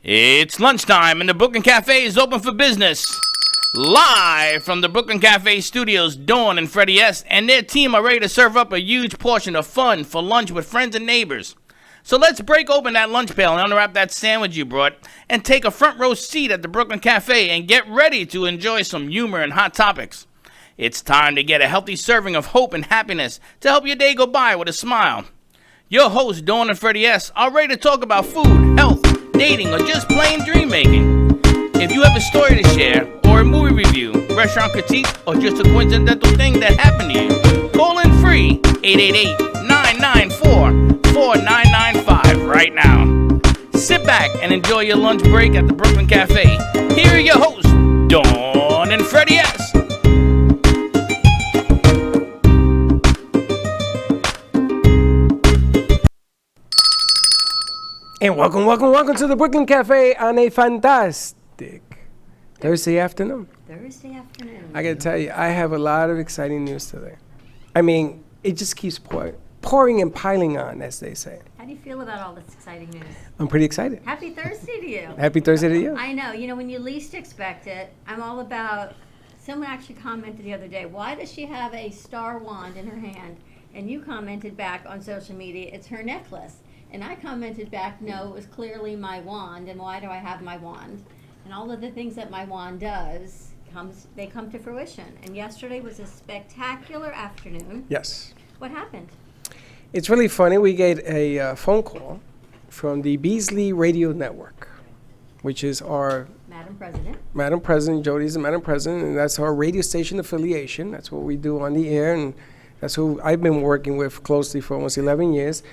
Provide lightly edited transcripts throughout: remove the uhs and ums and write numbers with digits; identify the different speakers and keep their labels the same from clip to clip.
Speaker 1: It's lunchtime and the Brooklyn Cafe is open for business. Live from the Brooklyn Cafe studios, Dawn and Freddie S. and their team are ready to serve up a huge portion of fun for lunch with friends and neighbors. So let's break open that lunch pail and unwrap that sandwich you brought and take a front row seat at the Brooklyn Cafe and get ready to enjoy some humor and hot topics. It's time to get a healthy serving of hope and happiness to help your day go by with a smile. Your hosts, Dawn and Freddie S., are ready to talk about food, health, dating, or just plain dream making. If you have a story to share, or a movie review, restaurant critique, or just a coincidental thing that happened to you, call in free 888-994-4995 right now. Sit back and enjoy your lunch break at the Brooklyn Cafe. Here are your hosts, Dawn and Freddie S.
Speaker 2: And welcome to the Brooklyn Cafe on a fantastic Thursday afternoon. I gotta tell you, I have a lot of exciting news today. I mean, it just keeps pouring and piling on, as they say.
Speaker 3: How do you feel about all this exciting news?
Speaker 2: I'm pretty excited.
Speaker 3: Happy Thursday to you.
Speaker 2: Happy Thursday to you.
Speaker 3: I know. You know, when you least expect it, I'm all about, someone actually commented the other day, why does she have a star wand in her hand? And you commented back on social media, it's her necklace. And I commented back, no, it was clearly my wand, and why do I have my wand? And all of the things that my wand does, they come to fruition. And yesterday was a spectacular afternoon.
Speaker 2: Yes.
Speaker 3: What happened?
Speaker 2: It's really funny. We get a phone call from the Beasley Radio Network, which is our
Speaker 3: Madam President.
Speaker 2: Madam President, Jody's the Madam President, and that's our radio station affiliation. That's what we do on the air, and that's who I've been working with closely for almost 11 years.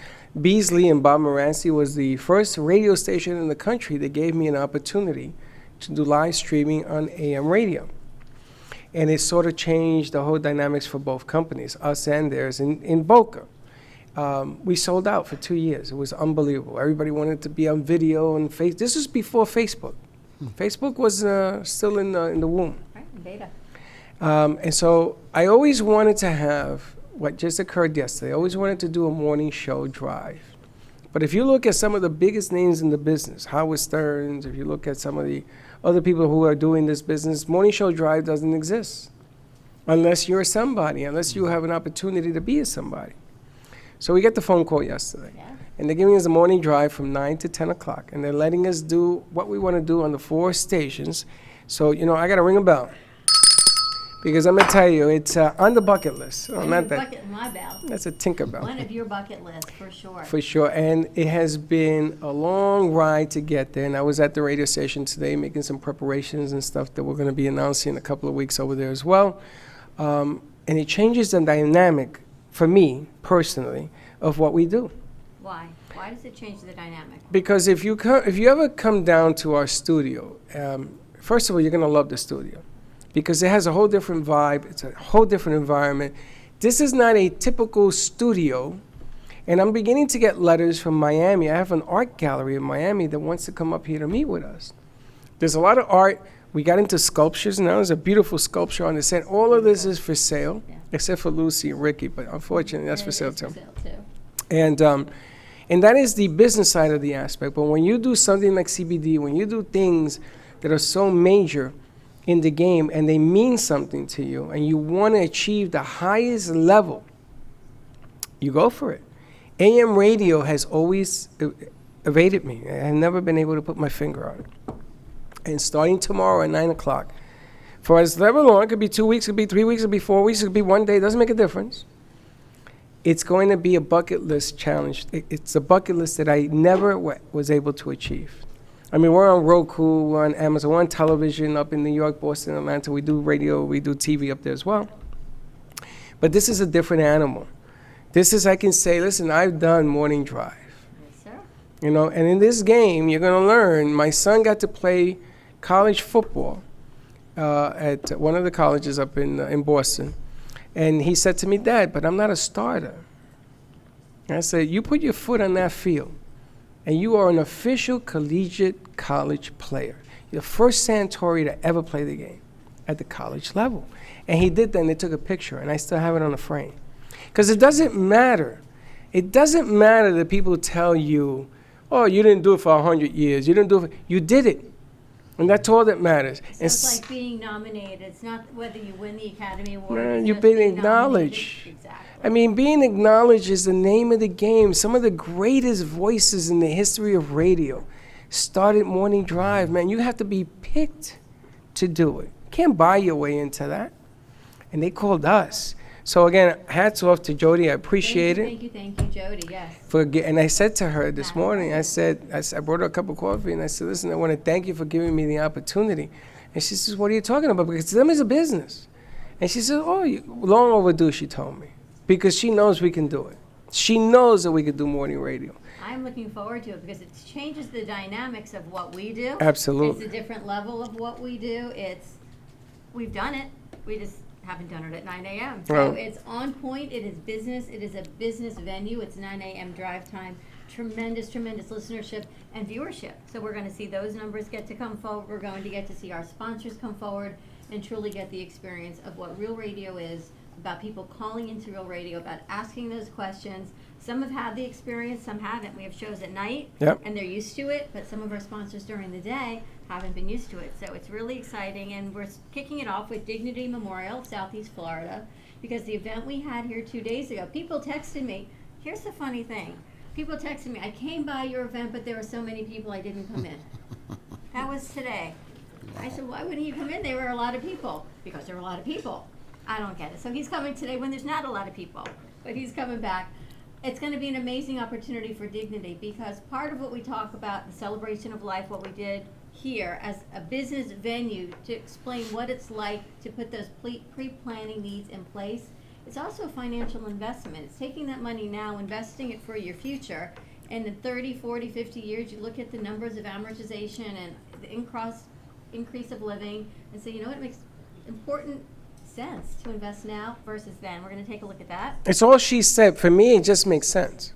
Speaker 2: Beasley and Bob Moranci was the first radio station in the country that gave me an opportunity to do live streaming on AM radio. And it sort of changed the whole dynamics for both companies, us and theirs, in Boca. We sold out for 2 years. It was unbelievable. Everybody wanted to be on video and this was before Facebook. Facebook was still in the womb.
Speaker 3: Right, in beta.
Speaker 2: And so I always wanted to have what just occurred yesterday. I always wanted to do a morning show drive. But if you look at some of the biggest names in the business, Howard Stearns, if you look at some of the other people who are doing this business, morning show drive doesn't exist unless you're somebody, unless you have an opportunity to be a somebody. So we get the phone call yesterday.
Speaker 3: Yeah.
Speaker 2: And they're giving us a morning drive from 9 to 10 o'clock. And they're letting us do what we want to do on the 4 stations. So, I got to ring a bell. Because I'm going to tell you, it's on the bucket list. Oh, not that.
Speaker 3: My bell.
Speaker 2: That's a Tinkerbell.
Speaker 3: One of your bucket lists, for sure.
Speaker 2: For sure. And it has been a long ride to get there. And I was at the radio station today making some preparations and stuff that we're going to be announcing in a couple of weeks over there as well. And it changes the dynamic, for me, personally, of what we do.
Speaker 3: Why? Why does it change the dynamic?
Speaker 2: Because if you ever come down to our studio, first of all, you're going to love the studio. Because it has a whole different vibe. It's a whole different environment. This is not a typical studio. And I'm beginning to get letters from Miami. I have an art gallery in Miami that wants to come up here to meet with us. There's a lot of art. We got into sculptures now. There's a beautiful sculpture on the set. All of this is for sale, except for Lucy and Ricky. But unfortunately, that's for sale too. And that is the business side of the aspect. But when you do something like CBD, when you do things that are so major in the game and they mean something to you and you want to achieve the highest level, you go for it. AM radio has always evaded me. I've never been able to put my finger on it. And starting tomorrow at 9 o'clock, for as long, it could be 2 weeks, it could be 3 weeks, it could be 4 weeks, it could be 1 day, it doesn't make a difference. It's going to be a bucket list challenge. It's a bucket list that I never was able to achieve. I mean, we're on Roku, we're on Amazon, we're on television up in New York, Boston, Atlanta. We do radio, we do TV up there as well. But this is a different animal. This is, I can say, listen, I've done morning drive.
Speaker 3: Yes, sir.
Speaker 2: And in this game, you're going to learn. My son got to play college football at one of the colleges up in Boston. And he said to me, Dad, but I'm not a starter. And I said, you put your foot on that field. And you are an official collegiate college player. You're the first Santori to ever play the game at the college level. And he did that, and they took a picture, and I still have it on the frame. Because it doesn't matter. It doesn't matter that people tell you, Oh, you didn't do it for 100 years. You didn't do it. You did it. And that's all that matters.
Speaker 3: So
Speaker 2: And
Speaker 3: it's like being nominated. It's not whether you win the Academy Award. it's
Speaker 2: you're
Speaker 3: just
Speaker 2: being
Speaker 3: nominated.
Speaker 2: acknowledged.
Speaker 3: Exactly.
Speaker 2: I mean, being acknowledged is the name of the game. Some of the greatest voices in the history of radio started Morning Drive, man. You have to be picked to do it. You can't buy your way into that. And they called us. So again, hats off to Jody. I appreciate it.
Speaker 3: Thank you, Jody. Yes.
Speaker 2: And I said to her this morning, I brought her a cup of coffee, and I said, listen, I want to thank you for giving me the opportunity. And she says, what are you talking about? Because to them, it's a business. And she said, long overdue, she told me, because she knows we can do it. She knows that we could do morning radio.
Speaker 3: I'm looking forward to it because it changes the dynamics of what we do.
Speaker 2: Absolutely.
Speaker 3: It's a different level of what we do. We've done it. We just haven't done it at 9 a.m. So it's on point. It is business. It is a business venue. It's 9 a.m. drive time. Tremendous listenership and viewership. So we're going to see those numbers get to come forward. We're going to get to see our sponsors come forward and truly get the experience of what real radio is, about people calling into real radio, about asking those questions. Some have had the experience, some haven't. We have shows at night, and they're used to it, but some of our sponsors during the day haven't been used to it. So it's really exciting, and we're kicking it off with Dignity Memorial, Southeast Florida, because the event we had here 2 days ago, people texted me. Here's the funny thing. People texted me, I came by your event, but there were so many people I didn't come in. That was today. I said, why wouldn't you come in? There were a lot of people. Because there were a lot of people. I don't get it. So he's coming today when there's not a lot of people, but he's coming back. It's going to be an amazing opportunity for Dignity, because part of what we talk about, the celebration of life, what we did here as a business venue to explain what it's like to put those pre-planning needs in place. It's also a financial investment. It's taking that money now, investing it for your future, and in 30, 40, 50 years, you look at the numbers of amortization and the increase of living and say, you know what, it makes important sense to invest now versus then. We're going to take a look at that.
Speaker 2: It's all she said. For me, it just makes sense.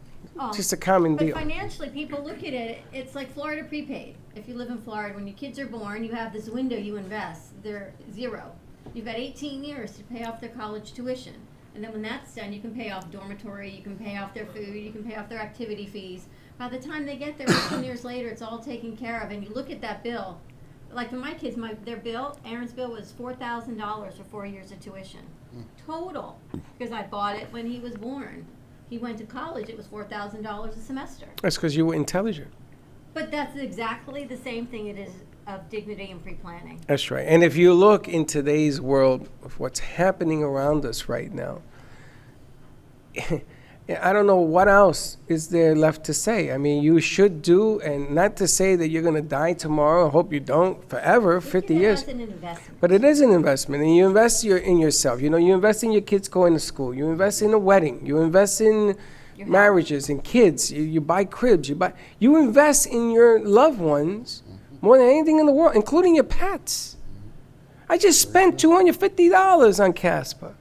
Speaker 2: Just a common deal.
Speaker 3: But financially, people look at it, it's like Florida prepaid. If you live in Florida, when your kids are born, you have this window you invest. They're zero. You've got 18 years to pay off their college tuition. And then when that's done, you can pay off dormitory, you can pay off their food, you can pay off their activity fees. By the time they get there, 18 years later, it's all taken care of. And you look at that bill. Like for my kids, their bill, Aaron's bill was $4,000 for 4 years of tuition. Total. Because I bought it when he was born. He went to college, it was $4,000 a semester.
Speaker 2: That's because you were intelligent.
Speaker 3: But that's exactly the same thing it is of dignity and pre-planning.
Speaker 2: That's right. And if you look in today's world of what's happening around us right now, I don't know what else is there left to say. I mean, you should do, and not to say that you're going to die tomorrow. I hope you don't forever, 50 years.
Speaker 3: It's an investment.
Speaker 2: But it is an investment, and you invest in yourself. You know, you invest in your kids going to school. You invest in a wedding. You invest in marriages and kids. You buy cribs. You invest in your loved ones more than anything in the world, including your pets. I just spent $250 on Casper.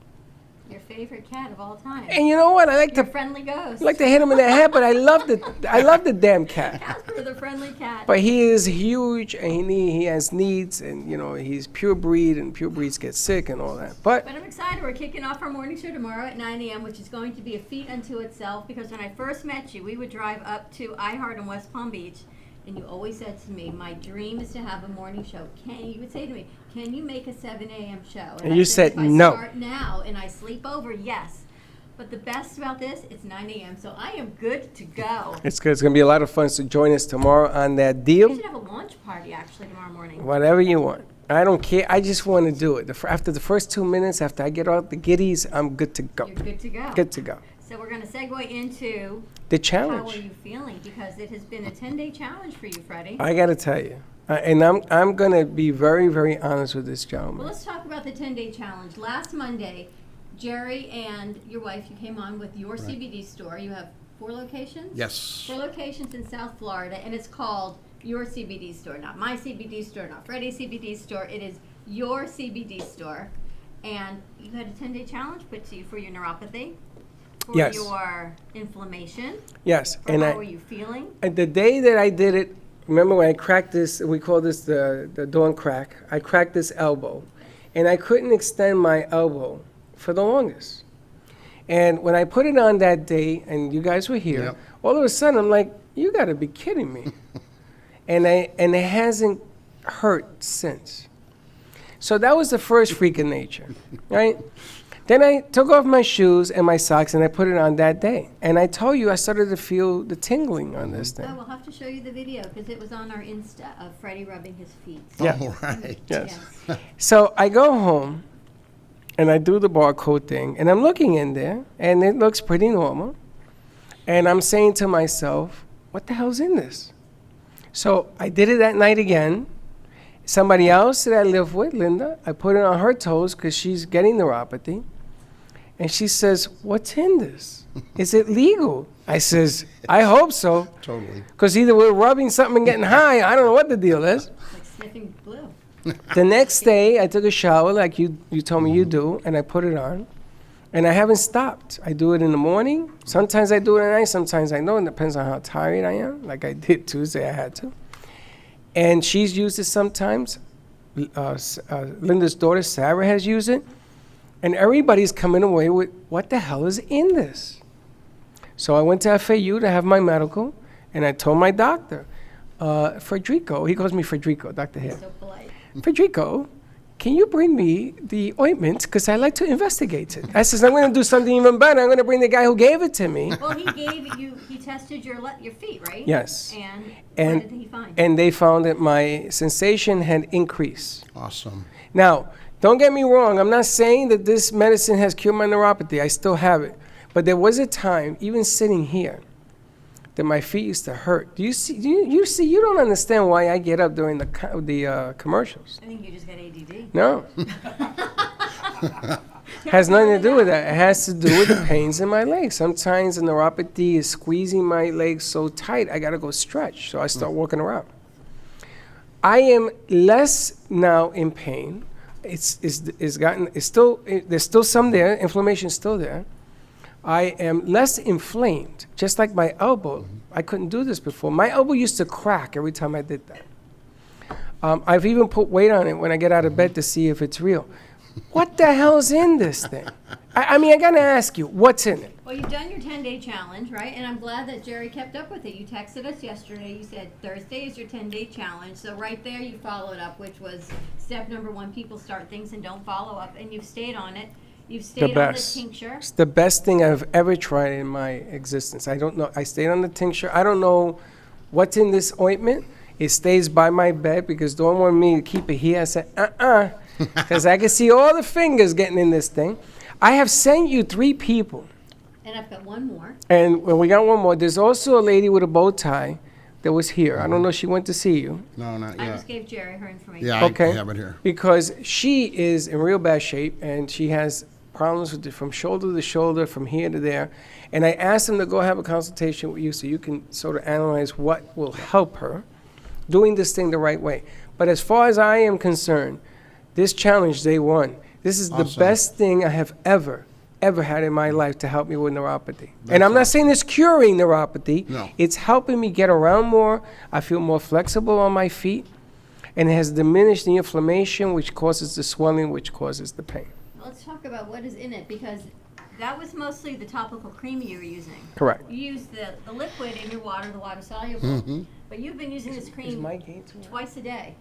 Speaker 3: Your favorite cat of all time.
Speaker 2: And you know what? I like
Speaker 3: Your
Speaker 2: to
Speaker 3: friendly ghost.
Speaker 2: I like to hit him in the head, but I love the damn cat.
Speaker 3: Casper, the friendly cat.
Speaker 2: But he is huge, and he has needs, and you know he's pure breed, and pure breeds get sick and all that. But
Speaker 3: I'm excited. We're kicking off our morning show tomorrow at 9 a.m., which is going to be a feat unto itself. Because when I first met you, we would drive up to iHeart in West Palm Beach, and you always said to me, "My dream is to have a morning show." You would say to me, "Can you make a 7 a.m. show?"
Speaker 2: And you said
Speaker 3: if I
Speaker 2: no.
Speaker 3: Start now, and I sleep over. Yes. But the best about this, it's 9 a.m., so I am good to go.
Speaker 2: it's good. It's going to be a lot of fun. So join us tomorrow on that
Speaker 3: We
Speaker 2: deal.
Speaker 3: should have a launch party, actually, tomorrow morning.
Speaker 2: Whatever you want. I don't care. I just want to do it. After the first 2 minutes, after I get out the giddies, I'm good to go.
Speaker 3: You're good to go.
Speaker 2: Good to go.
Speaker 3: So we're going to segue into
Speaker 2: The
Speaker 3: how
Speaker 2: challenge.
Speaker 3: are you feeling? Because it has been a 10-day challenge for you, Freddie.
Speaker 2: I got to tell you. And I'm going to be very, very honest with this
Speaker 3: Well,
Speaker 2: gentleman.
Speaker 3: let's talk about the 10-day challenge. Last Monday, Jerry and your wife, you came on with your CBD store. You have 4 locations?
Speaker 4: Yes.
Speaker 3: 4 locations in South Florida, and it's called Your CBD Store. Not my CBD store, not Freddie's CBD store. It is your CBD store. And you had a 10-day challenge put to you for your neuropathy, for
Speaker 2: Yes.
Speaker 3: your inflammation,
Speaker 2: Yes.
Speaker 3: for how are you feeling?
Speaker 2: And the day that I did it, remember when I cracked this, we call this the dawn crack. I cracked this elbow, and I couldn't extend my elbow for the longest. And when I put it on that day, and you guys were here,
Speaker 4: Yep.
Speaker 2: all of a sudden I'm like, you got to be kidding me. And it hasn't hurt since. So that was the first freak of nature, right? Then I took off my shoes and my socks and I put it on that day. And I told you I started to feel the tingling on this thing.
Speaker 3: Oh, we'll have to show you the video because it was on our Insta of Freddie rubbing his feet.
Speaker 2: Yeah.
Speaker 4: All right.
Speaker 2: Yes. So I go home and I do the barcode thing and I'm looking in there and it looks pretty normal. And I'm saying to myself, what the hell's in this? So I did it that night again. Somebody else that I live with, Linda, I put it on her toes because she's getting neuropathy. And she says, what's in this? Is it legal? I says, I hope so.
Speaker 4: Totally.
Speaker 2: Because either we're rubbing something and getting high, I don't know what the deal is.
Speaker 3: Like sniffing glue.
Speaker 2: The next day, I took a shower like you told me you do, and I put it on. And I haven't stopped. I do it in the morning. Sometimes I do it at night. Sometimes I don't. It depends on how tired I am. Like I did Tuesday, I had to. And she's used it sometimes. Linda's daughter, Sarah, has used it. And everybody's coming away with, what the hell is in this? So I went to FAU to have my medical, and I told my doctor, Federico, he calls me Federico, Dr. Hale.
Speaker 3: So polite.
Speaker 2: Federico, can you bring me the ointment? Because I like to investigate it. I says, I'm going to do something even better. I'm going to bring the guy who gave it to me.
Speaker 3: Well, he tested your feet, right?
Speaker 2: Yes.
Speaker 3: And what did he find?
Speaker 2: And they found that my sensation had increased.
Speaker 4: Awesome.
Speaker 2: Now, don't get me wrong. I'm not saying that this medicine has cured my neuropathy. I still have it. But there was a time, even sitting here, that my feet used to hurt. Do you see? You don't understand why I get up during the commercials.
Speaker 3: I think you just got ADD.
Speaker 2: No. Has nothing to do with that. It has to do with the pains in my legs. Sometimes the neuropathy is squeezing my legs so tight, I got to go stretch. So I start walking around. I am less now in pain. There's still some there. Inflammation's still there. I am less inflamed, just like my elbow. I couldn't do this before. My elbow used to crack every time I did that. I've even put weight on it when I get out of bed to see if it's real. What the hell's in this thing? I mean, I gotta ask you, what's in it?
Speaker 3: Well, you've done your 10-day challenge, right? And I'm glad that Jerry kept up with it. You texted us yesterday. You said Thursday is your 10-day challenge. So right there you followed up, which was step number 1, people start things and don't follow up. And you've stayed on it. You've stayed on the tincture.
Speaker 2: It's the best thing I've ever tried in my existence. I don't know. I stayed on the tincture. I don't know what's in this ointment. It stays by my bed because don't want me to keep it here. I said, because I can see all the fingers getting in this thing. I have sent you 3 people.
Speaker 3: And I've got one more.
Speaker 2: And when we got one more, there's also a lady with a bow tie that was here. I don't know if she went to see you.
Speaker 4: No, not
Speaker 3: I
Speaker 4: yet.
Speaker 3: just gave Jerry her information.
Speaker 4: Yeah,
Speaker 2: Okay.
Speaker 4: I have it here.
Speaker 2: Because she is in real bad shape and she has problems with from shoulder to shoulder, from here to there. And I asked them to go have a consultation with you so you can sort of analyze what will help her doing this thing the right way. But as far as I am concerned, this challenge, day 1, this is the
Speaker 4: Awesome.
Speaker 2: best thing I have ever had in my life to help me with neuropathy. And I'm not saying it's curing neuropathy.
Speaker 4: No.
Speaker 2: It's helping me get around more. I feel more flexible on my feet. And it has diminished the inflammation, which causes the swelling, which causes the pain.
Speaker 3: Let's talk about what is in it because that was mostly the topical cream you were using.
Speaker 2: Correct.
Speaker 3: You used the liquid in your water, the water soluble. But you've been using this cream twice a day.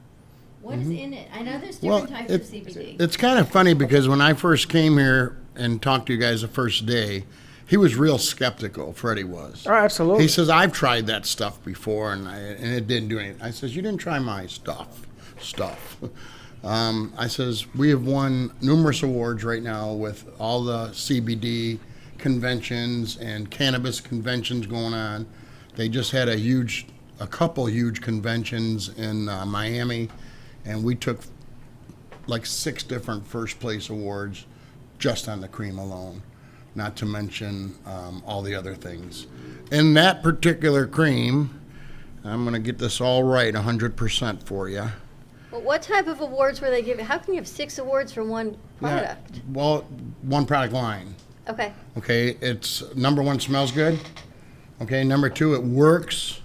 Speaker 3: What is in it? I know there's different types of CBD.
Speaker 4: It's kind of funny because when I first came here and talked to you guys the first day, he was real skeptical, Freddie was.
Speaker 2: Oh, absolutely.
Speaker 4: He says, I've tried that stuff before and it didn't do anything. I says, you didn't try my stuff. I says, we have won numerous awards right now with all the CBD conventions and cannabis conventions going on. They just had a couple huge conventions in Miami, and we took like 6 different first place awards just on the cream alone, not to mention all the other things. In that particular cream, I'm going to get this all right 100% for you.
Speaker 3: Well, what type of awards were they giving? How can you have 6 awards for one product?
Speaker 4: Yeah, well, one product line.
Speaker 3: Okay.
Speaker 4: Okay, it's number 1, smells good. Okay, number 2, it works.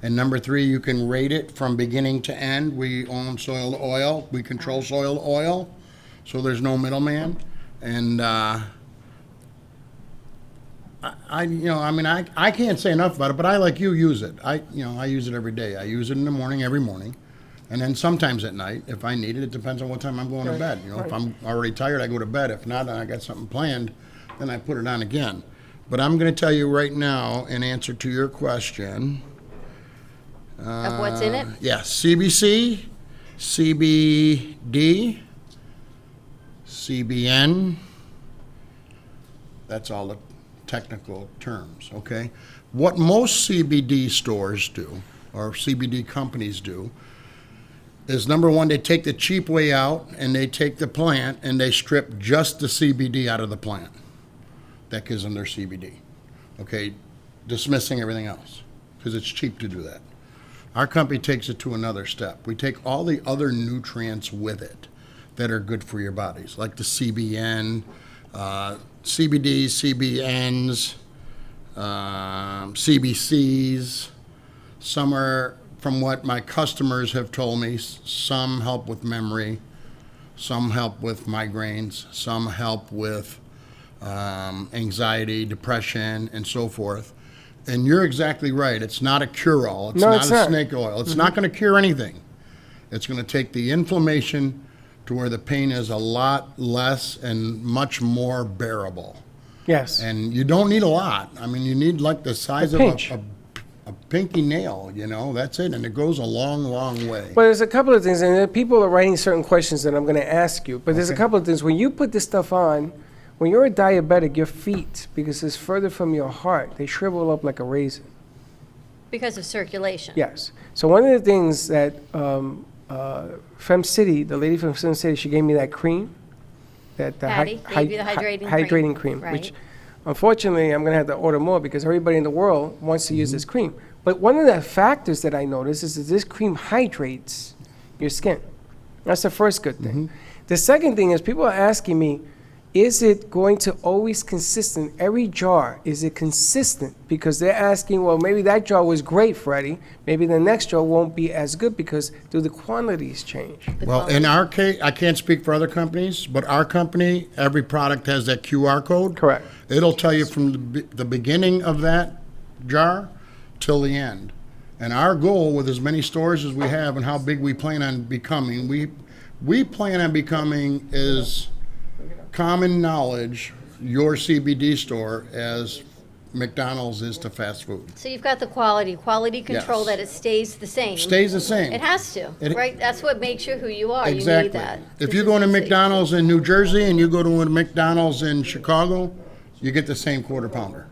Speaker 4: And number 3, you can rate it from beginning to end. We own soil to oil. We control soil to oil, so there's no middleman. And I can't say enough about it, but I, like you, use it. I use it every day. I use it in the morning, every morning. And then sometimes at night, if I need it. It depends on what time I'm going to bed. If I'm already tired, I go to bed. If not, and I got something planned, then I put it on again. But I'm going to tell you right now, in answer to your question.
Speaker 3: Of what's in it?
Speaker 4: Yeah, CBC, CBD, CBN. That's all the technical terms, okay? What most CBD stores do, or CBD companies do, is number one, they take the cheap way out and they take the plant and they strip just the CBD out of the plant. That gives them their CBD, okay? Dismissing everything else, because it's cheap to do that. Our company takes it to another step. We take all the other nutrients with it that are good for your bodies, like the CBN, CBD, CBNs, CBCs. Some are, from what my customers have told me, some help with memory, some help with migraines, some help with anxiety, depression, and so forth. And you're exactly right. It's not a cure-all. It's not a snake oil. It's not going to cure anything. It's going to take the inflammation to where the pain is a lot less and much more bearable.
Speaker 2: Yes.
Speaker 4: And you don't need a lot. I mean, you need like the size of a pinky nail, that's it. And it goes a long, long way.
Speaker 2: Well, there's a couple of things, and people are writing certain questions that I'm going to ask you. But there's a couple of things. When you put this stuff on, when you're a diabetic, your feet, because it's further from your heart, they shrivel up like a raisin.
Speaker 3: Because of circulation.
Speaker 2: Yes. So one of the things that Fem City, the lady from Fem City, she gave me that cream.
Speaker 3: Patty gave you the
Speaker 2: hydrating cream,
Speaker 3: right.
Speaker 2: which unfortunately I'm going to have to order more because everybody in the world wants to use this cream. But one of the factors that I noticed is that this cream hydrates your skin. That's the first good thing. The second thing is people are asking me, is it going to always consistent? Every jar, is it consistent? Because they're asking, well, maybe that jar was great, Freddie. Maybe the next jar won't be as good because do the quantities change?
Speaker 4: Well, in our case, I can't speak for other companies, but our company, every product has that QR code.
Speaker 2: Correct.
Speaker 4: It'll tell you from the beginning of that jar till the end. And our goal with as many stores as we have and how big we plan on becoming, we plan on becoming is common knowledge, your CBD store, as McDonald's is to fast food.
Speaker 3: So you've got the quality control
Speaker 4: Yes.
Speaker 3: that it stays the same.
Speaker 4: Stays the same.
Speaker 3: It has to,
Speaker 4: It-
Speaker 3: right? That's what makes you who you are.
Speaker 4: Exactly.
Speaker 3: You need that.
Speaker 4: If you go to
Speaker 3: consistency.
Speaker 4: McDonald's in New Jersey and you go to a McDonald's in Chicago, you get the same quarter pounder.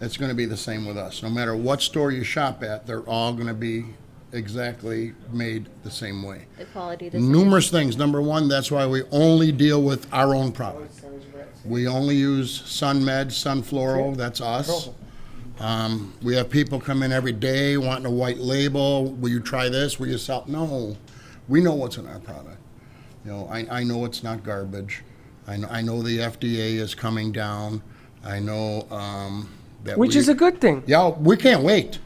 Speaker 4: It's going to be the same with us. No matter what store you shop at, they're all going to be exactly made the same way.
Speaker 3: The quality, the same.
Speaker 4: Numerous things. Number one, that's why we only deal with our own product. We only use SunMed, Sunfloro, that's us. We have people come in every day wanting a white label. Will you try this? Will you sell? No, we know what's in our product. I know it's not garbage. I know the FDA is coming down. I know that
Speaker 2: Which is a good thing.
Speaker 4: Yeah, we can't wait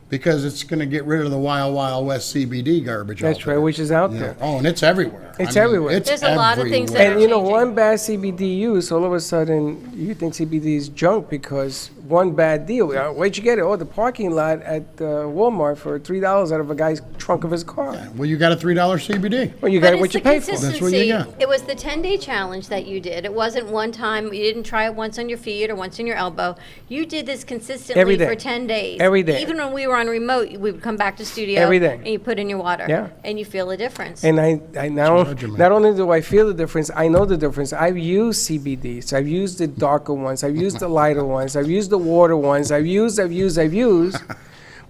Speaker 4: because it's going to get rid of the Wild Wild West CBD garbage.
Speaker 2: That's
Speaker 4: out
Speaker 2: right,
Speaker 4: there.
Speaker 2: which is out there.
Speaker 4: Oh, and it's everywhere.
Speaker 2: It's everywhere.
Speaker 3: There's a lot of things that
Speaker 2: And
Speaker 3: are changing.
Speaker 2: one bad CBD use, all of a sudden you think CBD is junk because one bad deal. Where'd you get it? Oh, the parking lot at Walmart for $3 out of a guy's trunk of his car.
Speaker 4: Well, you got a $3 CBD.
Speaker 2: Well, you
Speaker 3: But
Speaker 2: got
Speaker 3: it's
Speaker 2: what you
Speaker 3: the
Speaker 2: pay for.
Speaker 4: That's what you
Speaker 3: consistency.
Speaker 4: got.
Speaker 3: It was the 10-day challenge that you did. It wasn't one time. You didn't try it once on your feet or once on your elbow. You did this consistently
Speaker 2: Every day.
Speaker 3: for 10 days.
Speaker 2: Every day.
Speaker 3: Even when we were on remote, we would come back to studio.
Speaker 2: Every day.
Speaker 3: And you put in your water.
Speaker 2: Yeah.
Speaker 3: And you feel a difference.
Speaker 2: And I now,
Speaker 4: Judgment.
Speaker 2: not only do I feel the difference, I know the difference. I've used CBDs. I've used the darker ones. I've used the lighter ones. I've used the water ones. I've used.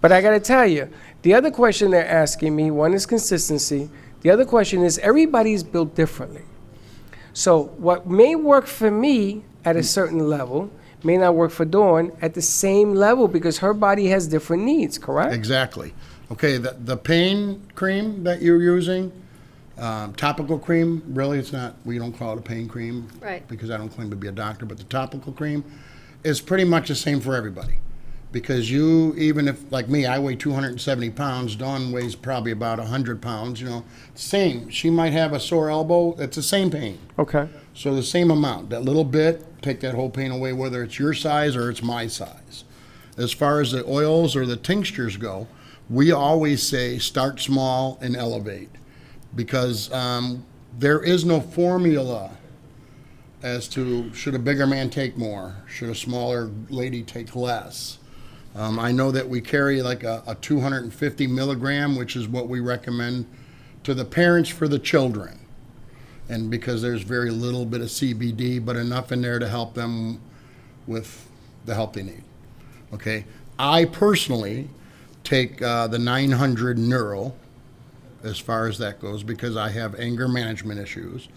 Speaker 2: But I got to tell you, the other question they're asking me, one is consistency. The other question is everybody's built differently. So what may work for me at a certain level may not work for Dawn at the same level because her body has different needs, correct?
Speaker 4: Exactly. Okay, the pain cream that you're using, topical cream, really it's not, we don't call it a pain cream.
Speaker 3: Right.
Speaker 4: Because I don't claim to be a doctor, but the topical cream is pretty much the same for everybody. Because you, even if, like me, I weigh 270 pounds, Dawn weighs probably about 100 pounds, same. She might have a sore elbow, it's the same pain.
Speaker 2: Okay.
Speaker 4: So the same amount, that little bit, take that whole pain away, whether it's your size or it's my size. As far as the oils or the tinctures go, we always say start small and elevate, because there is no formula as to should a bigger man take more, should a smaller lady take less. I know that we carry like a 250 milligram, which is what we recommend to the parents for the children. And because there's very little bit of CBD, but enough in there to help them with the help they need. Okay, I personally take the 900 Neural as far as that goes, because I have anger management issues.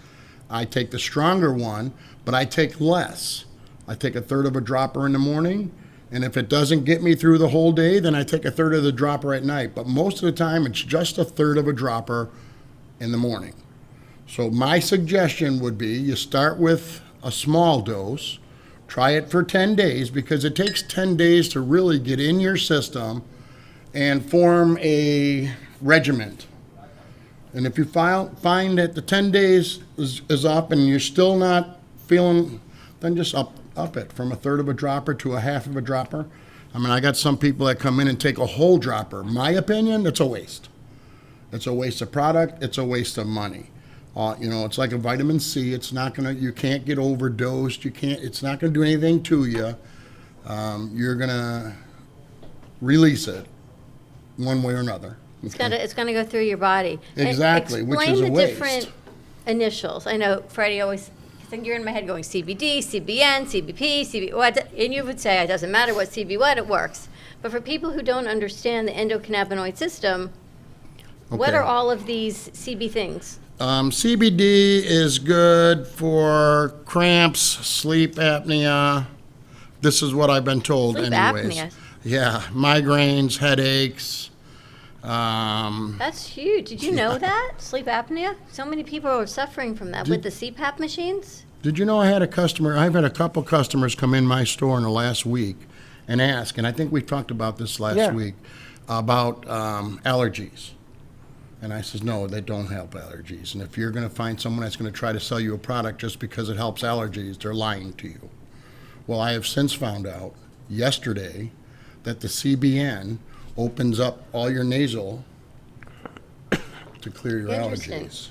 Speaker 4: I take the stronger one, but I take less. I take a third of a dropper in the morning, and if it doesn't get me through the whole day, then I take a third of the dropper at night. But most of the time, it's just a third of a dropper in the morning. So my suggestion would be you start with a small dose, try it for 10 days, because it takes 10 days to really get in your system and form a regiment. And if you find that the 10 days is up and you're still not feeling, then just up it from a third of a dropper to a half of a dropper. I mean, I got some people that come in and take a whole dropper. My opinion, it's a waste. It's a waste of product. It's a waste of money. It's like a vitamin C. You can't get overdosed. It's not gonna do anything to you. You're gonna release it one way or another. Okay?
Speaker 3: It's gonna go through your body.
Speaker 4: Exactly, which is a
Speaker 3: Explain the
Speaker 4: waste.
Speaker 3: different initials. I know Freddie always, I think you're in my head going CBD, CBN, CBP, and you would say it doesn't matter what CB what, it works. But for people who don't understand the endocannabinoid system, what
Speaker 4: Okay.
Speaker 3: are all of these CB things?
Speaker 4: CBD is good for cramps, sleep apnea. This is what I've been told
Speaker 3: Sleep
Speaker 4: anyways.
Speaker 3: apnea.
Speaker 4: Yeah, migraines, headaches.
Speaker 3: That's huge. Did you know that? Sleep apnea? So many people are suffering from that with the CPAP machines.
Speaker 4: Did you know I've had a couple customers come in my store in the last week and ask, and I think we talked about this last week, about allergies. And I says, no, they don't help allergies. And if you're going to find someone that's going to try to sell you a product just because it helps allergies, they're lying to you. Well, I have since found out yesterday that the CBN opens up all your nasal to clear your
Speaker 3: Interesting.
Speaker 4: allergies.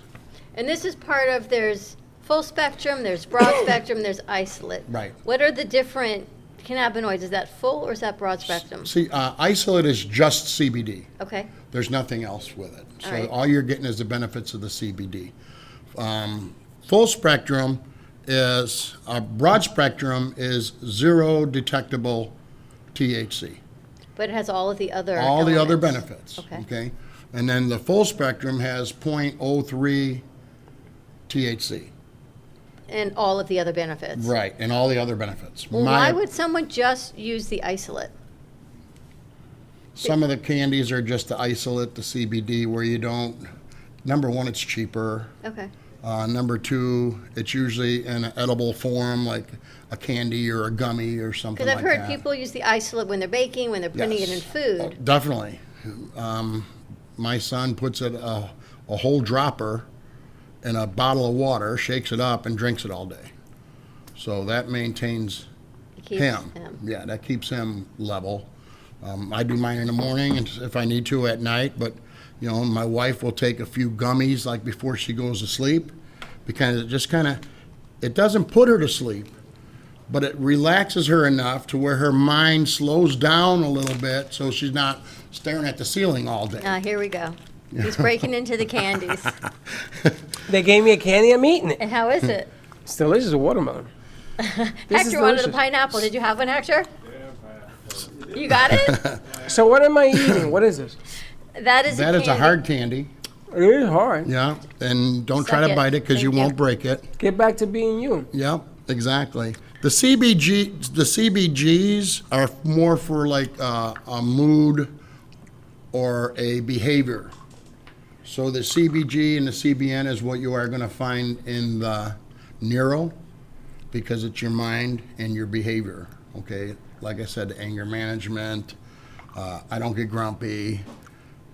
Speaker 3: And this is part of, there's full spectrum, there's broad spectrum, there's isolate.
Speaker 4: Right.
Speaker 3: What are the different cannabinoids? Is that full or is that broad spectrum?
Speaker 4: See, isolate is just CBD.
Speaker 3: Okay.
Speaker 4: There's nothing else with it. So
Speaker 3: All right.
Speaker 4: all you're getting is the benefits of the CBD. Full spectrum is, broad spectrum is zero detectable THC.
Speaker 3: But it has all of the other
Speaker 4: All the other
Speaker 3: elements.
Speaker 4: benefits.
Speaker 3: Okay.
Speaker 4: And then the full spectrum has 0.03 THC.
Speaker 3: And all of the other benefits.
Speaker 4: Right, and all the other benefits.
Speaker 3: Well, why would someone just use the isolate?
Speaker 4: Some of the candies are just the isolate, the CBD, where you don't, number one, it's cheaper.
Speaker 3: Okay.
Speaker 4: Number two, it's usually in an edible form, like a candy or a gummy or something
Speaker 3: Because
Speaker 4: like
Speaker 3: I've
Speaker 4: that.
Speaker 3: heard people use the isolate when they're baking, when they're putting it in
Speaker 4: Yes.
Speaker 3: food.
Speaker 4: Oh, definitely. My son puts it a whole dropper in a bottle of water, shakes it up, and drinks it all day. So that maintains
Speaker 3: It keeps
Speaker 4: him. Yeah, that keeps him level. I do mine in the morning, and if I need to at night. But my wife will take a few gummies like before she goes to sleep, because it just it doesn't put her to sleep, but it relaxes her enough to where her mind slows down a little bit, so she's not staring at the ceiling all day.
Speaker 3: Here we go. He's breaking into the candies.
Speaker 2: They gave me a candy, I'm eating it.
Speaker 3: And how is it?
Speaker 2: It's delicious, watermelon. This is
Speaker 3: Hector wanted a
Speaker 2: delicious.
Speaker 3: pineapple. Did you have one, Hector? You got it?
Speaker 2: So what am I eating? What is this?
Speaker 3: That is
Speaker 4: That
Speaker 3: a
Speaker 4: is a
Speaker 3: candy.
Speaker 4: hard candy.
Speaker 2: It is hard.
Speaker 4: Yeah, and don't try
Speaker 3: Suck
Speaker 4: to
Speaker 3: it.
Speaker 4: bite it because you
Speaker 3: Thank you.
Speaker 4: won't break it.
Speaker 2: Get back to being you.
Speaker 4: Yep, exactly. The CBGs are more for like a mood or a behavior. So the CBG and the CBN is what you are going to find in the Neuro, because it's your mind and your behavior. Okay, like I said, anger management. I don't get grumpy.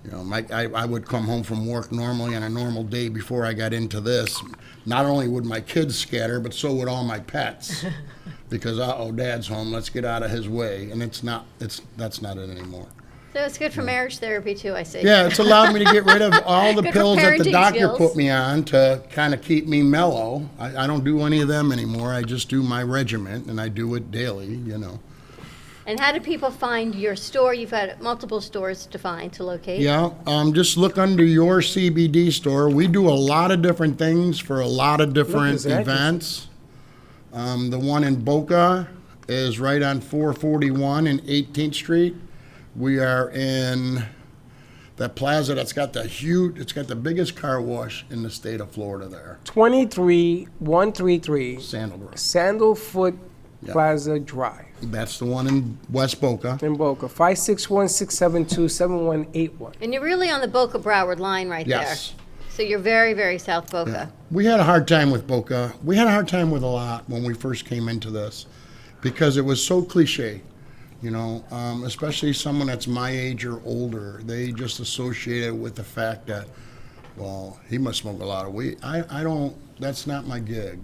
Speaker 4: You know, I would come home from work normally on a normal day before I got into this. Not only would my kids scatter, but so would all my pets. Because, Dad's home, let's get out of his way. And that's not it anymore.
Speaker 3: So it's good for marriage therapy too, I see.
Speaker 4: Yeah, it's allowed me to get rid of all the
Speaker 3: Good for
Speaker 4: pills that the
Speaker 3: parenting
Speaker 4: doctor
Speaker 3: skills.
Speaker 4: put me on to kind of keep me mellow. I don't do any of them anymore. I just do my regimen, and I do it daily, you know.
Speaker 3: And how do people find your store? You've got multiple stores to locate.
Speaker 4: Yeah, just look under your CBD store. We do a lot of different things for a lot of different
Speaker 2: Look,
Speaker 4: events. The one in Boca is right on 441 and 18th Street. We are in that plaza that's got it's got the biggest car wash in the state of Florida there.
Speaker 2: 23133
Speaker 4: Sandalwood.
Speaker 2: Sandalfoot
Speaker 4: Yep.
Speaker 2: Plaza Drive
Speaker 4: That's the one in West Boca.
Speaker 2: in Boca. 561-672-7181.
Speaker 3: And you're really on the Boca Broward line right
Speaker 4: Yes.
Speaker 3: there. So you're very, very South Boca.
Speaker 4: Yeah. We had a hard time with Boca. We had a hard time with a lot when we first came into this because it was so cliche. You know, especially someone that's my age or older, they just associate it with the fact that, well, he must smoke a lot of weed. I don't, that's not my gig.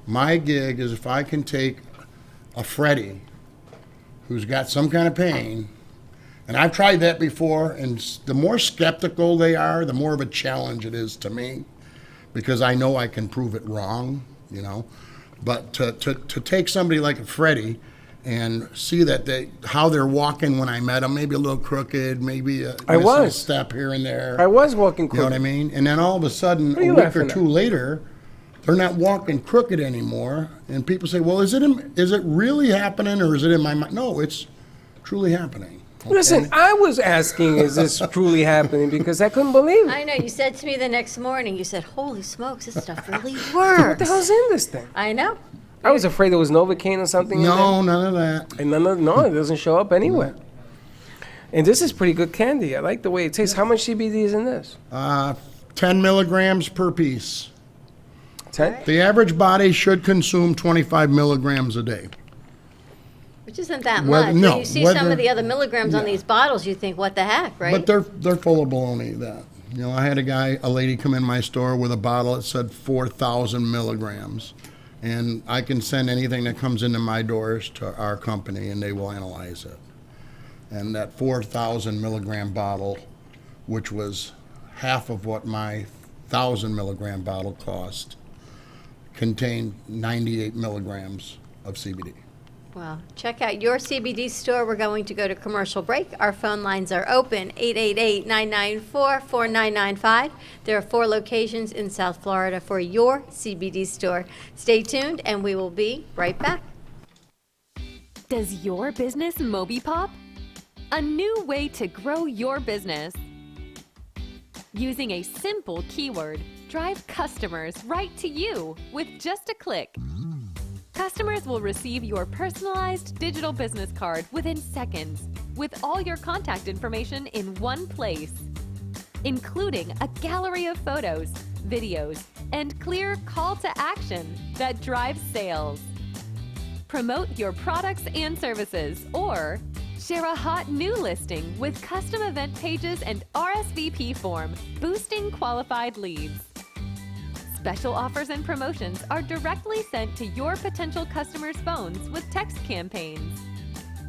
Speaker 4: My gig is if I can take a Freddie who's got some kind of pain, and I've tried that before, and the more skeptical they are, the more of a challenge it is to me, because I know I can prove it wrong, you know. But to take somebody like a Freddie and see that how they're walking when I met them, maybe a little crooked, maybe a step here and there.
Speaker 2: I was walking
Speaker 4: You
Speaker 2: crooked.
Speaker 4: know what I mean? And then all of a sudden,
Speaker 2: What are you
Speaker 4: a week
Speaker 2: laughing
Speaker 4: or
Speaker 2: at?
Speaker 4: two later, they're not walking crooked anymore. And people say, well, is it really happening or is it in my mind? No, it's truly happening. Okay?
Speaker 2: Listen, I was asking, is this truly happening? Because I couldn't believe it.
Speaker 3: I know. You said to me the next morning, you said, holy smokes, this stuff really
Speaker 2: What
Speaker 3: works.
Speaker 2: the hell's in this thing?
Speaker 3: I know.
Speaker 2: I was afraid there was Novocaine or something in there.
Speaker 4: No, none of that.
Speaker 2: And no, it doesn't show up anywhere. And this is pretty good candy. I like the way it tastes. How much CBD is in this?
Speaker 4: 10 milligrams per piece.
Speaker 2: 10?
Speaker 4: The average body should consume 25 milligrams a day.
Speaker 3: Which isn't that
Speaker 4: Whether-
Speaker 3: much.
Speaker 4: no,
Speaker 3: When you see some
Speaker 4: whether-
Speaker 3: of the other milligrams on
Speaker 4: yeah.
Speaker 3: these bottles, you think, what the heck, right?
Speaker 4: But they're full of baloney. That, you know, I had a lady come in my store with a bottle that said 4,000 milligrams, and I can send anything that comes into my doors to our company, and they will analyze it. And that 4,000 milligram bottle, which was half of what my 1,000 milligram bottle cost, contained 98 milligrams of CBD.
Speaker 3: Well, check out your CBD store. We're going to go to commercial break. Our phone lines are open, 888-994-4995. There are 4 locations in South Florida for your CBD store. Stay tuned, and we will be right back.
Speaker 5: Does your business Moby Pop? A new way to grow your business. Using a simple keyword, drive customers right to you with just a click. Customers will receive your personalized digital business card within seconds with all your contact information in one place, including a gallery of photos, videos, and clear call to action that drives sales. Promote your products and services or share a hot new listing with custom event pages and RSVP form, boosting qualified leads. Special offers and promotions are directly sent to your potential customers' phones with text campaigns,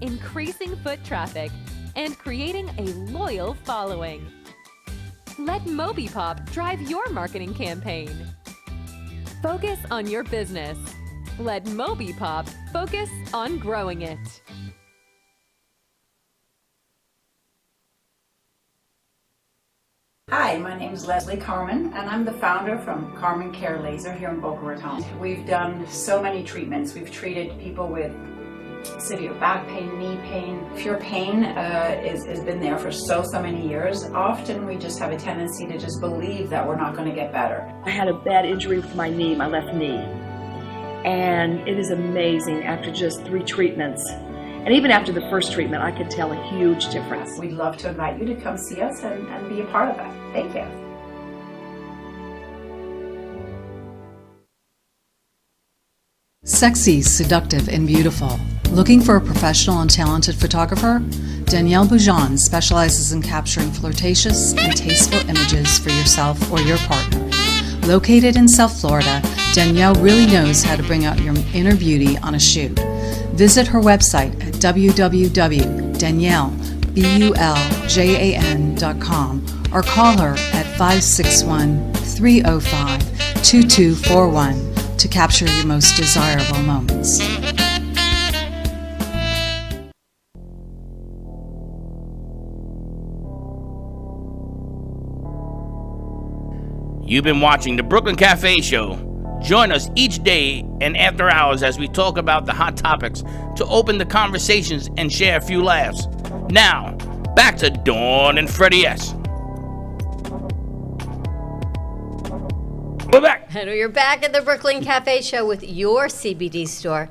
Speaker 5: increasing foot traffic and creating a loyal following. Let MobiPop drive your marketing campaign. Focus on your business. Let MobiPop focus on growing it.
Speaker 6: Hi, my name is Leslie Carmen, and I'm the founder from Carmen Care Laser here in Boca Raton. We've done so many treatments. We've treated people with severe back pain, knee pain. If your pain has been there for so many years, often we just have a tendency to just believe that we're not going to get better.
Speaker 7: I had a bad injury with my knee, my left knee, and it is amazing after just 3 treatments. And even after the first treatment, I could tell a huge difference.
Speaker 6: We'd love to invite you to come see us and be a part of it. Thank you.
Speaker 8: Sexy, seductive, and beautiful. Looking for a professional and talented photographer? Danielle Boujon specializes in capturing flirtatious and tasteful images for yourself or your partner. Located in South Florida, Danielle really knows how to bring out your inner beauty on a shoot. Visit her website at www.daniellebuljan.com or call her at 561-305-2241 to capture your most desirable moments.
Speaker 1: You've been watching the Brooklyn Cafe Show. Join us each day and after hours as we talk about the hot topics to open the conversations and share a few laughs. Now, back to Dawn and Freddie S. We're back.
Speaker 3: And you're back at the Brooklyn Cafe Show with your CBD store.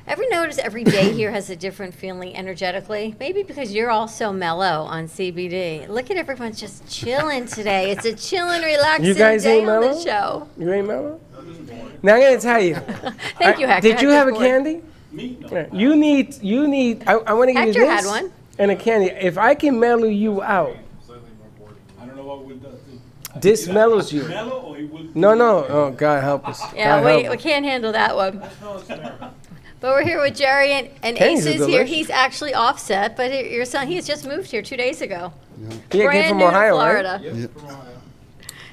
Speaker 3: Ever notice every day here has a different feeling energetically? Maybe because you're all so mellow on CBD. Look at everyone's just chilling today. It's a chilling, relaxing
Speaker 2: You guys
Speaker 3: day
Speaker 2: ain't
Speaker 3: on
Speaker 2: mellow?
Speaker 3: the show.
Speaker 2: You ain't mellow? Now I'm gonna tell you.
Speaker 3: Thank you, Hector.
Speaker 2: Did you have a
Speaker 3: Hector's
Speaker 2: candy? Yeah. You need. I want to give
Speaker 3: Hector
Speaker 2: you
Speaker 3: had
Speaker 2: this
Speaker 3: one.
Speaker 2: and a candy. If I can mellow you out,
Speaker 9: I don't know what will do.
Speaker 2: this mellows you.
Speaker 9: Mellow or it will.
Speaker 2: No. Oh, God help us.
Speaker 3: Yeah,
Speaker 2: God
Speaker 3: we
Speaker 2: help us.
Speaker 3: can't handle that one. But we're here with Jerry and
Speaker 2: Candies
Speaker 3: Ace
Speaker 2: are
Speaker 3: is here.
Speaker 2: delicious.
Speaker 3: He's actually offset, but your son, he's just moved here 2 days ago.
Speaker 2: He came
Speaker 3: Brand
Speaker 2: from
Speaker 3: new
Speaker 2: Ohio,
Speaker 3: to Florida.
Speaker 2: right?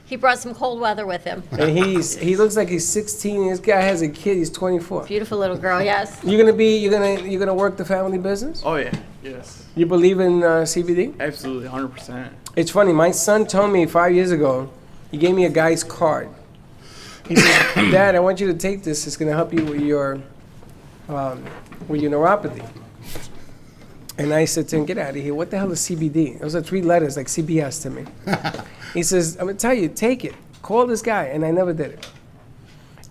Speaker 3: He brought some cold weather with him.
Speaker 2: And he looks like he's 16. This guy has a kid. He's 24.
Speaker 3: Beautiful little girl, yes.
Speaker 2: You're gonna work the family business?
Speaker 10: Oh yeah, yes,
Speaker 2: You believe in CBD?
Speaker 10: absolutely, 100%.
Speaker 2: It's funny. My son told me 5 years ago. He gave me a guy's card. He said, "Dad, I want you to take this. It's gonna help you with your neuropathy." And I said to him, "Get out of here. What the hell is CBD?" Those are 3 letters like CBS to me. He says, "I'm gonna tell you, take it. Call this guy." And I never did it.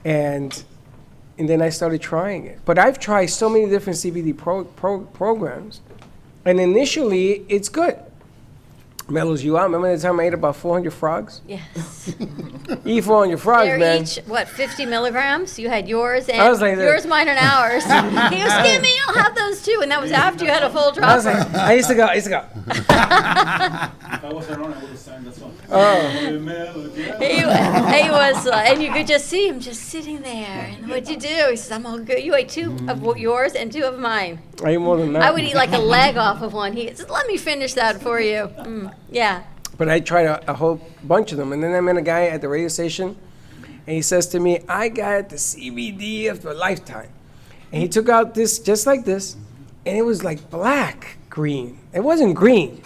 Speaker 2: And then I started trying it. But I've tried so many different CBD programs. And initially, it's good. Mellows you out. Remember the time I ate about 400 frogs?
Speaker 3: Yes.
Speaker 2: Eat 400 frogs,
Speaker 3: They're
Speaker 2: man.
Speaker 3: each, 50 milligrams? You had yours and
Speaker 2: I was like that.
Speaker 3: yours, mine, and ours. He goes, give me, I'll have those too. And that was after you had a full
Speaker 2: I was
Speaker 3: dropper.
Speaker 2: like, I used to go.
Speaker 9: If I was around, I would have sang that song.
Speaker 2: Oh.
Speaker 3: He was, and you could just see him just sitting there. And what'd you do? He says, I'm all good. You ate 2 of yours and 2 of mine.
Speaker 2: I ate more than that.
Speaker 3: I would eat like a leg off of one. He says, let me finish that for you. Yeah.
Speaker 2: But I tried a whole bunch of them. And then I met a guy at the radio station, and he says to me, I got the CBD of a lifetime. And he took out this, just like this, and it was like black green. It wasn't green.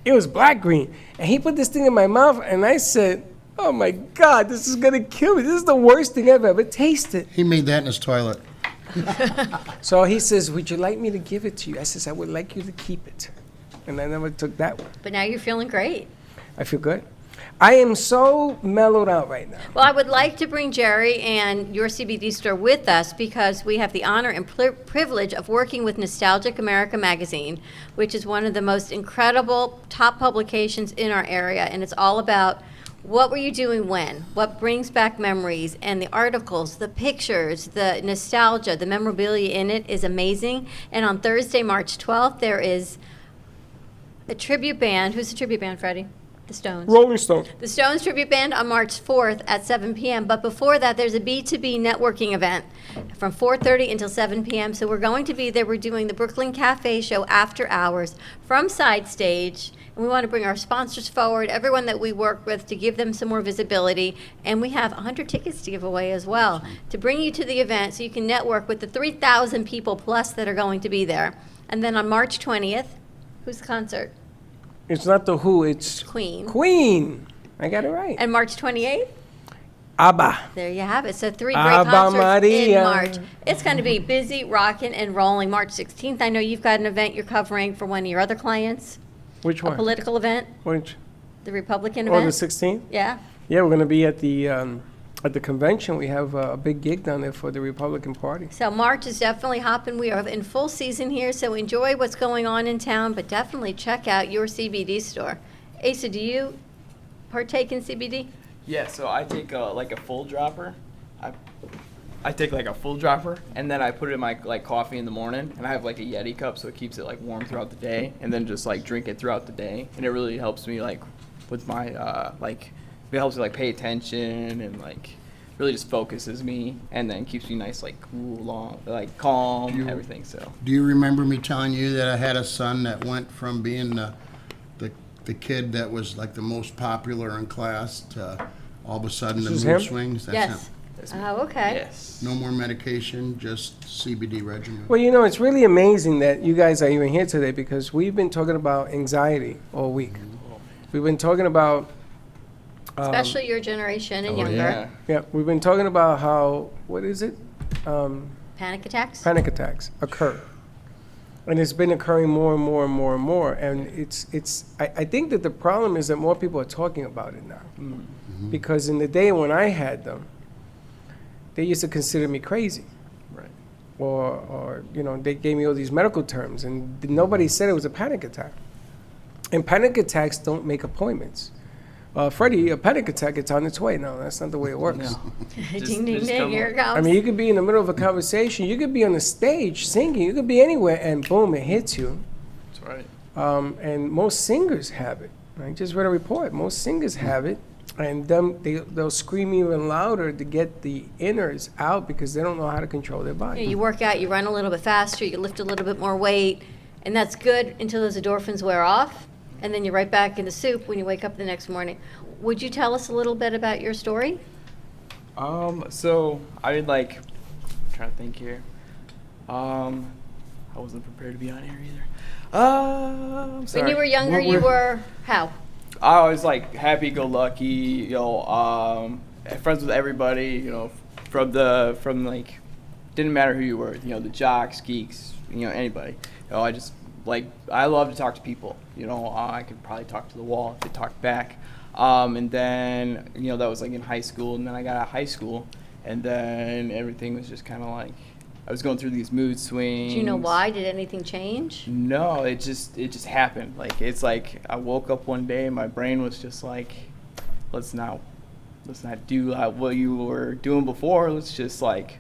Speaker 2: It was black green. And he put this thing in my mouth, and I said, oh my God, this is gonna kill me. This is the worst thing I've ever tasted.
Speaker 4: He made that in his toilet.
Speaker 2: So he says, would you like me to give it to you? I says, I would like you to keep it. And I never took that one.
Speaker 3: But now you're feeling great.
Speaker 2: I feel good. I am so mellowed out right now.
Speaker 3: Well, I would like to bring Jerry and your CBD store with us because we have the honor and privilege of working with Nostalgic America magazine, which is one of the most incredible top publications in our area. And it's all about what were you doing when, what brings back memories, and the articles, the pictures, the nostalgia, the memorabilia in it is amazing. And on Thursday, March 12th, there is a tribute band. Who's the tribute band, Freddie? The Stones.
Speaker 2: Rolling Stone.
Speaker 3: The Stones tribute band on March 4th at 7 p.m. But before that, there's a B2B networking event from 4:30 until 7 p.m. So we're going to be there. We're doing the Brooklyn Cafe show after hours from Side Stage. And we want to bring our sponsors forward, everyone that we work with, to give them some more visibility. And we have 100 tickets to give away as well to bring you to the event so you can network with the 3,000 people plus that are going to be there. And then on March 20th, who's the concert?
Speaker 2: It's not the Who, it's
Speaker 3: Queen.
Speaker 2: Queen. I got it right.
Speaker 3: And March 28th?
Speaker 2: ABBA.
Speaker 3: There you have it. So 3 great
Speaker 2: Ave
Speaker 3: concerts
Speaker 2: Maria.
Speaker 3: in March. It's going to be busy, rocking, and rolling. March 16th, I know you've got an event you're covering for one of your other clients.
Speaker 2: Which
Speaker 3: A
Speaker 2: one?
Speaker 3: political event,
Speaker 2: Which?
Speaker 3: the Republican
Speaker 2: Oh, the
Speaker 3: event.
Speaker 2: 16th?
Speaker 3: Yeah.
Speaker 2: Yeah, we're going to be at the convention. We have a big gig down there for the Republican Party.
Speaker 3: So March is definitely hopping. We are in full season here, so enjoy what's going on in town, but definitely check out your CBD store. Asa, do you partake in CBD?
Speaker 10: Yeah, so I take like a full dropper. I take like a full dropper and then I put it in my like coffee in the morning, and I have like a Yeti cup so it keeps it like warm throughout the day, and then just like drink it throughout the day, and it really helps me like with my like it helps me like pay attention and like really just focuses me, and then keeps me nice like cool, long, like calm, everything. So
Speaker 4: Do you remember me telling you that I had a son that went from being the kid that was like the most popular in class to all of a sudden the
Speaker 2: This is
Speaker 4: mood
Speaker 2: him?
Speaker 4: swings? That's
Speaker 3: Yes.
Speaker 4: him.
Speaker 3: Oh, okay.
Speaker 10: yes.
Speaker 4: No more medication, just CBD regimen.
Speaker 2: Well, you know, it's really amazing that you guys are even here today because we've been talking about anxiety all week. We've been talking about,
Speaker 3: Especially your generation and
Speaker 4: Oh,
Speaker 3: younger.
Speaker 10: Yeah.
Speaker 2: yeah, we've been talking about how, what is it?
Speaker 3: Panic attacks?
Speaker 2: Panic attacks occur. And it's been occurring more and more and more and more. And I think that the problem is that more people are talking about it now. Because in the day when I had them, they used to consider me crazy.
Speaker 10: Right.
Speaker 2: Or you know, they gave me all these medical terms, and nobody said it was a panic attack. And panic attacks don't make appointments. Freddie, a panic attack, it's on its way. No, that's not the way it works.
Speaker 10: No.
Speaker 3: Ding, ding,
Speaker 10: just
Speaker 3: ding,
Speaker 10: come
Speaker 3: here it comes.
Speaker 2: I mean, you could be in the middle of a conversation, you could be on the stage singing, you could be anywhere, and boom, it hits you.
Speaker 10: That's right.
Speaker 2: And most singers have it. I just read a report. Most singers have it, and they'll scream even louder to get the inners out because they don't know how to control their body.
Speaker 3: You work out, you run a little bit faster, you lift a little bit more weight, and that's good until those endorphins wear off, and then you're right back in the soup when you wake up the next morning. Would you tell us a little bit about your story?
Speaker 10: So I did like, I'm trying to think here. I wasn't prepared to be on here either. I'm sorry.
Speaker 3: When you were younger, you were how?
Speaker 10: I was like happy-go-lucky, you know, friends with everybody, you know, from like, didn't matter who you were, you know, the jocks, geeks, you know, anybody. You know, I just like, I love to talk to people, you know, I could probably talk to the wall if it talked back. And then, you know, that was like in high school, and then I got out of high school, and then everything was just kind of like, I was going through these mood swings.
Speaker 3: Do you know why? Did anything change?
Speaker 10: No, it just happened. Like, it's like I woke up one day and my brain was just like, let's not do what you were doing before. Let's just like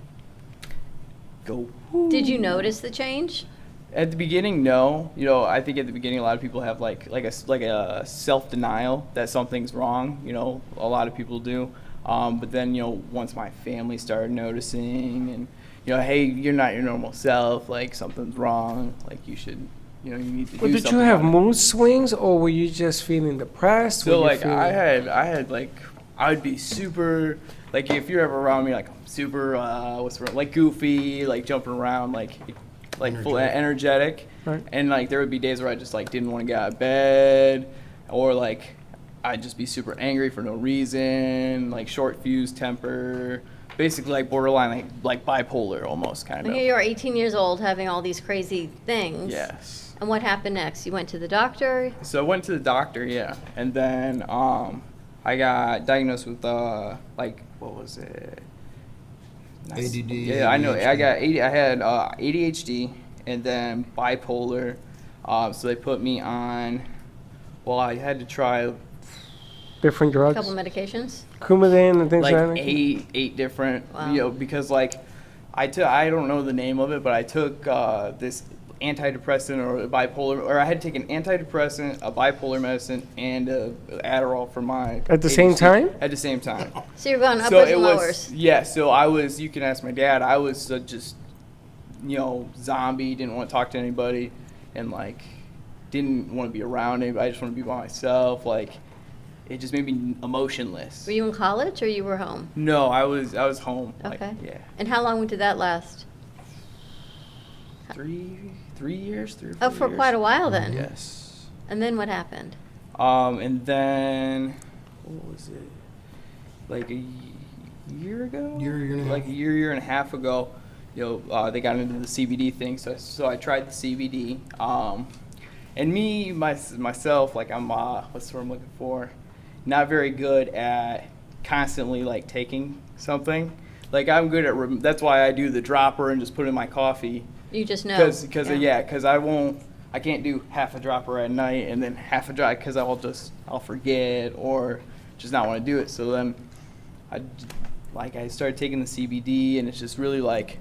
Speaker 10: go.
Speaker 3: Did you notice the change?
Speaker 10: At the beginning, no. You know, I think at the beginning a lot of people have like a self-denial that something's wrong. You know, a lot of people do. But then, you know, once my family started noticing and, you know, hey, you're not your normal self, like something's wrong, like you should, you know, you need to do something.
Speaker 2: Did you have
Speaker 10: about it.
Speaker 2: mood swings, or were you just feeling depressed?
Speaker 10: So
Speaker 2: Were you
Speaker 10: like
Speaker 2: feeling-
Speaker 10: I had like, I would be super, like if you're ever around me, like I'm super what's the word, like goofy, like jumping around, like full energetic.
Speaker 2: Right.
Speaker 10: And like there would be days where I just like didn't want to get out of bed, or like I'd just be super angry for no reason, like short fuse temper, basically like borderline like bipolar almost kind
Speaker 3: And
Speaker 10: of.
Speaker 3: here you are, 18 years old, having all these crazy things.
Speaker 10: Yes.
Speaker 3: And what happened next? You went to the doctor?
Speaker 10: So I went to the doctor, yeah, and then I got diagnosed with like what was it?
Speaker 4: ADD,
Speaker 10: Yeah, I know.
Speaker 4: ADHD.
Speaker 10: I had ADHD and then bipolar. So they put me on. Well, I had to try
Speaker 2: different
Speaker 3: A
Speaker 2: drugs,
Speaker 3: couple medications?
Speaker 2: Coumadin and things
Speaker 10: like
Speaker 2: like that?
Speaker 10: eight different.
Speaker 3: Wow.
Speaker 10: You know, because like I don't know the name of it, but I took this antidepressant or bipolar, or I had to take an antidepressant, a bipolar medicine, and Adderall for my
Speaker 2: At the same
Speaker 10: ADHD.
Speaker 2: time?
Speaker 10: At the same time.
Speaker 3: So you're going
Speaker 10: So
Speaker 3: uppers
Speaker 10: it
Speaker 3: and
Speaker 10: was,
Speaker 3: lowers.
Speaker 10: yeah, so I was, you can ask my dad, I was just, you know, zombie, didn't want to talk to anybody, and like, didn't want to be around anybody, I just want to be by myself, like, it just made me emotionless.
Speaker 3: Were you in college or you were home?
Speaker 10: No, I was home.
Speaker 3: Okay.
Speaker 10: Like, yeah.
Speaker 3: And how long did that last?
Speaker 10: 3 years, 3 or 4
Speaker 3: Oh, for
Speaker 10: years.
Speaker 3: quite a while then.
Speaker 10: Yes.
Speaker 3: And then what happened?
Speaker 10: And then, what was it? Like a year ago?
Speaker 4: Year and a half.
Speaker 10: Like a year and a half ago, you know, they got into the CBD thing. So I tried the CBD. And myself, like I'm, what's the word I'm looking for? Not very good at constantly like taking something. Like I'm good at, that's why I do the dropper and just put it in my coffee.
Speaker 3: You just know.
Speaker 10: Because I can't do half a dropper at night and then half a drop because I'll forget or just not want to do it. So then like I started taking the CBD, and it's just really like,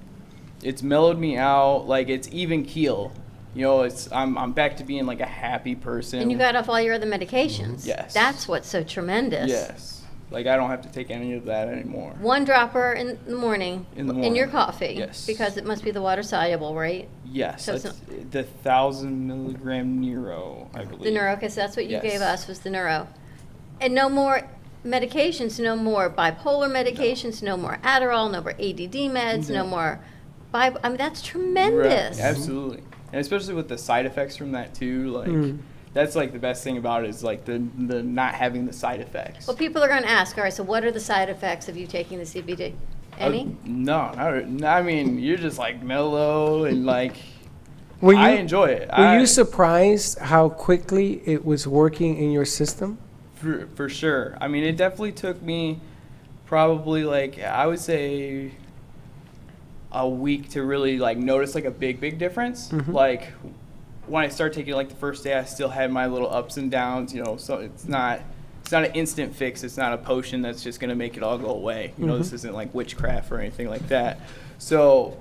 Speaker 10: it's mellowed me out. Like it's even keel. You know, I'm back to being like a happy person.
Speaker 3: And you got off all your other medications.
Speaker 10: Yes.
Speaker 3: That's what's so tremendous.
Speaker 10: Yes. Like I don't have to take any of that anymore.
Speaker 3: One dropper in the morning.
Speaker 10: In the
Speaker 3: In
Speaker 10: morning.
Speaker 3: your coffee.
Speaker 10: Yes.
Speaker 3: Because it must be the water soluble, right?
Speaker 10: Yes.
Speaker 3: So it's
Speaker 10: That's the 1,000 milligram Neuro, I believe.
Speaker 3: The neuro, because that's what you
Speaker 10: Yes.
Speaker 3: gave us, was the neuro. And no more medications, no more bipolar medications, no more Adderall, no more ADD meds, no more I mean, that's tremendous.
Speaker 10: Right. Absolutely. And especially with the side effects from that too, like that's like the best thing about it is like the not having the side effects.
Speaker 3: Well, people are going to ask, all right, so what are the side effects of you taking the CBD? Any?
Speaker 10: No, I mean, you're just like mellow and like,
Speaker 2: Were
Speaker 10: I
Speaker 2: you-
Speaker 10: enjoy it.
Speaker 2: Were you surprised how quickly it was working in your system?
Speaker 10: For sure. I mean, it definitely took me probably like, I would say a week to really like notice like a big difference. Like when I started taking it like the first day, I still had my little ups and downs, you know, so it's not an instant fix. It's not a potion that's just going to make it all go away. You know, this isn't like witchcraft or anything like that. So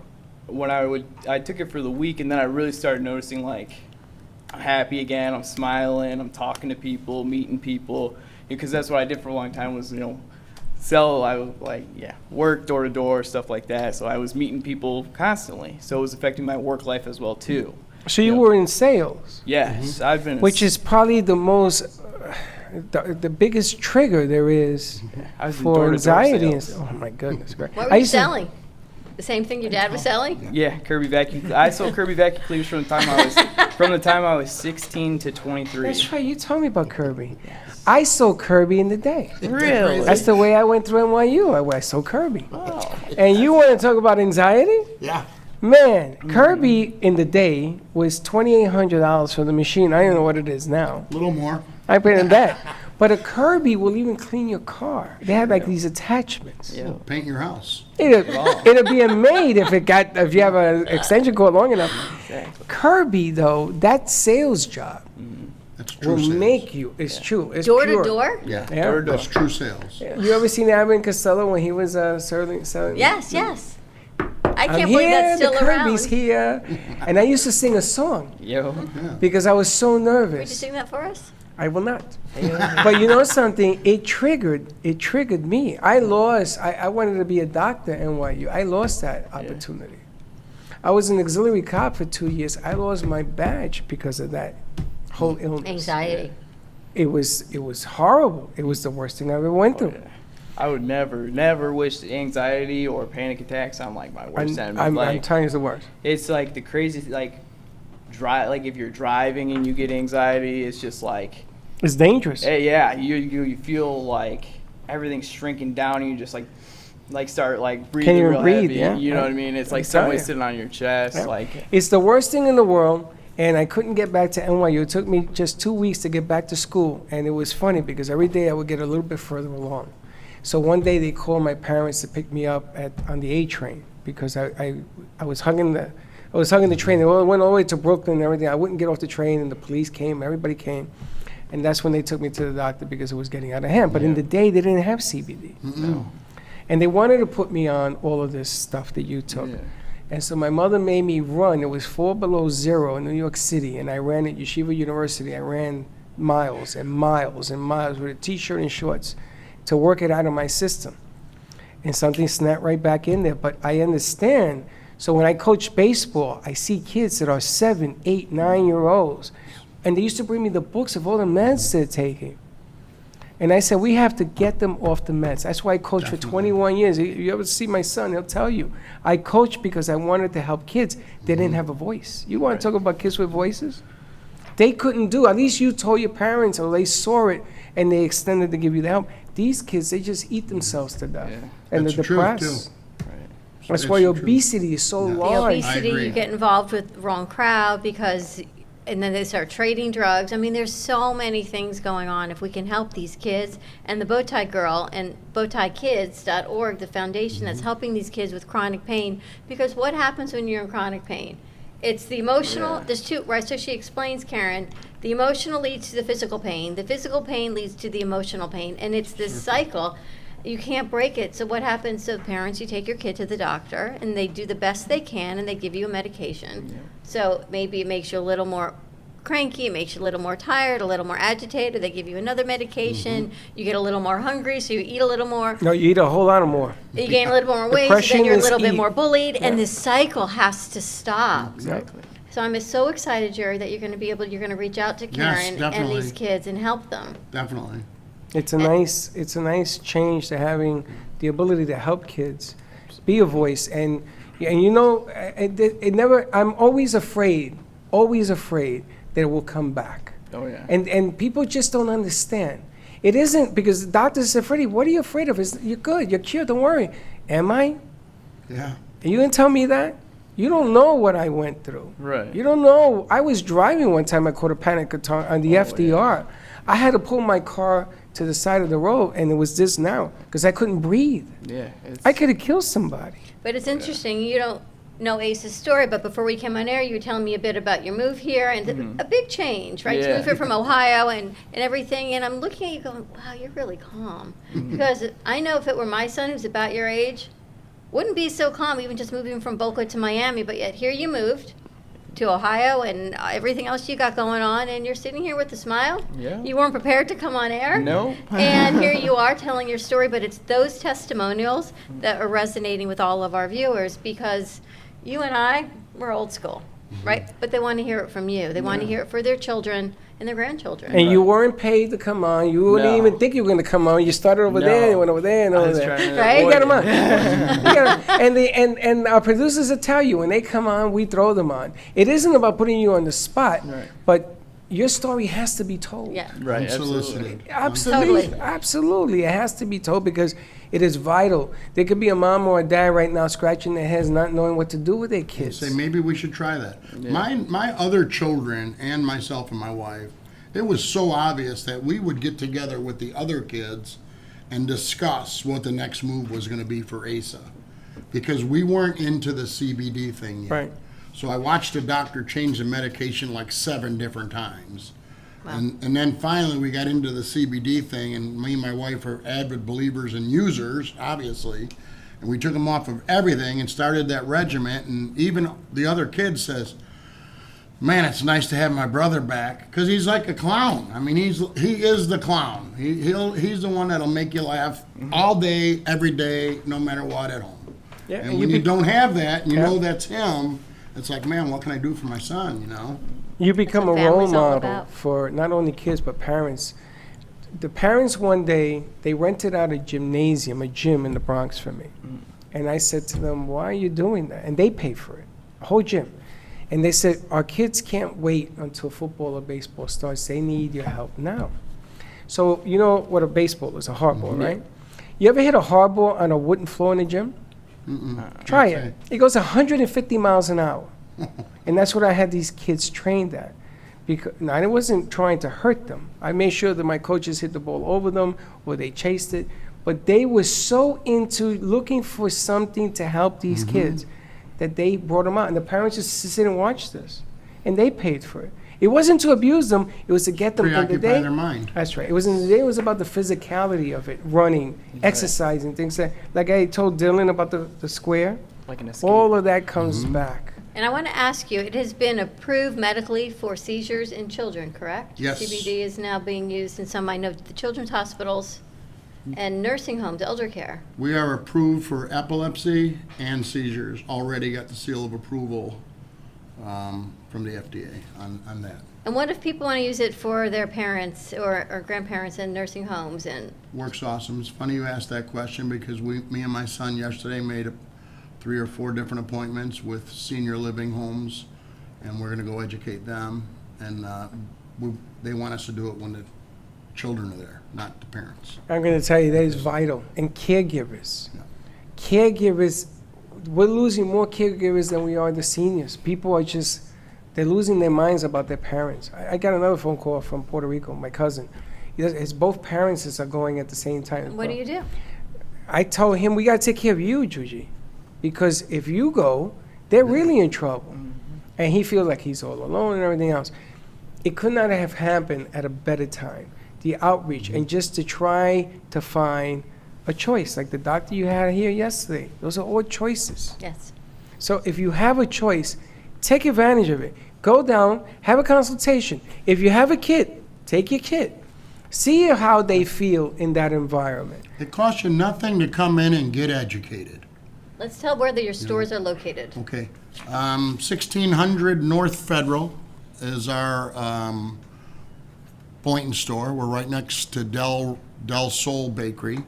Speaker 10: when I took it for the week, and then I really started noticing like I'm happy again, I'm smiling, I'm talking to people, meeting people, because that's what I did for a long time was, you know, I was like, work door to door, stuff like that. So I was meeting people constantly. So it was affecting my work life as well too.
Speaker 2: So you were in sales,
Speaker 10: Yes, I've been.
Speaker 2: which is probably the most, the biggest trigger there is
Speaker 10: I was in
Speaker 2: for
Speaker 10: door-to-door
Speaker 2: anxiety. And,
Speaker 10: sales.
Speaker 2: oh my goodness, great.
Speaker 3: What were you selling? The same thing your dad was selling?
Speaker 10: Yeah, Kirby vacuum. I sold Kirby vacuum cleaners from the time I was 16 to 23.
Speaker 2: That's right. You told me about Kirby. I sold Kirby in the day.
Speaker 10: Really?
Speaker 2: That's the way I went through NYU. I sold Kirby.
Speaker 10: Oh.
Speaker 2: And you want to talk about anxiety?
Speaker 4: Yeah.
Speaker 2: Man, Kirby in the day was $2,800 for the machine. I don't know what it is now.
Speaker 4: A little more.
Speaker 2: I paid in that. But a Kirby will even clean your car. They have like these attachments.
Speaker 10: Yeah.
Speaker 4: Paint your house.
Speaker 2: It'll be a maid if you have an extension cord long enough.
Speaker 10: Exactly.
Speaker 2: Kirby though, that sales job
Speaker 4: That's true
Speaker 2: will
Speaker 4: sales.
Speaker 2: make you. It's true. It's
Speaker 3: Door
Speaker 2: pure.
Speaker 3: to door?
Speaker 4: Yeah,
Speaker 2: Yeah.
Speaker 4: that's true sales.
Speaker 2: You ever seen Abbott and Costello when he was selling?
Speaker 3: Yes, yes. I
Speaker 2: I'm
Speaker 3: can't believe
Speaker 2: here,
Speaker 3: that's still
Speaker 2: the Kirby's
Speaker 3: around.
Speaker 2: here. And I used to sing a song
Speaker 10: Yo.
Speaker 2: because I was so
Speaker 3: Would you
Speaker 2: nervous.
Speaker 3: sing that for us?
Speaker 2: I will not. But you know something? It triggered me. I wanted to be a doctor at NYU. I lost that opportunity. I was an auxiliary cop for 2 years. I lost my badge because of that whole illness.
Speaker 3: Anxiety.
Speaker 2: It was horrible. It was the worst thing I ever went through.
Speaker 10: I would never wish anxiety or panic attacks on like my worst enemy.
Speaker 2: I'm
Speaker 10: Like,
Speaker 2: telling you, it's the worst.
Speaker 10: it's like the craziest, like if you're driving and you get anxiety, it's just like,
Speaker 2: It's dangerous.
Speaker 10: yeah, you feel like everything's shrinking down and you just like start like breathing
Speaker 2: even
Speaker 10: real
Speaker 2: breathe,
Speaker 10: heavy.
Speaker 2: yeah.
Speaker 10: You know what I mean? It's like
Speaker 2: I tell
Speaker 10: somebody
Speaker 2: ya.
Speaker 10: sitting on your chest.
Speaker 2: Yeah.
Speaker 10: Like,
Speaker 2: It's the worst thing in the world, and I couldn't get back to NYU. It took me just 2 weeks to get back to school, and it was funny because every day I would get a little bit further along. So one day they called my parents to pick me up on the A train because I was hugging the train. They went all the way to Brooklyn and everything. I wouldn't get off the train, and the police came. Everybody came, and that's when they took me to the doctor because it was getting out of hand. But in the day they didn't have CBD, and they wanted to put me on all of this stuff that you took.
Speaker 10: Yeah.
Speaker 2: And so my mother made me run. It was 4 below zero in New York City, and I ran at Yeshiva University. I ran miles and miles and miles with a T-shirt and shorts to work it out of my system. And something snapped right back in there. But I understand. So when I coach baseball, I see kids that are 7, 8, 9-year-olds, and they used to bring me the books of all the meds they're taking. And I said, we have to get them off the meds. That's why I coached for 21 years. You ever see my son, he'll tell you. I coached because I wanted to help kids. They didn't have a voice. You want to talk about kids with voices? They couldn't do. At least you told your parents, or they saw it, and they extended to give you the help. These kids, they just eat themselves to death.
Speaker 10: Yeah.
Speaker 2: And
Speaker 4: That's
Speaker 2: they're
Speaker 4: the truth,
Speaker 2: depressed.
Speaker 4: too.
Speaker 2: That's
Speaker 4: It's
Speaker 2: why
Speaker 4: the truth.
Speaker 2: obesity is so
Speaker 4: Yeah.
Speaker 3: The
Speaker 2: large.
Speaker 3: obesity,
Speaker 4: agree.
Speaker 3: you get involved with the wrong crowd and then they start trading drugs. I mean, there's so many things going on. If we can help these kids, and the Bowtie Girl and BowtieKids.org, the foundation that's helping these kids with chronic pain, because what happens when you're in chronic pain? It's the emotional, there's two, right, so she explains, Karen, the emotional leads to the physical pain leads to the emotional pain, and it's this cycle. you can't break it. So what happens? So parents, you take your kid to the doctor, and they do the best they can, and they give you a medication.
Speaker 10: Yeah.
Speaker 3: So maybe it makes you a little more cranky, it makes you a little more tired, a little more agitated. They give you another medication. You get a little more hungry, so you eat a little more.
Speaker 2: No, you eat a whole lot of more.
Speaker 3: You gain a little more weight, so
Speaker 2: Depression
Speaker 3: then you're a
Speaker 2: is
Speaker 3: little bit
Speaker 2: eat.
Speaker 3: more bullied, and this cycle has to stop.
Speaker 10: Exactly.
Speaker 3: So I'm so excited, Jerry, that you're going to reach out to Karen and
Speaker 4: definitely.
Speaker 3: these kids and help them.
Speaker 4: Definitely.
Speaker 2: It's a nice change to having the ability to help kids be a voice. And you know, it never, I'm always afraid that it will come back.
Speaker 10: Oh yeah.
Speaker 2: And people just don't understand. It isn't because the doctor said, Freddie, what are you afraid of? You're good, you're cured, don't worry. Am I?
Speaker 4: Yeah.
Speaker 2: Are you gonna tell me that? You don't know what I went through.
Speaker 10: Right.
Speaker 2: You don't know. I was driving one time, I caught a panic attack on the FDR. I had to pull my car to the side of the road, and it was this now, because I couldn't breathe.
Speaker 10: Yeah.
Speaker 2: I could have killed somebody.
Speaker 3: But it's interesting, you don't know Ace's story, but before we came on air, you were telling me a bit about your move here, and a big change, right? To
Speaker 10: Yeah.
Speaker 3: move here from Ohio and everything, and I'm looking at you going, wow, you're really calm. Because I know if it were my son, who's about your age, wouldn't be so calm, even just moving from Boca to Miami, but yet here you moved to Ohio and everything else you got going on, and you're sitting here with a smile.
Speaker 10: Yeah.
Speaker 3: You weren't prepared to come on air.
Speaker 10: No.
Speaker 3: And here you are telling your story, but it's those testimonials that are resonating with all of our viewers, because you and I, we're old school, right? But they want to hear it from you. They want to hear it for their children and their grandchildren.
Speaker 2: And you weren't paid to come on. You wouldn't
Speaker 10: No.
Speaker 2: even think you were going to come on. You started over
Speaker 10: No.
Speaker 2: there, and went over there, and
Speaker 10: I
Speaker 2: over
Speaker 10: was
Speaker 2: there.
Speaker 10: trying to
Speaker 3: Right?
Speaker 2: You got
Speaker 10: avoid
Speaker 2: them on.
Speaker 10: it.
Speaker 2: You got 'em. And our producers will tell you, when they come on, we throw them on. It isn't about putting you on the spot,
Speaker 10: Right.
Speaker 2: but your story has to be told.
Speaker 3: Yeah.
Speaker 10: Right.
Speaker 4: Unsolicited.
Speaker 2: Absolutely.
Speaker 3: Totally.
Speaker 2: Absolutely. It has to be told because it is vital. There could be a mom or a dad right now scratching their heads, not knowing what to do with their kids.
Speaker 4: Say maybe we should try that. My other children and myself and my wife, it was so obvious that we would get together with the other kids and discuss what the next move was going to be for Asa, because we weren't into the CBD thing yet.
Speaker 2: Right.
Speaker 4: So I watched the doctor change the medication like 7 different times. And then finally we got into the CBD thing, and me and my wife are avid believers and users, obviously. And we took them off of everything and started that regimen. And even the other kid says, man, it's nice to have my brother back, because he's like a clown. I mean, he is the clown. He's the one that'll make you laugh all day, every day, no matter what at home.
Speaker 2: Yeah,
Speaker 4: And when you don't have that, and you know that's him, it's like, man, what can I do for my son, you know?
Speaker 2: You become a
Speaker 3: That's what
Speaker 2: role
Speaker 3: family's all
Speaker 2: model
Speaker 3: about.
Speaker 2: for not only kids but parents. The parents one day, they rented out a gym in the Bronx for me. And I said to them, why are you doing that? And they paid for it, a whole gym. And they said, our kids can't wait until football or baseball starts. They need your help now. So you know what a baseball is, a hard ball, right? You ever hit a hard ball on a wooden floor in the gym? Try
Speaker 4: Okay.
Speaker 2: it. It goes 150 miles an hour. And that's what I had these kids trained at. Because now, I wasn't trying to hurt them. I made sure that my coaches hit the ball over them or they chased it. But they were so into looking for something to help these kids that they brought them out. And the parents just sit and watch this. And they paid for it. It wasn't to abuse them. It was to get them in the
Speaker 4: Preoccupy
Speaker 2: day.
Speaker 4: their mind.
Speaker 2: That's right. It was in the day. It was about the physicality of it, running, exercising, things like I told Dylan about the square.
Speaker 10: Like an escape.
Speaker 2: All of that comes back.
Speaker 3: And I want to ask you, it has been approved medically for seizures in children, correct?
Speaker 4: Yes.
Speaker 3: CBD is now being used in some, I know, the children's hospitals and nursing homes, elder care.
Speaker 4: We are approved for epilepsy and seizures. Already got the seal of approval from the FDA on that.
Speaker 3: And what if people want to use it for their parents or grandparents in nursing homes? And
Speaker 4: Works awesome. It's funny you asked that question, because me and my son yesterday made 3 or 4 different appointments with senior living homes, and we're going to go educate them. And they want us to do it when the children are there, not the parents.
Speaker 2: I'm going to tell you, that is vital. And caregivers. Caregivers, we're losing more caregivers than we are the seniors. People are they're losing their minds about their parents. I got another phone call from Puerto Rico, my cousin. His both parents are going at the same time.
Speaker 3: what do you do?
Speaker 2: I told him, we got to take care of you, Juji. Because if you go, they're really in trouble. And he feels like he's all alone and everything else. It could not have happened at a better time. The outreach and just to try to find a choice, like the doctor you had here yesterday. Those are all choices.
Speaker 3: Yes.
Speaker 2: So if you have a choice, take advantage of it. Go down, have a consultation. If you have a kid, take your kid. See how they feel in that environment.
Speaker 4: It costs you nothing to come in and get educated.
Speaker 3: Let's tell where your stores are located.
Speaker 4: Okay. 1600 North Federal is our Boynton store. We're right next to Del Sol Bakery.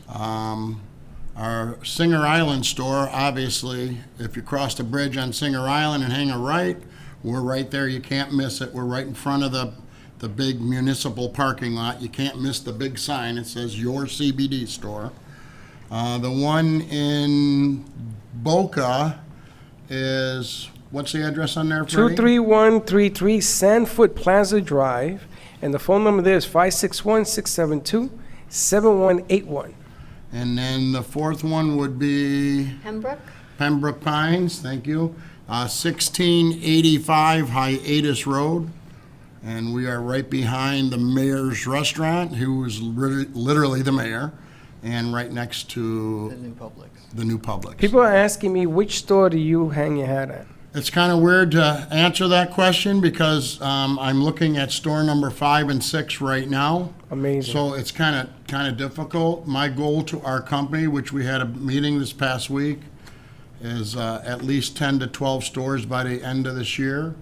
Speaker 4: Our Singer Island store, obviously, if you cross the bridge on Singer Island and hang a right, we're right there. You can't miss it. We're right in front of the big municipal parking lot. You can't miss the big sign. It says Your CBD Store. The one in Boca is, what's the address on there, Freddie?
Speaker 2: 23133 Sandfoot Plaza Drive, and the phone number there is 561-672-7181.
Speaker 4: And then the fourth one would be
Speaker 3: Pembroke
Speaker 4: Pines, thank you. 1685 Hiatus Road. And we are right behind the mayor's restaurant, who is literally the mayor, and right next to the new Publix.
Speaker 2: People are asking me, which store do you hang your hat at?
Speaker 4: It's kind of weird to answer that question because I'm looking at store number 5 and 6 right now.
Speaker 2: Amazing.
Speaker 4: So it's kind of difficult. My goal to our company, which we had a meeting this past week, is at least 10 to 12 stores by the end of this year.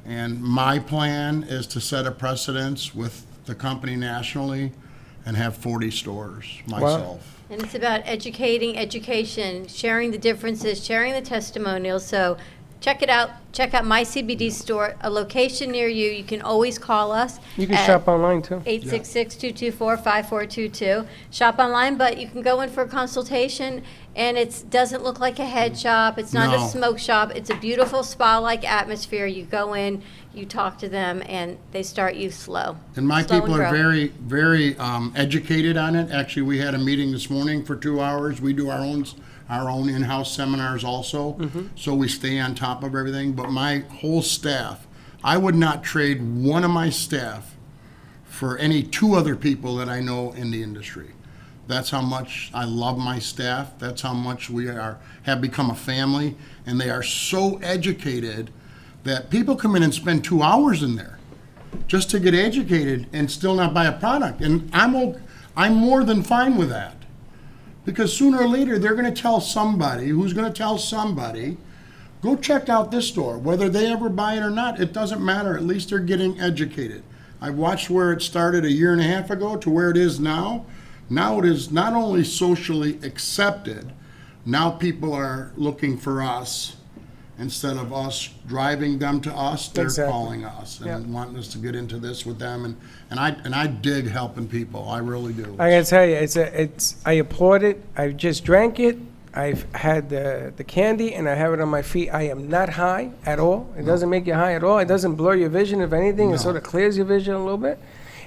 Speaker 4: And my plan is to set a precedence with the company nationally and have 40 stores myself.
Speaker 3: And it's about education, sharing the differences, sharing the testimonials. So check it out. Check out My CBD Store, a location near you. You can always call us.
Speaker 2: You can shop online too.
Speaker 3: 866-224-5422. Shop online, but you can go in for a consultation, and it doesn't look like a head shop. It's not a smoke shop. It's a beautiful spa-like atmosphere. You go in, you talk to them, and they start you slow.
Speaker 4: And my
Speaker 3: Slow
Speaker 4: people
Speaker 3: and
Speaker 4: are
Speaker 3: grow.
Speaker 4: very, very educated on it. Actually, we had a meeting this morning for 2 hours. We do our own in-house seminars also, so we stay on top of everything. But my whole staff, I would not trade one of my staff for any 2 other people that I know in the industry. That's how much I love my staff. That's how much we have become a family, and they are so educated that people come in and spend 2 hours in there just to get educated and still not buy a product. And I'm more than fine with that. Because sooner or later, they're going to tell somebody who's going to tell somebody, go check out this store. Whether they ever buy it or not, it doesn't matter. At least they're getting educated. I've watched where it started a year and a half ago to where it is now. Now it is not only socially accepted, now people are looking for us. Instead of us driving them to us, they're calling us and wanting us to get into this with them. And I dig helping people. I really do.
Speaker 2: I gotta tell you, I applaud it. I just drank it. I've had the candy and I have it on my feet. I am not high at all. It doesn't make you high at all. It doesn't blur your vision. If anything, it sort of clears your vision a little bit,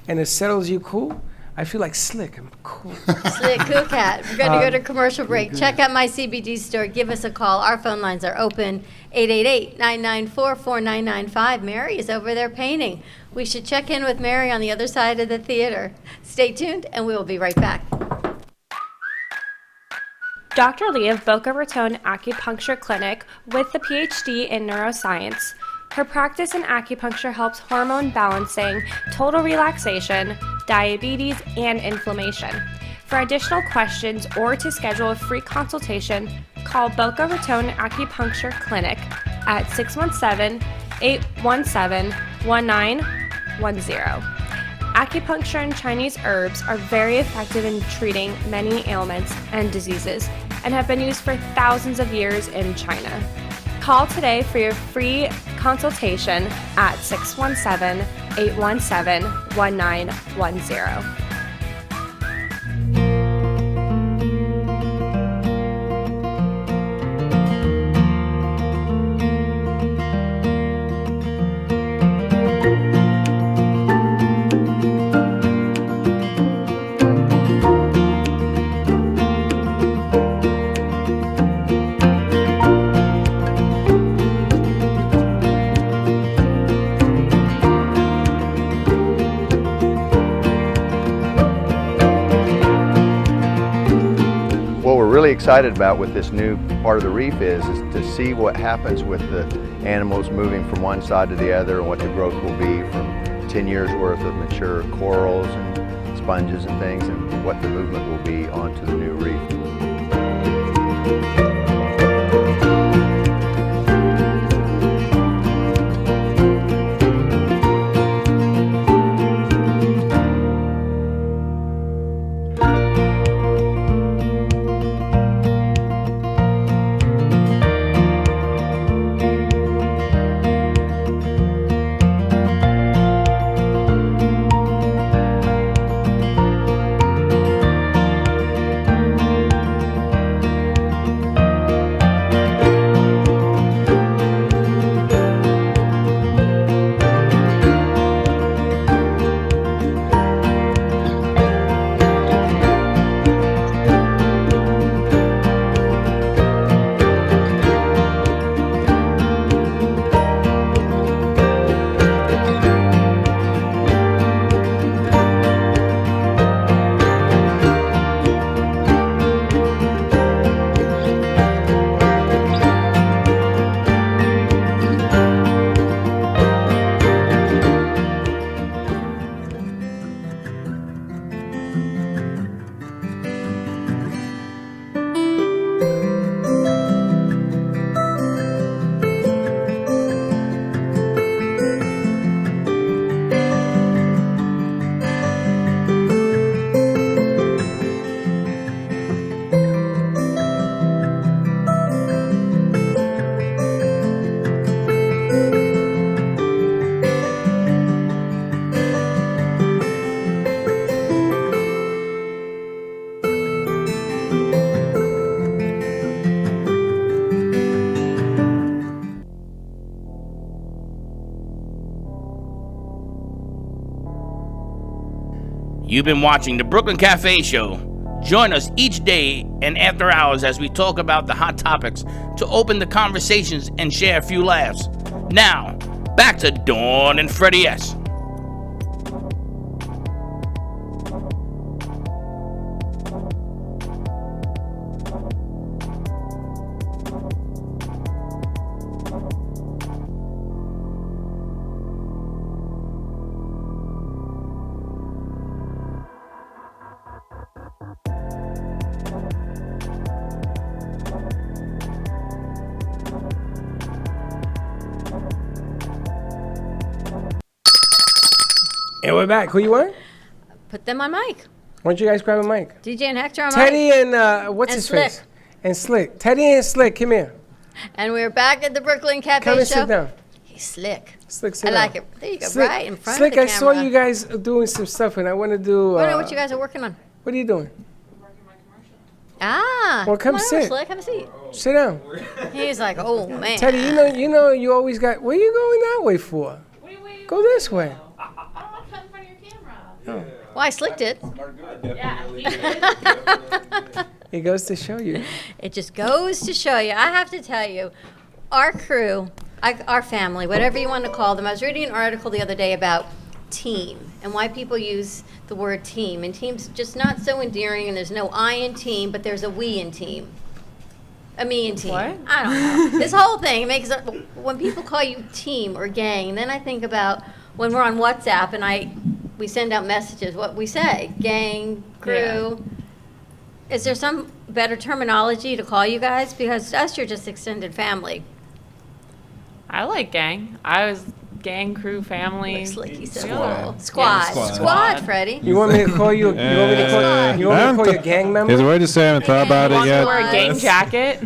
Speaker 2: and it settles you cool. I feel like slick. I'm cool.
Speaker 3: Slick, cool cat. We're going to go to commercial break. Check out My CBD Store. Give us a call. Our phone lines are open, 888-994-4995. Mary is over there painting. We should check in with Mary on the other side of the theater. Stay tuned, and we will be right back.
Speaker 11: Dr. Lee of Boca Raton Acupuncture Clinic with the PhD in neuroscience. Her practice in acupuncture helps hormone balancing, total relaxation, diabetes, and inflammation. For additional questions or to schedule a free consultation, call Boca Raton Acupuncture Clinic at 617-817-1910. Acupuncture and Chinese herbs are very effective in treating many ailments and diseases and have been used for thousands of years in China. Call today for your free consultation at 617-817-1910.
Speaker 12: excited about with this new part of the reef is to see what happens with the animals moving from one side to the other and what the growth will be from 10 years worth of mature corals and sponges and things, and what the movement will be onto the new reef.
Speaker 1: You've been watching the Brooklyn Cafe Show. Join us each day and after hours as we talk about the hot topics to open the conversations and share a few laughs. Now, back to Dawn and Freddie S.
Speaker 2: And we're back. Who you want?
Speaker 3: Put them on mic.
Speaker 2: Why don't you guys grab a mic?
Speaker 3: DJ and Hector on
Speaker 2: Teddy
Speaker 3: mic.
Speaker 2: and what's
Speaker 3: And
Speaker 2: his
Speaker 3: Slick.
Speaker 2: face? And Slick. Teddy and Slick, come here.
Speaker 3: And we're back at the Brooklyn Cafe
Speaker 2: Come and
Speaker 3: Show.
Speaker 2: sit down.
Speaker 3: He's slick.
Speaker 2: Slick, sit
Speaker 3: I
Speaker 2: down.
Speaker 3: like it. There you go,
Speaker 2: Slick,
Speaker 3: right in front
Speaker 2: Slick,
Speaker 3: of the
Speaker 2: I saw
Speaker 3: camera.
Speaker 2: you guys doing some stuff, and I want to do.
Speaker 3: I don't know what you guys are working on.
Speaker 2: What are you doing?
Speaker 3: Ah.
Speaker 2: Well, come
Speaker 3: on over,
Speaker 2: sit.
Speaker 3: Slick. Have a seat.
Speaker 2: Sit down.
Speaker 3: He's like, oh man.
Speaker 2: Teddy, you always got. Where are you going that way for? Go this way.
Speaker 3: Well, I slicked it.
Speaker 2: It goes to show you.
Speaker 3: It just goes to show you. I have to tell you, our crew, our family, whatever you want to call them. I was reading an article the other day about team and why people use the word team. And team's just not so endearing, and there's no I in team, but there's a we in team. A me in team.
Speaker 11: What?
Speaker 3: I don't know. This whole thing makes it, when people call you team or gang, then I think about when we're on WhatsApp and we send out messages, what we say, gang, crew. Yeah. Is there some better terminology to call you guys? Because to us, you're just extended family.
Speaker 11: I like gang. I was gang, crew, family.
Speaker 3: Like Slicky said.
Speaker 11: Squad.
Speaker 3: Squad, Freddie.
Speaker 2: You want me to call you? You want me to call you a gang member?
Speaker 13: There's a way to say I haven't thought about it yet.
Speaker 11: Wear a gang jacket.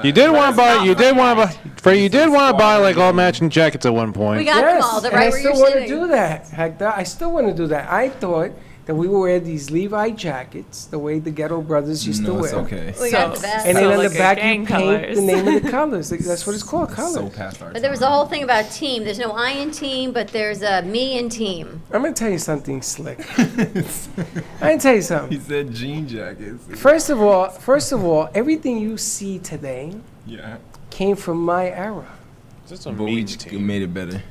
Speaker 13: You did want to buy. You did want to buy. Freddie, you did want to buy like all matching jackets at one point.
Speaker 3: We got them all. They're right where you're
Speaker 2: I still want to
Speaker 3: sitting.
Speaker 2: do that, Hector. I still want to do that. I thought that we would wear these Levi jackets the way the Ghetto Brothers used to wear.
Speaker 9: It's okay.
Speaker 3: We got the best.
Speaker 2: And then on
Speaker 11: like
Speaker 2: the back,
Speaker 11: gang
Speaker 2: you paint
Speaker 11: colors.
Speaker 2: the name of the colors. That's what it's called, colors.
Speaker 9: So past our
Speaker 3: But there was a whole thing about team. There's no I in team, but there's a me in team.
Speaker 2: I'm going to tell you something slick. I'm going to tell you something.
Speaker 9: He said jean jackets.
Speaker 2: First of all, everything you see today
Speaker 9: Yeah.
Speaker 2: came from my era.
Speaker 9: But we made it better.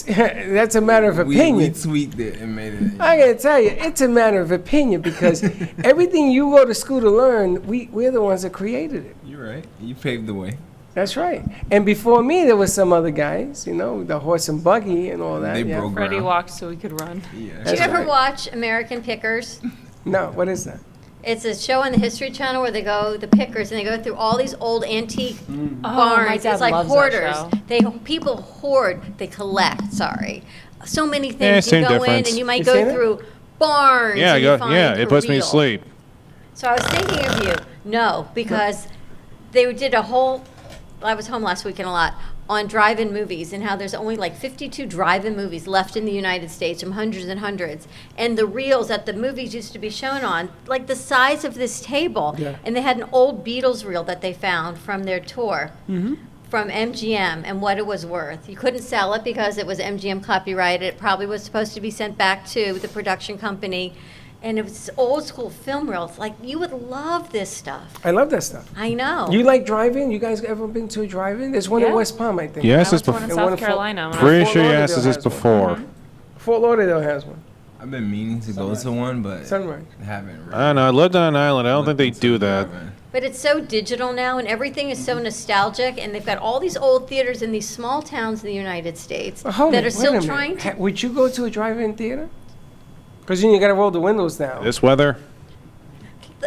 Speaker 2: That's a matter of
Speaker 14: We
Speaker 2: opinion.
Speaker 14: tweaked it and made it.
Speaker 2: I gotta tell you, it's a matter of opinion because everything you go to school to learn, we're the ones that created it.
Speaker 14: You're right. You paved the way.
Speaker 2: That's right. And before me, there was some other guys, the horse and buggy and all that.
Speaker 14: They broke
Speaker 15: Freddie
Speaker 14: ground.
Speaker 15: walked so we could run.
Speaker 14: Yeah.
Speaker 3: Did you ever watch American Pickers?
Speaker 2: No, what is that?
Speaker 3: It's a show on the History Channel where they go, the pickers, and they go through all these old antique
Speaker 15: my
Speaker 3: barns.
Speaker 15: dad
Speaker 3: It's like
Speaker 15: loves that
Speaker 3: hoarders.
Speaker 15: show.
Speaker 3: People hoard, they collect, sorry. So many
Speaker 13: Yeah,
Speaker 3: things. You
Speaker 13: same
Speaker 3: go in
Speaker 13: difference.
Speaker 3: and you might
Speaker 2: You
Speaker 3: go
Speaker 2: seen it?
Speaker 3: through barns
Speaker 13: Yeah,
Speaker 3: and you find
Speaker 13: it puts me to
Speaker 3: reel.
Speaker 13: sleep.
Speaker 3: So I was thinking of you. No, because they did a whole, I was home last weekend a lot, on drive-in movies and how there's only like 52 drive-in movies left in the United States from hundreds and hundreds. And the reels that the movies used to be shown on, like the size of this table.
Speaker 2: Yeah.
Speaker 3: And they had an old Beatles reel that they found from their tour. From MGM and what it was worth. You couldn't sell it because it was MGM copyrighted. It probably was supposed to be sent back to the production company. And it was old school film reels. Like, you would love this stuff.
Speaker 2: I love that stuff.
Speaker 3: I know.
Speaker 2: You like driving? You guys ever been to a drive-in? There's one in
Speaker 15: Yeah.
Speaker 2: West Palm, I think.
Speaker 13: You
Speaker 15: I
Speaker 13: asked
Speaker 15: went
Speaker 13: us
Speaker 15: to one in
Speaker 13: before.
Speaker 2: And one
Speaker 15: South
Speaker 2: in
Speaker 15: Carolina. when I was
Speaker 13: Pretty
Speaker 2: Fort
Speaker 13: sure you
Speaker 2: Lauderdale
Speaker 13: asked us
Speaker 2: has
Speaker 13: this
Speaker 2: one.
Speaker 13: before.
Speaker 2: Fort Lauderdale has one.
Speaker 14: I've been meaning to go to one, but
Speaker 2: Sunrise.
Speaker 14: haven't. Really
Speaker 13: I don't know. I lived on an island. I don't think
Speaker 14: looked
Speaker 13: they
Speaker 14: into
Speaker 13: do that.
Speaker 14: driving.
Speaker 3: But it's so digital now, and everything is so nostalgic, and they've got all these old theaters in these small towns in the United States
Speaker 2: Well, hold
Speaker 3: that
Speaker 2: it,
Speaker 3: are still
Speaker 2: wait a
Speaker 3: trying
Speaker 2: minute.
Speaker 3: to.
Speaker 2: Would you go to a drive-in theater? Because then you got to roll the windows down.
Speaker 13: This weather?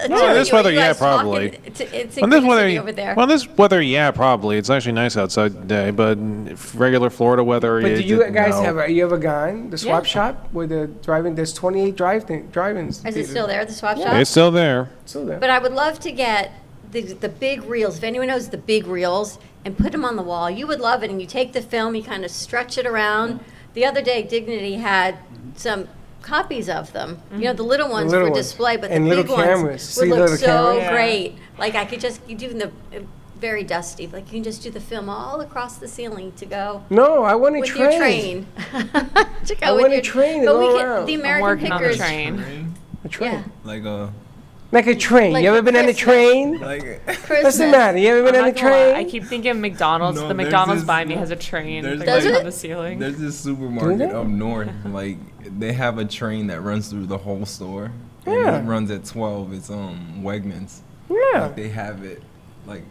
Speaker 3: No,
Speaker 13: this
Speaker 3: you
Speaker 13: weather,
Speaker 3: guys
Speaker 13: probably.
Speaker 3: talking, it's
Speaker 13: Well, this
Speaker 3: crazy
Speaker 13: weather,
Speaker 3: over there.
Speaker 13: well, this weather, yeah, probably. It's actually nice outside today, but if regular Florida weather,
Speaker 2: But
Speaker 13: you
Speaker 2: do you guys
Speaker 13: no.
Speaker 2: have? You ever gone the swap
Speaker 3: Yeah.
Speaker 2: shop where the drive-in? There's 28 drive-ins.
Speaker 3: Is it still there, the swap shop?
Speaker 13: It's still there.
Speaker 2: Still there.
Speaker 3: But I would love to get the big reels, if anyone knows the big reels, and put them on the wall. You would love it, and you take the film, you kind of stretch it around. The other day, Dignity had some copies of them. You know, the little ones
Speaker 2: little
Speaker 3: for
Speaker 2: ones.
Speaker 3: display, but
Speaker 2: And
Speaker 3: the
Speaker 2: little
Speaker 3: big
Speaker 2: cameras.
Speaker 3: ones
Speaker 2: See
Speaker 3: would look
Speaker 2: little
Speaker 3: so
Speaker 2: cameras?
Speaker 15: Yeah.
Speaker 3: great. Like I could just, you do the very dusty, like you can just do the film all across the ceiling to go
Speaker 2: No, I want a
Speaker 3: with
Speaker 2: train.
Speaker 3: your train. To go
Speaker 2: I
Speaker 3: with
Speaker 2: want a
Speaker 3: your-
Speaker 2: train to
Speaker 3: but
Speaker 2: go
Speaker 3: we can,
Speaker 2: around.
Speaker 3: the
Speaker 2: I'm
Speaker 3: American
Speaker 15: working on the
Speaker 3: Pickers.
Speaker 15: train.
Speaker 2: A train.
Speaker 3: Yeah.
Speaker 14: Like a
Speaker 2: Like a train.
Speaker 3: Like
Speaker 2: you ever
Speaker 3: for
Speaker 2: been on a
Speaker 3: Christmas.
Speaker 2: train?
Speaker 14: like.
Speaker 3: Christmas.
Speaker 2: What's the matter? You ever been
Speaker 15: I'm
Speaker 2: on a
Speaker 15: not gonna lie, I
Speaker 2: train?
Speaker 15: keep thinking McDonald's.
Speaker 14: No,
Speaker 15: The
Speaker 14: there's
Speaker 15: McDonald's
Speaker 14: this-
Speaker 15: by me has a train
Speaker 14: there's
Speaker 15: that
Speaker 3: Does
Speaker 15: goes
Speaker 3: it?
Speaker 15: on the ceiling.
Speaker 14: There's this
Speaker 2: Do
Speaker 14: supermarket
Speaker 2: they?
Speaker 14: up north. Like they have a train that runs through the whole store. And
Speaker 2: Yeah.
Speaker 14: it runs at 12. It's Wegmans.
Speaker 2: Yeah.
Speaker 14: Like they have it. Like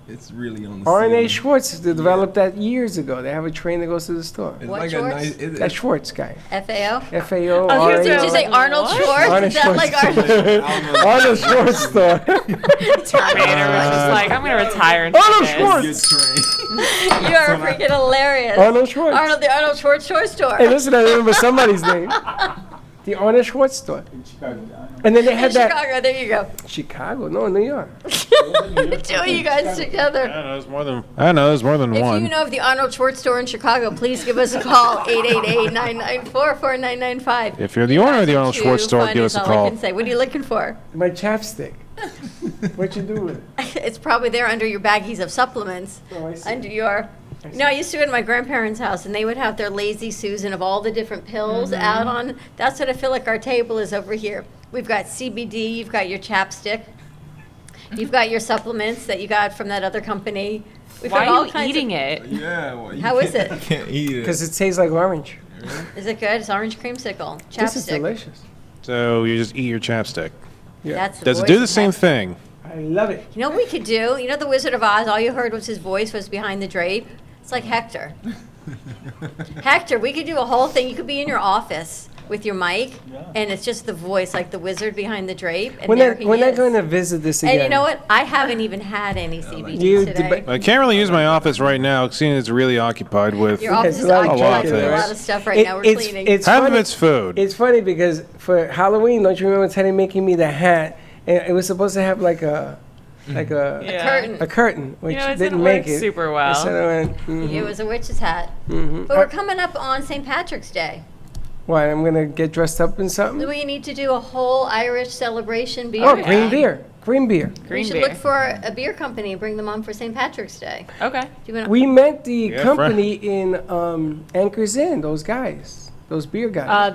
Speaker 14: it's really on the.
Speaker 2: R&A
Speaker 14: ceiling.
Speaker 2: Schwartz developed that years ago. They have a train that goes to the store.
Speaker 14: It's
Speaker 3: What
Speaker 14: like
Speaker 3: Schwartz?
Speaker 14: a nice.
Speaker 2: That Schwartz guy.
Speaker 3: FAO.
Speaker 2: FAO.
Speaker 15: I was
Speaker 3: Did
Speaker 15: gonna
Speaker 3: you say Arnold
Speaker 15: What?
Speaker 3: Schwartz?
Speaker 2: Arnold
Speaker 3: Is that like Arnold?
Speaker 2: Arnold Schwartz store.
Speaker 15: Terminator was just like, I'm gonna retire and
Speaker 2: Arnold
Speaker 15: do this.
Speaker 2: Schwartz.
Speaker 14: Good train.
Speaker 3: You are freaking hilarious.
Speaker 2: Arnold Schwartz.
Speaker 3: The Arnold Schwartz toy store.
Speaker 2: Hey, listen, I remember somebody's name. The Arnold Schwartz store.
Speaker 9: In Chicago.
Speaker 2: And then they
Speaker 3: In
Speaker 2: had that.
Speaker 3: Chicago, there you go.
Speaker 2: Chicago? No, New York.
Speaker 3: Two of you guys together.
Speaker 13: I don't know. There's more than
Speaker 3: If
Speaker 13: one.
Speaker 3: you know of the Arnold Schwartz store in Chicago, please give us a call, 888-994-4995.
Speaker 13: If you're the owner of the Arnold Schwartz store, give us a
Speaker 3: All I
Speaker 13: call.
Speaker 3: can say. What are you looking for?
Speaker 2: My chapstick. What you do with it?
Speaker 3: It's probably there under your baggies of supplements.
Speaker 2: Oh, I see.
Speaker 3: Under your. You know, I used to go to my grandparents' house, and they would have their Lazy Susan of all the different pills out on. That's what I feel like our table is over here. We've got CBD. You've got your chapstick. You've got your supplements that you got from that other company. We've
Speaker 15: Why
Speaker 3: got all
Speaker 15: are you
Speaker 3: kinds
Speaker 15: eating
Speaker 3: of,
Speaker 15: it?
Speaker 14: Yeah. Well, you
Speaker 3: How is
Speaker 14: can't-
Speaker 3: it?
Speaker 14: You can't eat it.
Speaker 2: Because it tastes like orange.
Speaker 3: Is it good? It's orange creamsicle. Chapstick.
Speaker 2: This is delicious.
Speaker 13: So you just eat your chapstick.
Speaker 2: Yeah.
Speaker 3: That's the
Speaker 13: Does it
Speaker 3: voice
Speaker 13: do the
Speaker 3: of
Speaker 13: same
Speaker 3: Hector.
Speaker 13: thing?
Speaker 2: I love it.
Speaker 3: You know what we could do? You know the Wizard of Oz, all you heard was his voice was behind the drape? It's like Hector. Hector, we could do a whole thing. You could be in your office with your mic, and it's just the voice, like the wizard behind the drape, and
Speaker 2: When
Speaker 3: there
Speaker 2: they're,
Speaker 3: he
Speaker 2: when
Speaker 3: is.
Speaker 2: they're going to visit this again.
Speaker 3: And you know what? I haven't even had any CBD
Speaker 2: You
Speaker 3: today.
Speaker 2: deba-
Speaker 13: I can't really use my office right now, seeing it's really occupied with.
Speaker 3: Your office
Speaker 2: It's
Speaker 3: is
Speaker 2: a lot of
Speaker 3: occupied
Speaker 13: things.
Speaker 3: with a lot of stuff right now. We're cleaning.
Speaker 2: It's
Speaker 13: Half of
Speaker 2: funny.
Speaker 13: it's food.
Speaker 2: It's funny because for Halloween, don't you remember Teddy making me the hat? And it was supposed to have like a
Speaker 3: curtain.
Speaker 2: a curtain, which
Speaker 15: You know, it
Speaker 2: didn't
Speaker 15: didn't
Speaker 2: make
Speaker 15: work
Speaker 2: it.
Speaker 15: super well.
Speaker 2: So I went,
Speaker 3: It was a witch's hat.
Speaker 2: mhm.
Speaker 3: But we're coming up on St. Patrick's Day.
Speaker 2: What? I'm gonna get dressed up in something?
Speaker 3: We need to do a whole Irish celebration beer.
Speaker 2: Oh,
Speaker 3: day.
Speaker 2: green beer. Green beer.
Speaker 3: We
Speaker 15: Green
Speaker 3: should
Speaker 15: beer.
Speaker 3: look for a beer company and bring them on for St. Patrick's Day.
Speaker 15: Okay.
Speaker 3: Do you wanna,
Speaker 2: We met the
Speaker 13: Yeah,
Speaker 2: company in Anchor's Inn. Those guys. Those beer guys.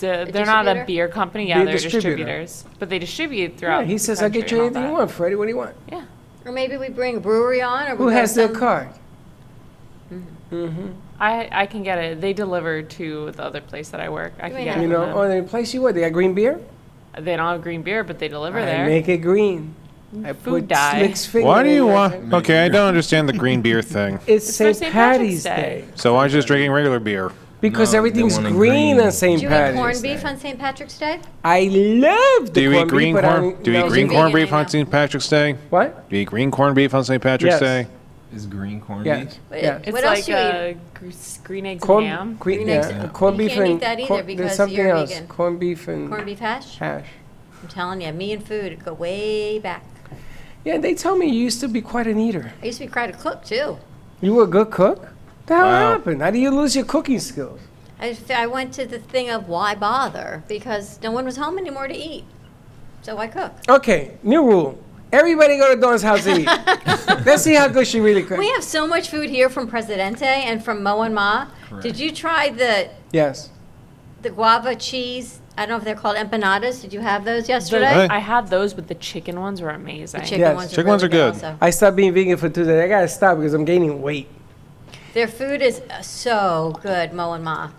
Speaker 15: They're they're not a
Speaker 3: distributor?
Speaker 15: beer company. Yeah,
Speaker 2: They're
Speaker 15: they're
Speaker 2: distributor.
Speaker 15: distributors, but they distribute
Speaker 2: Yeah,
Speaker 15: throughout.
Speaker 2: he says, "I'll get you anything you want, Freddie. What do you want?"
Speaker 15: Yeah.
Speaker 3: or maybe we bring a brewery on, or we
Speaker 2: Who
Speaker 3: go
Speaker 2: has their
Speaker 3: some-
Speaker 2: card?
Speaker 15: I can get it. They deliver to the other place that I work. I can get it.
Speaker 2: You know, or the place you work, they got green beer?
Speaker 15: They don't have green beer, but they deliver
Speaker 2: I
Speaker 15: there.
Speaker 2: make it green. I
Speaker 15: Food
Speaker 2: put
Speaker 15: dye.
Speaker 2: Slick's finger
Speaker 13: Why do
Speaker 2: in
Speaker 13: you
Speaker 2: there.
Speaker 13: want? Okay, I don't understand the green beer thing.
Speaker 2: It's
Speaker 15: for
Speaker 2: St.
Speaker 15: St.
Speaker 2: Patty's
Speaker 15: Patrick's
Speaker 2: Day.
Speaker 15: Day.
Speaker 13: So why just drinking regular beer?
Speaker 2: Because
Speaker 14: No,
Speaker 2: everything's
Speaker 14: they want a
Speaker 2: green
Speaker 14: green.
Speaker 2: on St.
Speaker 3: Do you eat
Speaker 2: Patty's
Speaker 3: corned
Speaker 2: Day.
Speaker 3: beef on St. Patrick's Day?
Speaker 2: I love the
Speaker 13: Do you eat
Speaker 2: corned
Speaker 13: green
Speaker 2: beef, but I
Speaker 13: corn?
Speaker 2: don't-
Speaker 13: Do you
Speaker 2: no,
Speaker 13: eat green
Speaker 3: vegan,
Speaker 13: corned
Speaker 3: I
Speaker 13: beef on
Speaker 3: know.
Speaker 13: St. Patrick's Day?
Speaker 2: What?
Speaker 13: Do you eat green corned beef on St. Patrick's
Speaker 2: Yes.
Speaker 13: Day?
Speaker 14: Is green corned
Speaker 2: Yes.
Speaker 14: beef?
Speaker 2: Yeah.
Speaker 15: It's
Speaker 3: What
Speaker 15: like
Speaker 3: else you eat?
Speaker 15: green eggs
Speaker 2: Corn,
Speaker 15: and ham.
Speaker 2: green,
Speaker 3: Green
Speaker 2: yeah.
Speaker 3: eggs.
Speaker 2: Corned
Speaker 3: You
Speaker 2: beef
Speaker 3: can't eat
Speaker 2: and
Speaker 3: that either
Speaker 2: there's
Speaker 3: because
Speaker 2: something
Speaker 3: you're
Speaker 2: else.
Speaker 3: vegan.
Speaker 2: Corned beef and
Speaker 3: Corned beef hash?
Speaker 2: hash.
Speaker 3: I'm telling you, me and food go way back.
Speaker 2: Yeah, they tell me you used to be quite an eater.
Speaker 3: I used to be quite a cook too.
Speaker 2: You were a good cook? The hell
Speaker 13: Wow.
Speaker 2: happened? How do you lose your cooking skills?
Speaker 3: I went to the thing of why bother? Because no one was home anymore to eat. So I cook.
Speaker 2: Okay, new rule. Everybody go to Dawn's house to eat. Let's see how good she really cooks.
Speaker 3: We have so much food here from Presidente and from Mo and Ma. Did you try the
Speaker 2: Yes.
Speaker 3: guava cheese? I don't know if they're called empanadas. Did you have those
Speaker 15: The-
Speaker 3: yesterday?
Speaker 15: I had those, but the chicken ones were amazing.
Speaker 3: The chicken
Speaker 2: Yes.
Speaker 3: ones are
Speaker 13: Chicken ones
Speaker 3: really
Speaker 13: are good.
Speaker 3: also.
Speaker 2: I stopped being vegan for 2 days. I gotta stop because I'm gaining weight.
Speaker 3: Their food is so good, Mo and Ma.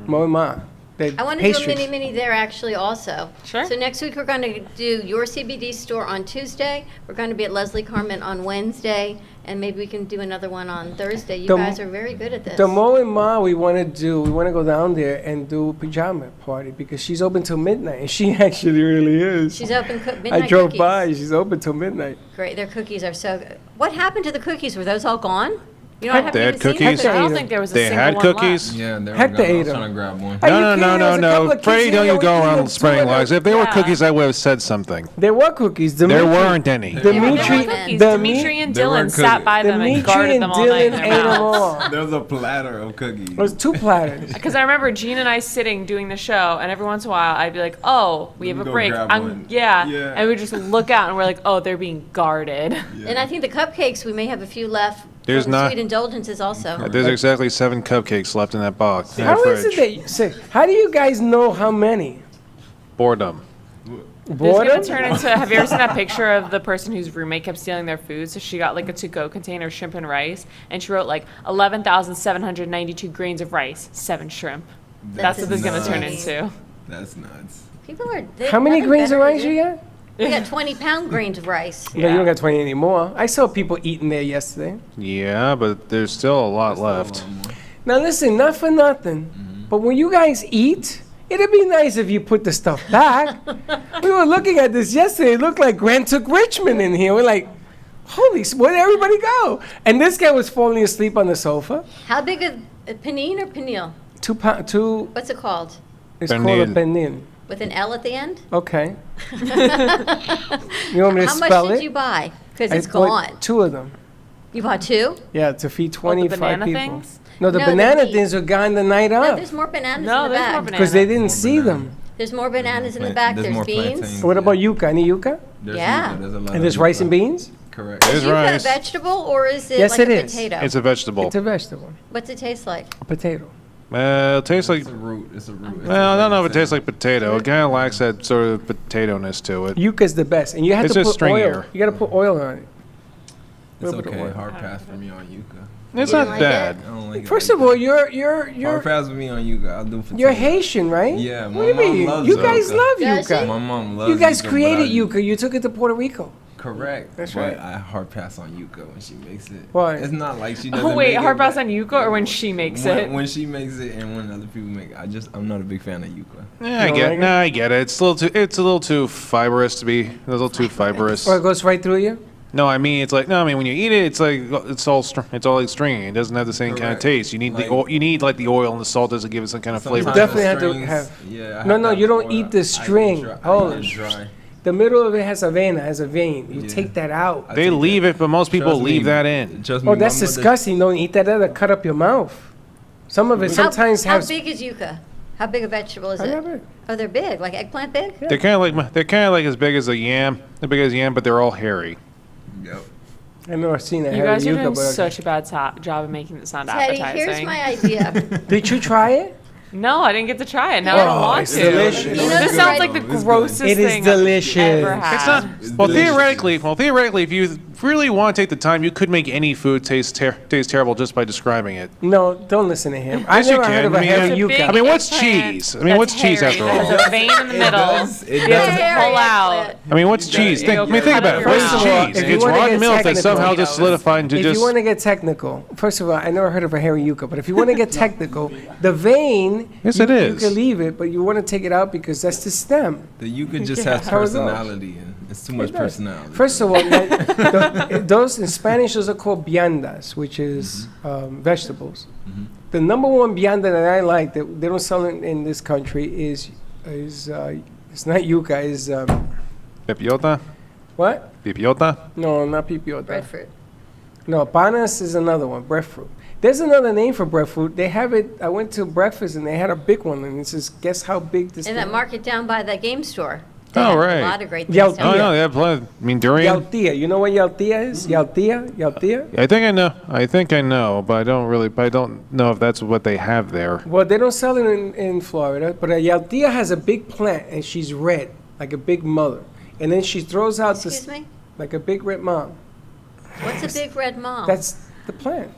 Speaker 2: Mo and Ma. The
Speaker 3: I want to do a
Speaker 2: pastries.
Speaker 3: mini there actually also.
Speaker 15: Sure.
Speaker 3: So next week we're going to do your CBD store on Tuesday. We're going to be at Leslie Carmen on Wednesday, and maybe we can do another one on Thursday. You
Speaker 2: The-
Speaker 3: guys are very good at this.
Speaker 2: The Mo and Ma we want to go down there and do a pajama party because she's open till midnight, and she actually really is.
Speaker 3: She's open midnight
Speaker 2: I drove
Speaker 3: cookies.
Speaker 2: by. She's open till midnight.
Speaker 3: Great, their cookies are so good. What happened to the cookies? Were those all gone? You know, I
Speaker 2: Heck,
Speaker 3: haven't
Speaker 13: they had
Speaker 3: even seen
Speaker 13: cookies?
Speaker 3: them.
Speaker 15: I don't think there was a
Speaker 13: They
Speaker 15: single
Speaker 13: had
Speaker 15: one
Speaker 13: cookies?
Speaker 15: left.
Speaker 14: Yeah, they were
Speaker 2: Heck,
Speaker 14: gone.
Speaker 2: they
Speaker 14: I
Speaker 2: ate
Speaker 14: was
Speaker 2: 'em.
Speaker 14: trying to grab one.
Speaker 2: Are you
Speaker 13: No,
Speaker 2: kidding?
Speaker 13: no,
Speaker 2: There
Speaker 13: no,
Speaker 2: was a
Speaker 13: no,
Speaker 2: couple
Speaker 13: no.
Speaker 2: of kids
Speaker 13: Freddie,
Speaker 2: in
Speaker 13: don't
Speaker 2: there
Speaker 13: you go
Speaker 2: with
Speaker 13: around
Speaker 2: them,
Speaker 13: spreading
Speaker 2: two of
Speaker 13: lies.
Speaker 2: them.
Speaker 13: If they were
Speaker 15: Yeah.
Speaker 13: cookies, I would have said something.
Speaker 2: There were cookies.
Speaker 13: There
Speaker 2: Dimitri-
Speaker 13: weren't any.
Speaker 15: There were
Speaker 2: Dimitri,
Speaker 15: cookies.
Speaker 2: Dimi-
Speaker 15: Dimitri and
Speaker 14: They were
Speaker 15: Dylan sat
Speaker 14: cookies.
Speaker 15: by them and
Speaker 2: Dimitri
Speaker 15: guarded
Speaker 2: and
Speaker 15: them all night in
Speaker 2: Dylan
Speaker 15: their
Speaker 2: ate them
Speaker 15: mouths.
Speaker 2: all.
Speaker 14: There was a platter of cookies.
Speaker 2: It was 2 platters.
Speaker 15: Because I remember Gene and I sitting doing the show, and every once in a while I'd be like, "Oh, we have
Speaker 14: Let me
Speaker 15: a
Speaker 14: go
Speaker 15: break."
Speaker 14: grab one.
Speaker 15: Yeah,
Speaker 14: Yeah.
Speaker 15: and we just look out and we're like, "Oh, they're being guarded."
Speaker 3: And I think the cupcakes, we may have a few left.
Speaker 13: There's
Speaker 3: from the
Speaker 13: not-
Speaker 3: Sweet indulgences also.
Speaker 13: There's exactly 7 cupcakes left in that box. In
Speaker 2: How
Speaker 13: the
Speaker 2: is it
Speaker 13: fridge.
Speaker 2: that you say? How do you guys know how many?
Speaker 13: Boredom.
Speaker 15: It's
Speaker 2: Boredom?
Speaker 15: gonna turn into. Have you ever seen that picture of the person whose roommate kept stealing their food? So she got like a to-go container of shrimp and rice, and she wrote like 11,792 grains of rice, 7 shrimp. That's what this is gonna turn
Speaker 3: insane.
Speaker 15: into.
Speaker 14: That's nuts.
Speaker 3: People are.
Speaker 2: How many grains of rice you got?
Speaker 3: We got 20-pound grains of rice.
Speaker 2: No, you don't got 20 anymore. I saw people eating there yesterday.
Speaker 13: Yeah, but there's still a lot left.
Speaker 2: Now listen, not for nothing, but when you guys eat, it'd be nice if you put the stuff back. We were looking at this yesterday. It looked like Grant took Richmond in here. We're like, holy, where'd everybody go? And this guy was falling asleep on the sofa.
Speaker 3: How big a panine or panille?
Speaker 2: 2 pound, 2.
Speaker 3: What's it called?
Speaker 2: It's called a
Speaker 13: Pernil.
Speaker 2: penin.
Speaker 3: With an L at the end?
Speaker 2: Okay. You want me to
Speaker 3: How
Speaker 2: spell
Speaker 3: much
Speaker 2: it?
Speaker 3: did you buy? Because
Speaker 2: I
Speaker 3: it's
Speaker 2: bought
Speaker 3: gone.
Speaker 2: 2 of them.
Speaker 3: You bought 2?
Speaker 2: Yeah, to feed 25
Speaker 15: banana
Speaker 2: people.
Speaker 15: things?
Speaker 2: No, the
Speaker 3: No, the
Speaker 2: banana
Speaker 3: meat.
Speaker 2: things were gone the night
Speaker 3: No,
Speaker 2: up
Speaker 3: there's more bananas
Speaker 15: No,
Speaker 3: in the
Speaker 15: there's
Speaker 3: back.
Speaker 15: more
Speaker 2: because they didn't see them.
Speaker 3: There's more bananas in the
Speaker 14: Plant-
Speaker 3: back.
Speaker 14: there's
Speaker 3: There's
Speaker 14: more
Speaker 3: beans.
Speaker 14: plantains.
Speaker 2: What about yucca? Any yucca?
Speaker 14: There's
Speaker 3: Yeah.
Speaker 14: There's a lot
Speaker 2: And
Speaker 14: of
Speaker 2: there's rice and
Speaker 14: yuca.
Speaker 2: beans?
Speaker 14: Correct.
Speaker 3: Is
Speaker 13: There's
Speaker 3: yucca a
Speaker 13: rice.
Speaker 3: vegetable or is it
Speaker 2: Yes,
Speaker 3: like
Speaker 2: it
Speaker 3: a
Speaker 2: is.
Speaker 3: potato?
Speaker 13: It's a vegetable.
Speaker 2: It's a vegetable.
Speaker 3: What's it taste like?
Speaker 2: A potato.
Speaker 13: It tastes like.
Speaker 14: It's a root. It's a root. It's
Speaker 13: Well, I don't know if it
Speaker 14: a
Speaker 13: tastes like potato. It kind of lacks that sort of potato-ness to it.
Speaker 2: Yucca's the best, and you have
Speaker 13: It's
Speaker 2: to
Speaker 13: just
Speaker 2: put oil.
Speaker 13: stringier.
Speaker 2: You got to put oil on it.
Speaker 14: It's
Speaker 2: Little bit of
Speaker 14: okay.
Speaker 2: oil.
Speaker 14: Hard pass for me on yuca.
Speaker 13: It's
Speaker 3: You
Speaker 13: not
Speaker 3: don't like
Speaker 13: bad.
Speaker 14: I don't like it.
Speaker 2: First
Speaker 14: like
Speaker 2: of all,
Speaker 14: that.
Speaker 2: you're
Speaker 14: Hard pass with me on yuca. I'll do potato.
Speaker 2: you're Haitian, right?
Speaker 14: Yeah, my
Speaker 2: What do you
Speaker 14: mom
Speaker 2: mean?
Speaker 14: loves
Speaker 2: You guys
Speaker 14: yuca.
Speaker 2: love
Speaker 3: Does
Speaker 2: yucca.
Speaker 3: she?
Speaker 14: My mom loves
Speaker 2: You guys
Speaker 14: yuca, but
Speaker 2: created
Speaker 14: I-
Speaker 2: yucca. You took it to Puerto Rico.
Speaker 14: Correct.
Speaker 2: That's
Speaker 14: but
Speaker 2: right.
Speaker 14: I hard pass on yuca when she makes it.
Speaker 2: Why?
Speaker 14: It's not like she doesn't
Speaker 15: Oh wait,
Speaker 14: make
Speaker 15: hard
Speaker 14: it,
Speaker 15: pass
Speaker 14: but
Speaker 15: on yucca or when she makes
Speaker 14: when,
Speaker 15: it?
Speaker 14: When she makes it and when other people make it. I'm not a big fan of yucca.
Speaker 13: Yeah, I
Speaker 2: You don't
Speaker 13: get.
Speaker 2: like it?
Speaker 13: Nah, I get it. It's a little too. It's a little too fibrous to be. A little too fibrous.
Speaker 2: Or it goes right through you.
Speaker 13: No, I mean it's like no. I mean when you eat it, it's like it's all like stringy. It doesn't have the same kind of
Speaker 14: Correct.
Speaker 13: taste. You need
Speaker 14: Like-
Speaker 13: the oil, you need like the oil and the salt does to give it some kind of flavor.
Speaker 14: Sometimes
Speaker 2: definitely
Speaker 14: the
Speaker 2: have to
Speaker 14: strings-
Speaker 2: have-
Speaker 14: Yeah, I
Speaker 2: No,
Speaker 14: have
Speaker 2: no,
Speaker 14: to
Speaker 2: you
Speaker 14: have
Speaker 2: don't
Speaker 14: oil.
Speaker 2: eat the
Speaker 14: I
Speaker 2: string.
Speaker 14: dry-
Speaker 2: Hold
Speaker 14: I
Speaker 2: on.
Speaker 14: eat it dry.
Speaker 2: The middle of it has a vein. You
Speaker 14: Yeah.
Speaker 2: take that out.
Speaker 14: I
Speaker 13: They
Speaker 14: take
Speaker 13: leave
Speaker 14: that.
Speaker 13: it, but most people
Speaker 14: Trust
Speaker 13: leave
Speaker 14: me,
Speaker 13: that in.
Speaker 14: Trust me,
Speaker 2: Oh,
Speaker 14: my
Speaker 2: that's
Speaker 14: mother-
Speaker 2: disgusting. Don't eat that. That'll cut up your mouth. Some of it sometimes
Speaker 3: how
Speaker 2: has.
Speaker 3: big is yucca? How big a vegetable is
Speaker 2: How
Speaker 3: it?
Speaker 2: big?
Speaker 3: Oh, they're big, like eggplant big?
Speaker 13: They're kind of like as big as a yam. They're big as yam, but they're all hairy.
Speaker 14: Yep.
Speaker 2: I've never seen that.
Speaker 15: You
Speaker 2: hairy
Speaker 15: guys are
Speaker 2: yucca,
Speaker 15: doing
Speaker 2: but
Speaker 15: such a bad job of making it sound
Speaker 3: Teddy,
Speaker 15: appetizing.
Speaker 3: here's my idea.
Speaker 2: Did you try it?
Speaker 15: No, I didn't get to try it. Now I don't
Speaker 2: Oh,
Speaker 15: want
Speaker 2: it's
Speaker 15: to.
Speaker 2: delicious.
Speaker 3: You know,
Speaker 15: This
Speaker 3: it's
Speaker 15: sounds
Speaker 3: right-
Speaker 15: like the
Speaker 14: It's good.
Speaker 15: grossest
Speaker 2: It is
Speaker 15: thing
Speaker 2: delicious.
Speaker 15: I've ever had.
Speaker 13: It's not.
Speaker 14: It's
Speaker 13: Well,
Speaker 14: delicious.
Speaker 13: theoretically, really want to take the time, you could make any food taste terrible just by describing it.
Speaker 2: No, don't listen to him. I
Speaker 13: Yes, you
Speaker 2: never heard
Speaker 13: can.
Speaker 2: of a
Speaker 13: I mean,
Speaker 2: hairy
Speaker 13: I
Speaker 2: yucca.
Speaker 13: mean, what's
Speaker 15: Eggplant
Speaker 13: cheese? I mean, what's
Speaker 15: that's
Speaker 13: cheese
Speaker 15: hairy.
Speaker 13: after all?
Speaker 15: There's a vein in the middle.
Speaker 14: It
Speaker 15: You
Speaker 14: does.
Speaker 15: have to pull out.
Speaker 13: I mean, what's cheese?
Speaker 15: you
Speaker 13: I mean, think
Speaker 15: cut
Speaker 13: about
Speaker 15: it
Speaker 13: it.
Speaker 15: around.
Speaker 13: What's
Speaker 2: First of all,
Speaker 13: cheese?
Speaker 2: if you
Speaker 13: It's
Speaker 2: wanna
Speaker 13: raw
Speaker 2: get
Speaker 13: milk that
Speaker 2: technical-
Speaker 13: somehow just solidified into
Speaker 2: If
Speaker 13: just.
Speaker 2: you want to get technical, first of all, I never heard of a hairy yucca, but if you want to get technical, the vein,
Speaker 13: Yes,
Speaker 2: you,
Speaker 13: it is.
Speaker 2: you can leave it, but you want to take it out because that's the stem.
Speaker 14: The yucca just
Speaker 2: Yeah.
Speaker 14: has
Speaker 2: That's how it goes.
Speaker 14: personality, and it's too much
Speaker 2: It does.
Speaker 14: personality.
Speaker 2: First of all, those in Spanish, those are called viandas, which is vegetables. The number one vianda that I like that they don't sell in this country is it's not yuca, is
Speaker 13: Pipiota?
Speaker 2: what?
Speaker 13: Pipiota?
Speaker 2: No, not pipiota.
Speaker 3: Breadfruit.
Speaker 2: No, panas is another one, breadfruit. There's another name for breadfruit. They have it. I went to breakfast and they had a big one, and it says, "Guess how big this?"
Speaker 3: And
Speaker 2: thing
Speaker 3: that market down by the game store. They
Speaker 13: Oh,
Speaker 3: have
Speaker 13: right.
Speaker 3: A lot of great things
Speaker 2: Yelp.
Speaker 3: down
Speaker 13: Oh,
Speaker 3: there.
Speaker 13: no, they have plenty. I mean, durian.
Speaker 2: Yaltia. You know what yaltia is? Yaltia.
Speaker 13: I think I know. I think I know, but I don't really. But I don't know if that's what they have there.
Speaker 2: Well, they don't sell it in Florida, but a yaltia has a big plant, and she's red, like a big mother, and then she throws out
Speaker 3: Excuse me?
Speaker 2: like a big red mom.
Speaker 3: What's a big red mom?
Speaker 2: That's the plant.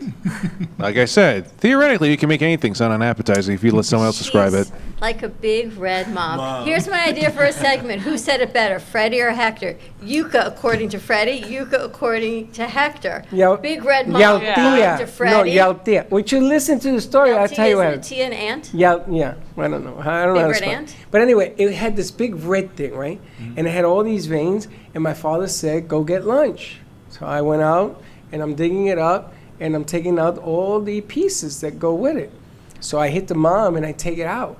Speaker 13: Like I said, theoretically, you can make anything sound unappetizing if you let someone else describe it.
Speaker 3: She's like a big red mom. Here's my idea for a segment. Who said it better, Freddie or Hector? Yucca according to Freddie, yucca according to Hector. Big red mom according to
Speaker 2: Yaltia. No,
Speaker 3: Freddie.
Speaker 2: yaltia. Would you listen to the story? I'll tell you
Speaker 3: Isn't
Speaker 2: what.
Speaker 3: it Tia and ant?
Speaker 2: Yeah, I don't know. I don't know
Speaker 3: Big
Speaker 2: how to
Speaker 3: red
Speaker 2: spell it.
Speaker 3: ant?
Speaker 2: But anyway, it had this big red thing, right? And it had all these veins. And my father said, "Go get lunch." So I went out and I'm digging it up and I'm taking out all the pieces that go with it. So I hit the mom and I take it out.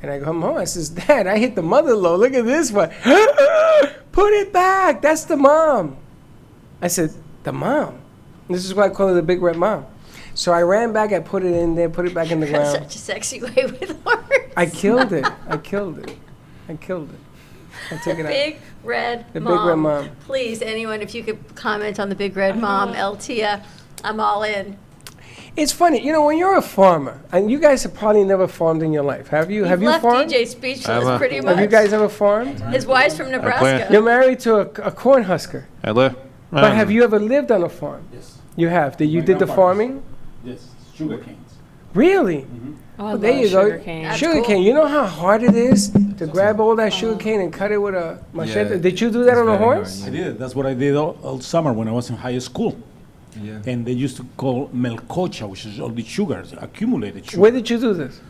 Speaker 2: And I come home. I says, "Dad, I hit the mother-in-law. Look at this one. Put it back. That's the mom." I said, "The mom." This is why I call it the big red mom. So I ran back. I put it in there. Put it back in the ground.
Speaker 3: Such a sexy way with words.
Speaker 2: I killed it. I killed it. I took it out.
Speaker 3: Big red
Speaker 2: The
Speaker 3: mom.
Speaker 2: big red mom.
Speaker 3: Please, anyone, if you could comment on the big red mom, Tia, I'm all in.
Speaker 2: It's funny, when you're a farmer, and you guys have probably never farmed in your life, have you? Have you
Speaker 3: left
Speaker 2: farmed?
Speaker 3: DJ speechless pretty much.
Speaker 2: Have you guys ever farmed?
Speaker 3: His wife's from Nebraska.
Speaker 2: You're married to a corn husker.
Speaker 13: I live.
Speaker 2: But have you ever lived on a farm?
Speaker 9: Yes.
Speaker 2: You have. Did you
Speaker 9: My
Speaker 2: did the
Speaker 9: grandfather.
Speaker 2: farming?
Speaker 9: Yes, sugar canes.
Speaker 2: Really?
Speaker 15: Oh, I
Speaker 2: Well, there
Speaker 15: love
Speaker 2: you go.
Speaker 15: sugarcane.
Speaker 3: That's
Speaker 2: Sugar
Speaker 3: cool.
Speaker 2: cane. You know how hard it is to grab all that sugar cane and cut it with a machete?
Speaker 14: Yeah,
Speaker 2: Did you do that
Speaker 14: it's
Speaker 2: on a
Speaker 14: very hard,
Speaker 2: horse?
Speaker 9: I did. That's what I did all summer when I was in high school.
Speaker 14: Yeah.
Speaker 9: And they used to call melcocha, which is all the sugars, accumulated sugar.
Speaker 2: Where did you do this?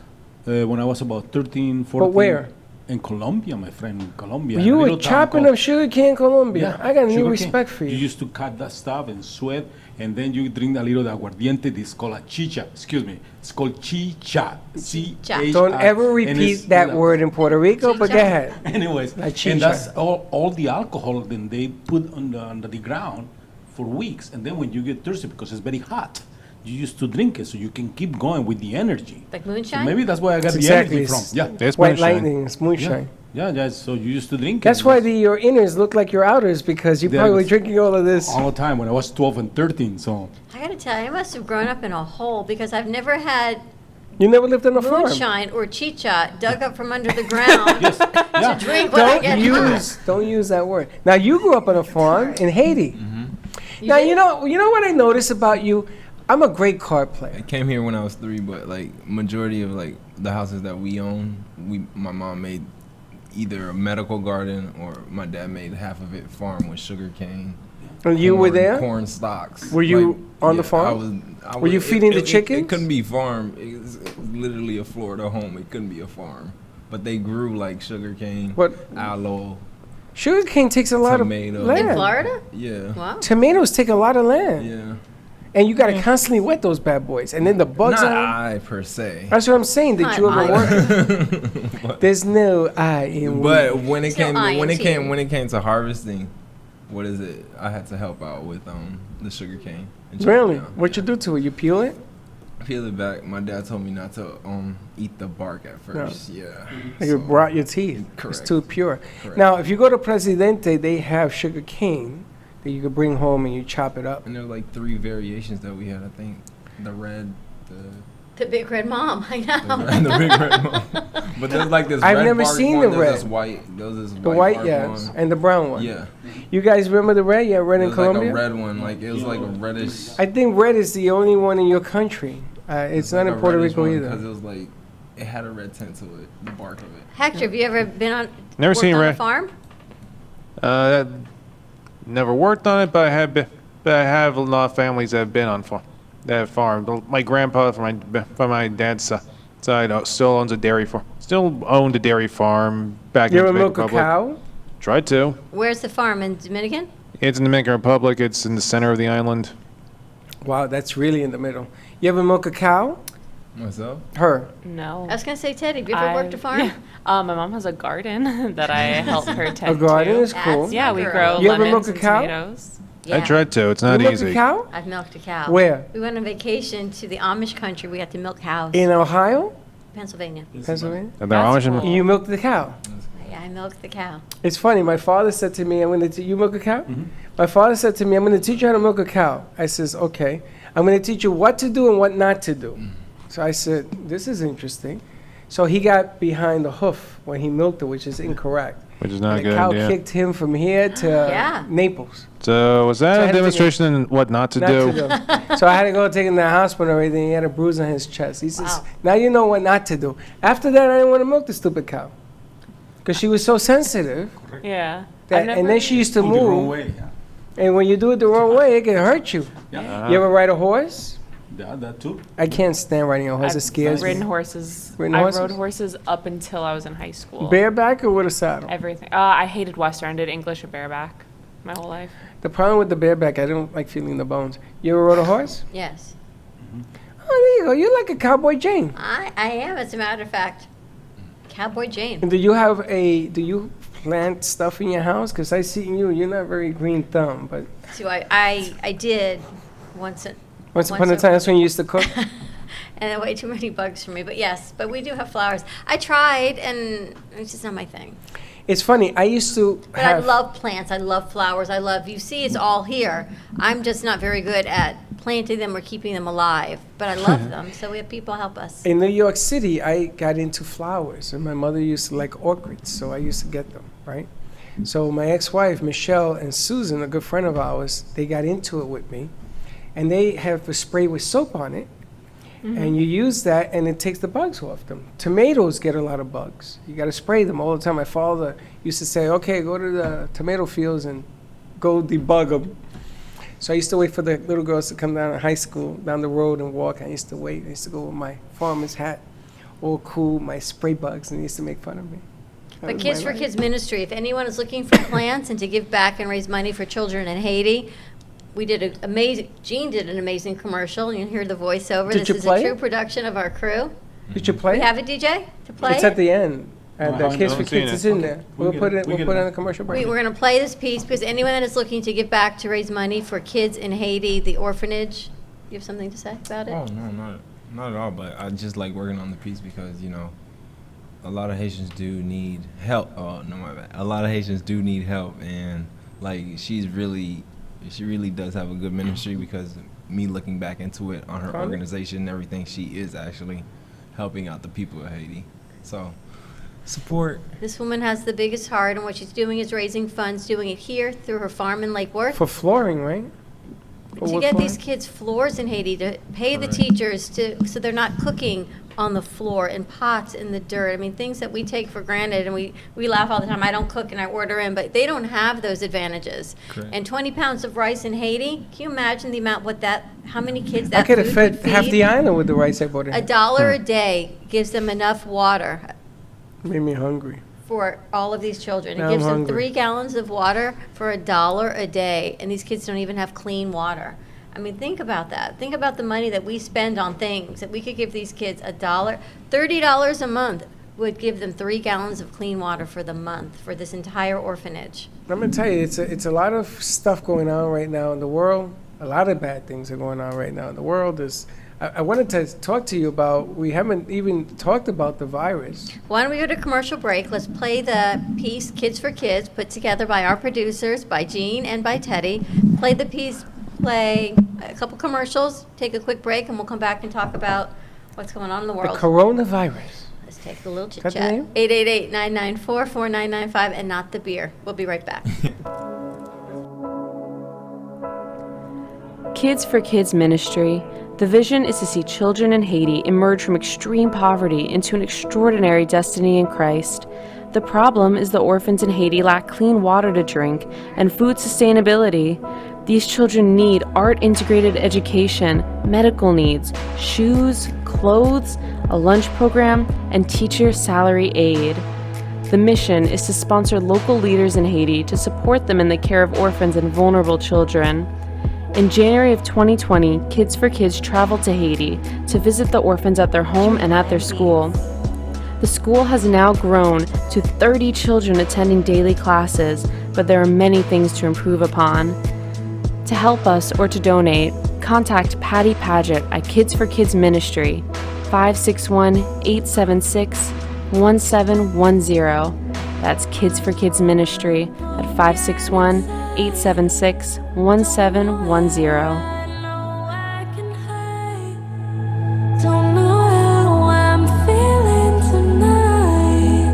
Speaker 9: When I was about 13, 14.
Speaker 2: But where?
Speaker 9: In Colombia, my friend, in Colombia.
Speaker 2: You
Speaker 9: a
Speaker 2: were
Speaker 9: little town
Speaker 2: chopping
Speaker 9: called-
Speaker 2: up sugar cane in Colombia. I got a new
Speaker 9: sugar
Speaker 2: respect
Speaker 9: cane.
Speaker 2: for
Speaker 9: You
Speaker 2: you.
Speaker 9: used to cut that stuff and sweat, and then you drink a little aguardiente. This is called a chicha. Excuse me. It's called chicha. C-H-I.
Speaker 2: Don't ever
Speaker 9: And
Speaker 2: repeat
Speaker 9: it's
Speaker 2: that
Speaker 9: like-
Speaker 2: word in Puerto Rico, but go ahead.
Speaker 9: Anyways,
Speaker 2: La chicha.
Speaker 9: and that's all the alcohol then they put under the ground for weeks. And then when you get thirsty, because it's very hot, you used to drink it so you can keep going with the energy.
Speaker 3: Like
Speaker 9: So
Speaker 3: moonshine?
Speaker 9: maybe that's where I got
Speaker 2: That's
Speaker 9: the
Speaker 2: exactly.
Speaker 9: energy from. Yeah.
Speaker 13: It's
Speaker 2: White
Speaker 13: moonshine.
Speaker 2: lightning, it's moonshine.
Speaker 9: Yeah, so you used to drink it.
Speaker 2: That's why your inners look like your outers, because you
Speaker 9: Yeah,
Speaker 2: probably were
Speaker 9: it's-
Speaker 2: drinking all of this.
Speaker 9: all the time when I was 12 and 13. So
Speaker 3: I gotta tell you, I must have grown up in a hole because I've never had
Speaker 2: You never lived on a farm.
Speaker 3: moonshine or chicha dug up from under the ground to drink when I get
Speaker 2: Don't use that word. Now you grew up on a farm in Haiti. Now
Speaker 3: did?
Speaker 2: you know what I notice about you. I'm a great card
Speaker 14: I
Speaker 2: player.
Speaker 14: came here when I was 3, but like majority of like the houses that we own, my mom made either a medical garden or my dad made half of it farm with sugar cane.
Speaker 2: And you were there?
Speaker 14: Corn stalks.
Speaker 2: Were you on the farm? Were you feeding the chickens?
Speaker 14: It couldn't be farm. It's literally a Florida home. It couldn't be a farm. But they grew like sugar cane,
Speaker 2: What?
Speaker 14: aloe,
Speaker 2: Sugar cane takes a lot
Speaker 14: tomato.
Speaker 2: of land.
Speaker 3: In Florida?
Speaker 14: Yeah.
Speaker 3: Wow.
Speaker 2: Tomatoes take a lot of land.
Speaker 14: Yeah.
Speaker 2: And you got to constantly wet those bad boys. And then the bugs
Speaker 14: Not
Speaker 2: on 'em.
Speaker 14: I per se.
Speaker 2: That's what I'm saying. Did you ever work? There's no I in
Speaker 14: But
Speaker 2: we.
Speaker 14: when it
Speaker 3: Still
Speaker 14: came
Speaker 3: INT.
Speaker 14: when it came to harvesting, what is it? I had to help out with the sugar cane. and chop it
Speaker 2: Really?
Speaker 14: down.
Speaker 2: What you do to it? You peel it?
Speaker 14: Peel it back. My dad told me not to eat the bark at first. Yeah.
Speaker 2: Like you brought your teeth. It's
Speaker 14: Correct.
Speaker 2: too pure.
Speaker 14: Correct.
Speaker 2: Now, if you go to Presidente, they have sugar cane that you could bring home and you chop it up.
Speaker 14: And there were like 3 variations that we had. I think the red, the
Speaker 3: The big red mom, I know.
Speaker 14: The big red one. But there's like this
Speaker 2: I've
Speaker 14: red
Speaker 2: never
Speaker 14: bark
Speaker 2: seen
Speaker 14: one,
Speaker 2: the
Speaker 14: there's
Speaker 2: red.
Speaker 14: this white, there's this
Speaker 2: The white,
Speaker 14: bark
Speaker 2: yes,
Speaker 14: one.
Speaker 2: and the brown one.
Speaker 14: Yeah.
Speaker 2: You guys remember the red? Yeah, red in
Speaker 14: There's like
Speaker 2: Colombia.
Speaker 14: a red one, like it was like a reddish.
Speaker 2: I think red is the only one in your country. It's not
Speaker 14: like
Speaker 2: in
Speaker 14: a
Speaker 2: Puerto
Speaker 14: reddish
Speaker 2: Rico
Speaker 14: one
Speaker 2: either.
Speaker 14: Because it was like, it had a red tint to it, the bark of it.
Speaker 3: Hector, have you ever been on,
Speaker 13: Never
Speaker 3: worked
Speaker 13: seen
Speaker 3: on a
Speaker 13: red.
Speaker 3: farm?
Speaker 13: Never worked on it, but I have been. But I have a lot of families that have been on that farm. My grandpa from my dad's side still owns a dairy farm. Still owned a dairy farm back
Speaker 2: You
Speaker 13: in
Speaker 2: ever
Speaker 13: the
Speaker 2: milk
Speaker 13: Dominican
Speaker 2: a
Speaker 13: Republic.
Speaker 2: cow?
Speaker 13: Tried to.
Speaker 3: Where's the farm, in Dominican?
Speaker 13: It's in the Dominican Republic. It's in the center of the island.
Speaker 2: Wow, that's really in the middle. You ever milk a cow?
Speaker 14: Myself?
Speaker 2: Her.
Speaker 15: No.
Speaker 3: I was going to say, Teddy, have you ever worked a farm?
Speaker 15: Yeah. My mom has a garden that I help her tend to.
Speaker 2: A garden is cool.
Speaker 15: Yeah, we grow
Speaker 2: You ever
Speaker 15: lemons
Speaker 2: milk a
Speaker 15: and
Speaker 2: cow?
Speaker 15: tomatoes.
Speaker 13: I tried to. It's not
Speaker 2: You milk
Speaker 13: easy.
Speaker 2: a cow?
Speaker 3: I've milked a cow.
Speaker 2: Where?
Speaker 3: We went on vacation to the Amish country. We got to milk cows.
Speaker 2: In Ohio?
Speaker 3: Pennsylvania.
Speaker 2: Pennsylvania?
Speaker 13: Are there Amish in-
Speaker 2: You milked the cow?
Speaker 3: Yeah, I milked the cow.
Speaker 2: It's funny. My father said to me, "I'm going to you milk a cow." My father said to me, "I'm going to teach you how to milk a cow." I says, "Okay. I'm going to teach you what to do and what not to do." So I said, "This is interesting." So he got behind the hoof when he milked it, which is incorrect.
Speaker 13: Which is not
Speaker 2: And
Speaker 13: a
Speaker 2: the
Speaker 13: good
Speaker 2: cow
Speaker 13: idea.
Speaker 2: kicked him from here to
Speaker 3: Yeah.
Speaker 2: Naples.
Speaker 13: So was
Speaker 2: So I
Speaker 13: that
Speaker 2: had
Speaker 13: a
Speaker 2: to take
Speaker 13: demonstration in what not to
Speaker 2: Not
Speaker 13: do?
Speaker 2: to do. So I had to go take him to the hospital and everything. He had a bruise on his chest. He says, "Now you know what not to do." After that, I didn't want to milk the stupid cow because she was so sensitive.
Speaker 15: Yeah.
Speaker 2: That, and then she used to
Speaker 9: Oh, the wrong
Speaker 2: move.
Speaker 9: way, yeah.
Speaker 2: And when you do it the wrong way, it can hurt you.
Speaker 9: Yeah.
Speaker 2: You ever ride a horse?
Speaker 9: Yeah, that too.
Speaker 2: I can't stand riding a horse. It scares me.
Speaker 15: ridden horses.
Speaker 2: Ridden
Speaker 15: I
Speaker 2: horses?
Speaker 15: rode horses up until I was in high school.
Speaker 2: Bareback or with a saddle?
Speaker 15: Everything. I hated Western. I did English and bareback my whole life.
Speaker 2: The problem with the bareback, I don't like feeling the bones. You ever rode a horse?
Speaker 3: Yes.
Speaker 2: Oh, there you go. You're like a Cowboy Jane.
Speaker 3: I am, as a matter of fact. Cowboy Jane.
Speaker 2: And do you plant stuff in your house? Because I see you're not very green thumb, but
Speaker 3: So I did once.
Speaker 2: once upon a time, that's when you used to cook.
Speaker 3: And there were way too many bugs for me. But yes, but we do have flowers. I tried, and it's just not my thing.
Speaker 2: It's funny. I used to
Speaker 3: But
Speaker 2: have.
Speaker 3: I love plants. I love flowers. You see, it's all here. I'm just not very good at planting them or keeping them alive. But I love them, so we have people help us.
Speaker 2: In New York City, I got into flowers, and my mother used to like orchids, so I used to get them, right? So my ex-wife, Michelle, and Susan, a good friend of ours, they got into it with me, and they have a spray with soap on it, and you use that, and it takes the bugs off them. Tomatoes get a lot of bugs. You got to spray them all the time. My father used to say, "Okay, go to the tomato fields and go debug them." So I used to wait for the little girls to come down to high school, down the road and walk. I used to wait. I used to go with my farmer's hat, all cool, my spray bugs, and they used to make fun of me. That
Speaker 3: But
Speaker 2: was
Speaker 3: Kids
Speaker 2: my
Speaker 3: for
Speaker 2: life.
Speaker 3: Kids Ministry, if anyone is looking for plants and to give back and raise money for children in Haiti, we did an amazing, Gene did an amazing commercial. You can hear the voiceover.
Speaker 2: Did
Speaker 3: This
Speaker 2: you
Speaker 3: is
Speaker 2: play
Speaker 3: a true
Speaker 2: it?
Speaker 3: production of our crew.
Speaker 2: Did you play
Speaker 3: We
Speaker 2: it?
Speaker 3: have a DJ to play
Speaker 2: It's
Speaker 3: it?
Speaker 2: at the end. And
Speaker 9: No, I
Speaker 2: Kids for
Speaker 9: haven't seen
Speaker 2: Kids
Speaker 9: it.
Speaker 2: is in
Speaker 9: Okay.
Speaker 2: there.
Speaker 9: We'll
Speaker 2: We'll
Speaker 9: get
Speaker 2: put
Speaker 9: it.
Speaker 2: it.
Speaker 9: We'll
Speaker 2: We'll
Speaker 9: get
Speaker 2: put it
Speaker 9: it.
Speaker 2: on the commercial break.
Speaker 3: We're going to play this piece because anyone that is looking to give back to raise money for kids in Haiti, the orphanage, you have something to say about it?
Speaker 14: Oh no, not at all. But I just like working on the piece because a lot of Haitians do need help. Oh no, my bad. A lot of Haitians do need help, and like she really does have a good ministry because me looking back into it on her
Speaker 2: Carmen?
Speaker 14: organization and everything, she is actually helping out the people of Haiti. So support.
Speaker 3: This woman has the biggest heart, and what she's doing is raising funds, doing it here through her farm in Lake Worth.
Speaker 2: For flooring, right? For
Speaker 3: To
Speaker 2: wood
Speaker 3: get
Speaker 2: flooring?
Speaker 3: these kids floors in Haiti, to pay the
Speaker 14: Correct.
Speaker 3: teachers so they're not cooking on the floor in pots in the dirt. I mean, things that we take for granted, and we laugh all the time. I don't cook and I order in, but they don't have those advantages.
Speaker 14: Correct.
Speaker 3: And 20 pounds of rice in Haiti, can you imagine the amount, how many kids
Speaker 2: I
Speaker 3: that
Speaker 2: could have
Speaker 3: food
Speaker 2: fed
Speaker 3: would
Speaker 2: half
Speaker 3: feed?
Speaker 2: the island with the rice I bought in.
Speaker 3: $1 a day gives them enough water
Speaker 2: Made me hungry.
Speaker 3: for all of these children.
Speaker 2: Now
Speaker 3: It gives
Speaker 2: I'm
Speaker 3: them
Speaker 2: hungry.
Speaker 3: 3 gallons of water for $1 a day, and these kids don't even have clean water. I mean, think about that. Think about the money that we spend on things that we could give these kids $30 a month would give them 3 gallons of clean water for the month for this entire orphanage.
Speaker 2: I'm gonna tell you, it's a lot of stuff going on right now in the world. A lot of bad things are going on right now in the world. I wanted to talk to you about. We haven't even talked about the virus.
Speaker 3: Why don't we go to commercial break? Let's play the piece Kids for Kids, put together by our producers, by Jean and by Teddy. Play the piece, play a couple commercials, take a quick break, and we'll come back and talk about What's going on in the
Speaker 2: The
Speaker 3: world?
Speaker 2: coronavirus.
Speaker 3: Let's take a little chit
Speaker 2: Is that the
Speaker 3: chat.
Speaker 2: name?
Speaker 3: 888-994-4995, and not the beer. We'll be right back.
Speaker 11: Kids for Kids Ministry. The vision is to see children in Haiti emerge from extreme poverty into an extraordinary destiny in Christ. The problem is the orphans in Haiti lack clean water to drink and food sustainability. These children need art-integrated education, medical needs, shoes, clothes, a lunch program, and teacher salary aid. The mission is to sponsor local leaders in Haiti to support them in the care of orphans and vulnerable children. In January of 2020, Kids for Kids traveled to Haiti to visit the orphans at their home and at their school. The school has now grown to 30 children attending daily classes, but there are many things to improve upon. To help us or to donate, contact Patty Paget at Kids for Kids Ministry, 561-876-1710. That's Kids for Kids Ministry at 561-876-1710.
Speaker 16: Don't know how I'm feeling tonight,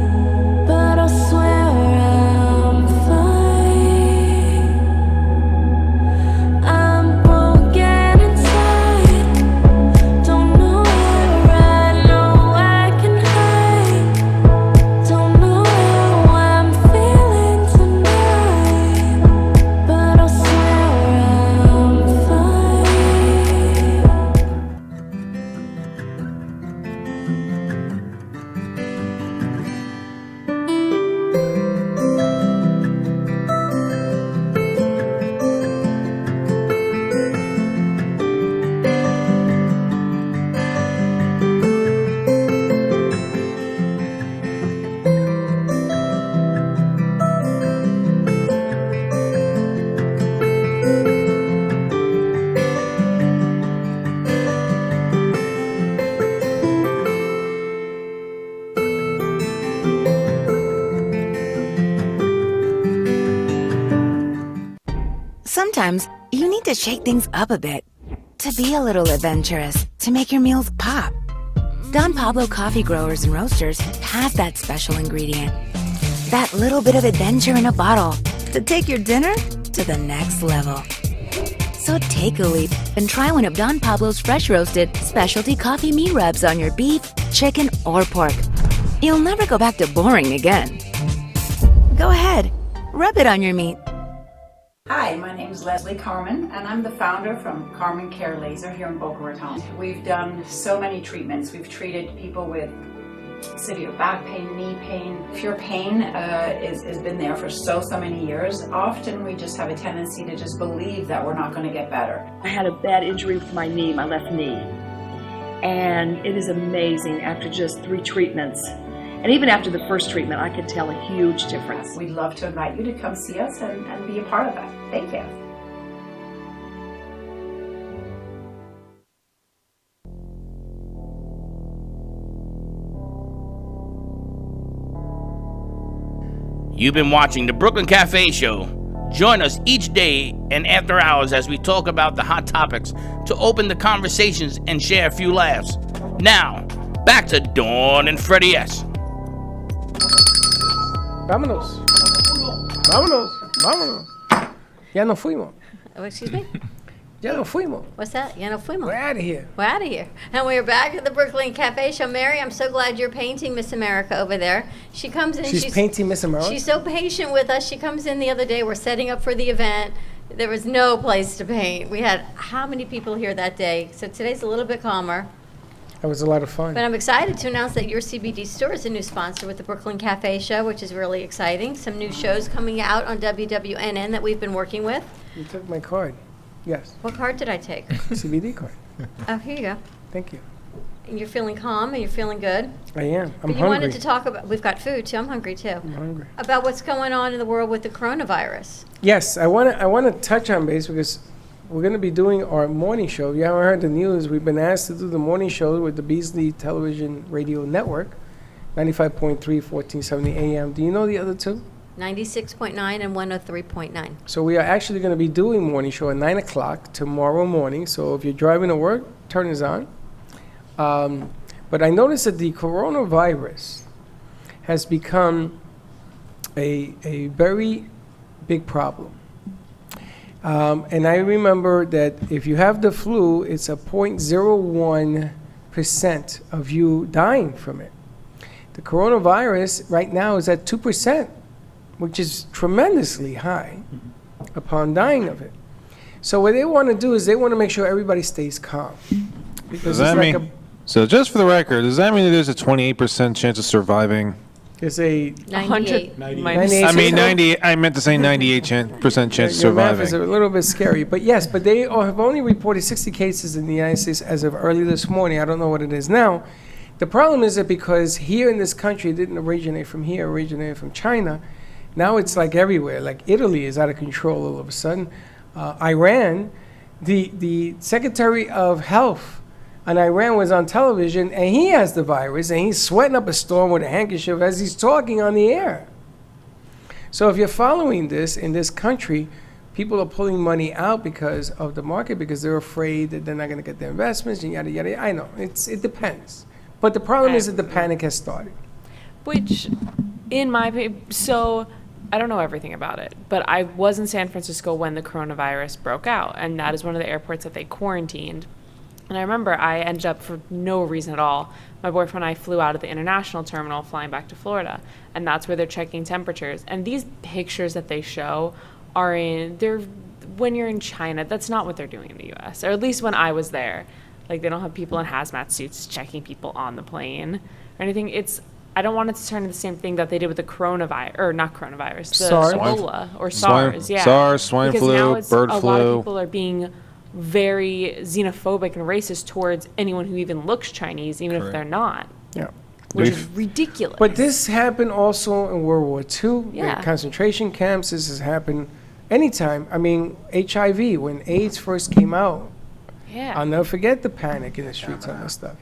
Speaker 16: but I swear I'm fine. I'm broken inside, don't know where I know I can hide. Don't know how I'm feeling tonight, but I swear I'm fine.
Speaker 17: Sometimes you need to shake things up a bit, to be a little adventurous, to make your meals pop. Don Pablo Coffee Growers and Roasters has that special ingredient. That little bit of adventure in a bottle to take your dinner to the next level. So take a leap and try one of Don Pablo's fresh roasted specialty coffee meat rubs on your beef, chicken, or pork. You'll never go back to boring again. Go ahead, rub it on your meat.
Speaker 6: Hi, my name is Leslie Carmen, and I'm the founder from Carmen Care Laser here in Boca Raton. We've done so many treatments. We've treated people with severe back pain, knee pain. If your pain has been there for so many years, often we just have a tendency to just believe that we're not going to get better.
Speaker 7: I had a bad injury with my knee, my left knee. And it is amazing after just 3 treatments. And even after the first treatment, I could tell a huge difference.
Speaker 6: We'd love to invite you to come see us and be a part of that. Thank you.
Speaker 1: You've been watching the Brooklyn Cafe Show. Join us each day and after hours as we talk about the hot topics to open the conversations and share a few laughs. Now, back to Dawn and Freddie S.
Speaker 2: Vámonos. Vámonos. Vámonos. Ya nos fuimos.
Speaker 3: Oh, excuse me?
Speaker 2: Ya nos fuimos.
Speaker 3: What's that? Ya no fuimos.
Speaker 2: We're out of here.
Speaker 3: We're out of here. And we're back at the Brooklyn Cafe Show. Mary, I'm so glad you're painting Miss America over there. She comes in.
Speaker 2: She's painting Miss America?
Speaker 3: She's so patient with us. She comes in the other day. We're setting up for the event. There was no place to paint. We had how many people here that day? So today's a little bit calmer.
Speaker 2: That was a lot of fun.
Speaker 3: But I'm excited to announce that your CBD store is a new sponsor with the Brooklyn Cafe Show, which is really exciting. Some new shows coming out on WWNN that we've been working with.
Speaker 2: You took my card. Yes.
Speaker 3: What card did I take?
Speaker 2: CBD card.
Speaker 3: Oh, here you go.
Speaker 2: Thank you.
Speaker 3: And you're feeling calm and you're feeling good.
Speaker 2: I am. I'm
Speaker 3: But you
Speaker 2: hungry.
Speaker 3: wanted to talk about, we've got food too, I'm hungry too.
Speaker 2: I'm hungry.
Speaker 3: About what's going on in the world with the coronavirus.
Speaker 2: Yes, I want to touch on base because we're going to be doing our morning show. If you haven't heard the news, we've been asked to do the morning show with the Beasley Television Radio Network, 95.3, 1470 AM. Do you know the other two?
Speaker 3: 96.9 and 103.9.
Speaker 2: So we are actually going to be doing morning show at 9 o'clock tomorrow morning. So if you're driving to work, turn this on. But I noticed that the coronavirus has become a very big problem. And I remember that if you have the flu, it's a 0.01% of you dying from it. The coronavirus right now is at 2%, which is tremendously high upon dying of it. So what they want to do is they want to make sure everybody stays calm. Because
Speaker 13: Does that
Speaker 2: it's like
Speaker 13: mean, so just for the record, does that mean that there's a 28% chance of surviving?
Speaker 2: It's a
Speaker 3: 98.
Speaker 2: 98.
Speaker 13: I mean, 90. I meant to say 98% chance of
Speaker 2: Your math is
Speaker 13: surviving.
Speaker 2: a little bit scary, but yes, but they have only reported 60 cases in the United States as of early this morning. I don't know what it is now. The problem is that because here in this country, it didn't originate from here, it originated from China. Now it's like everywhere. Like Italy is out of control all of a sudden. Iran, the Secretary of Health in Iran was on television, and he has the virus, and he's sweating up a storm with a handkerchief as he's talking on the air. So if you're following this in this country, people are pulling money out because of the market, because they're afraid that they're not going to get their investments, and yada, yada. I know, it depends. But the problem is that the panic has started.
Speaker 15: Which, in my opinion, so I don't know everything about it, but I was in San Francisco when the coronavirus broke out, and that is one of the airports that they quarantined. And I remember I ended up, for no reason at all, my boyfriend and I flew out of the international terminal flying back to Florida, and that's where they're checking temperatures. And these pictures that they show are when you're in China, that's not what they're doing in the US, or at least when I was there. Like, they don't have people in hazmat suits checking people on the plane or anything. I don't want it to turn into the same thing that they did with the coronavirus, or not coronavirus, the
Speaker 2: SARS.
Speaker 15: Ebola or SARS, yeah.
Speaker 13: SARS, swine
Speaker 15: because
Speaker 13: flu,
Speaker 15: now it's,
Speaker 13: bird
Speaker 15: a lot
Speaker 13: flu.
Speaker 15: of people are being very xenophobic and racist towards anyone who even looks Chinese, even if
Speaker 14: Correct.
Speaker 15: they're not,
Speaker 2: Yeah.
Speaker 15: which is ridiculous.
Speaker 2: But this happened also in World War II,
Speaker 15: Yeah.
Speaker 2: concentration camps. This has happened anytime. I mean, HIV, when AIDS first came out,
Speaker 15: yeah.
Speaker 2: I'll never forget the panic in the streets on this stuff.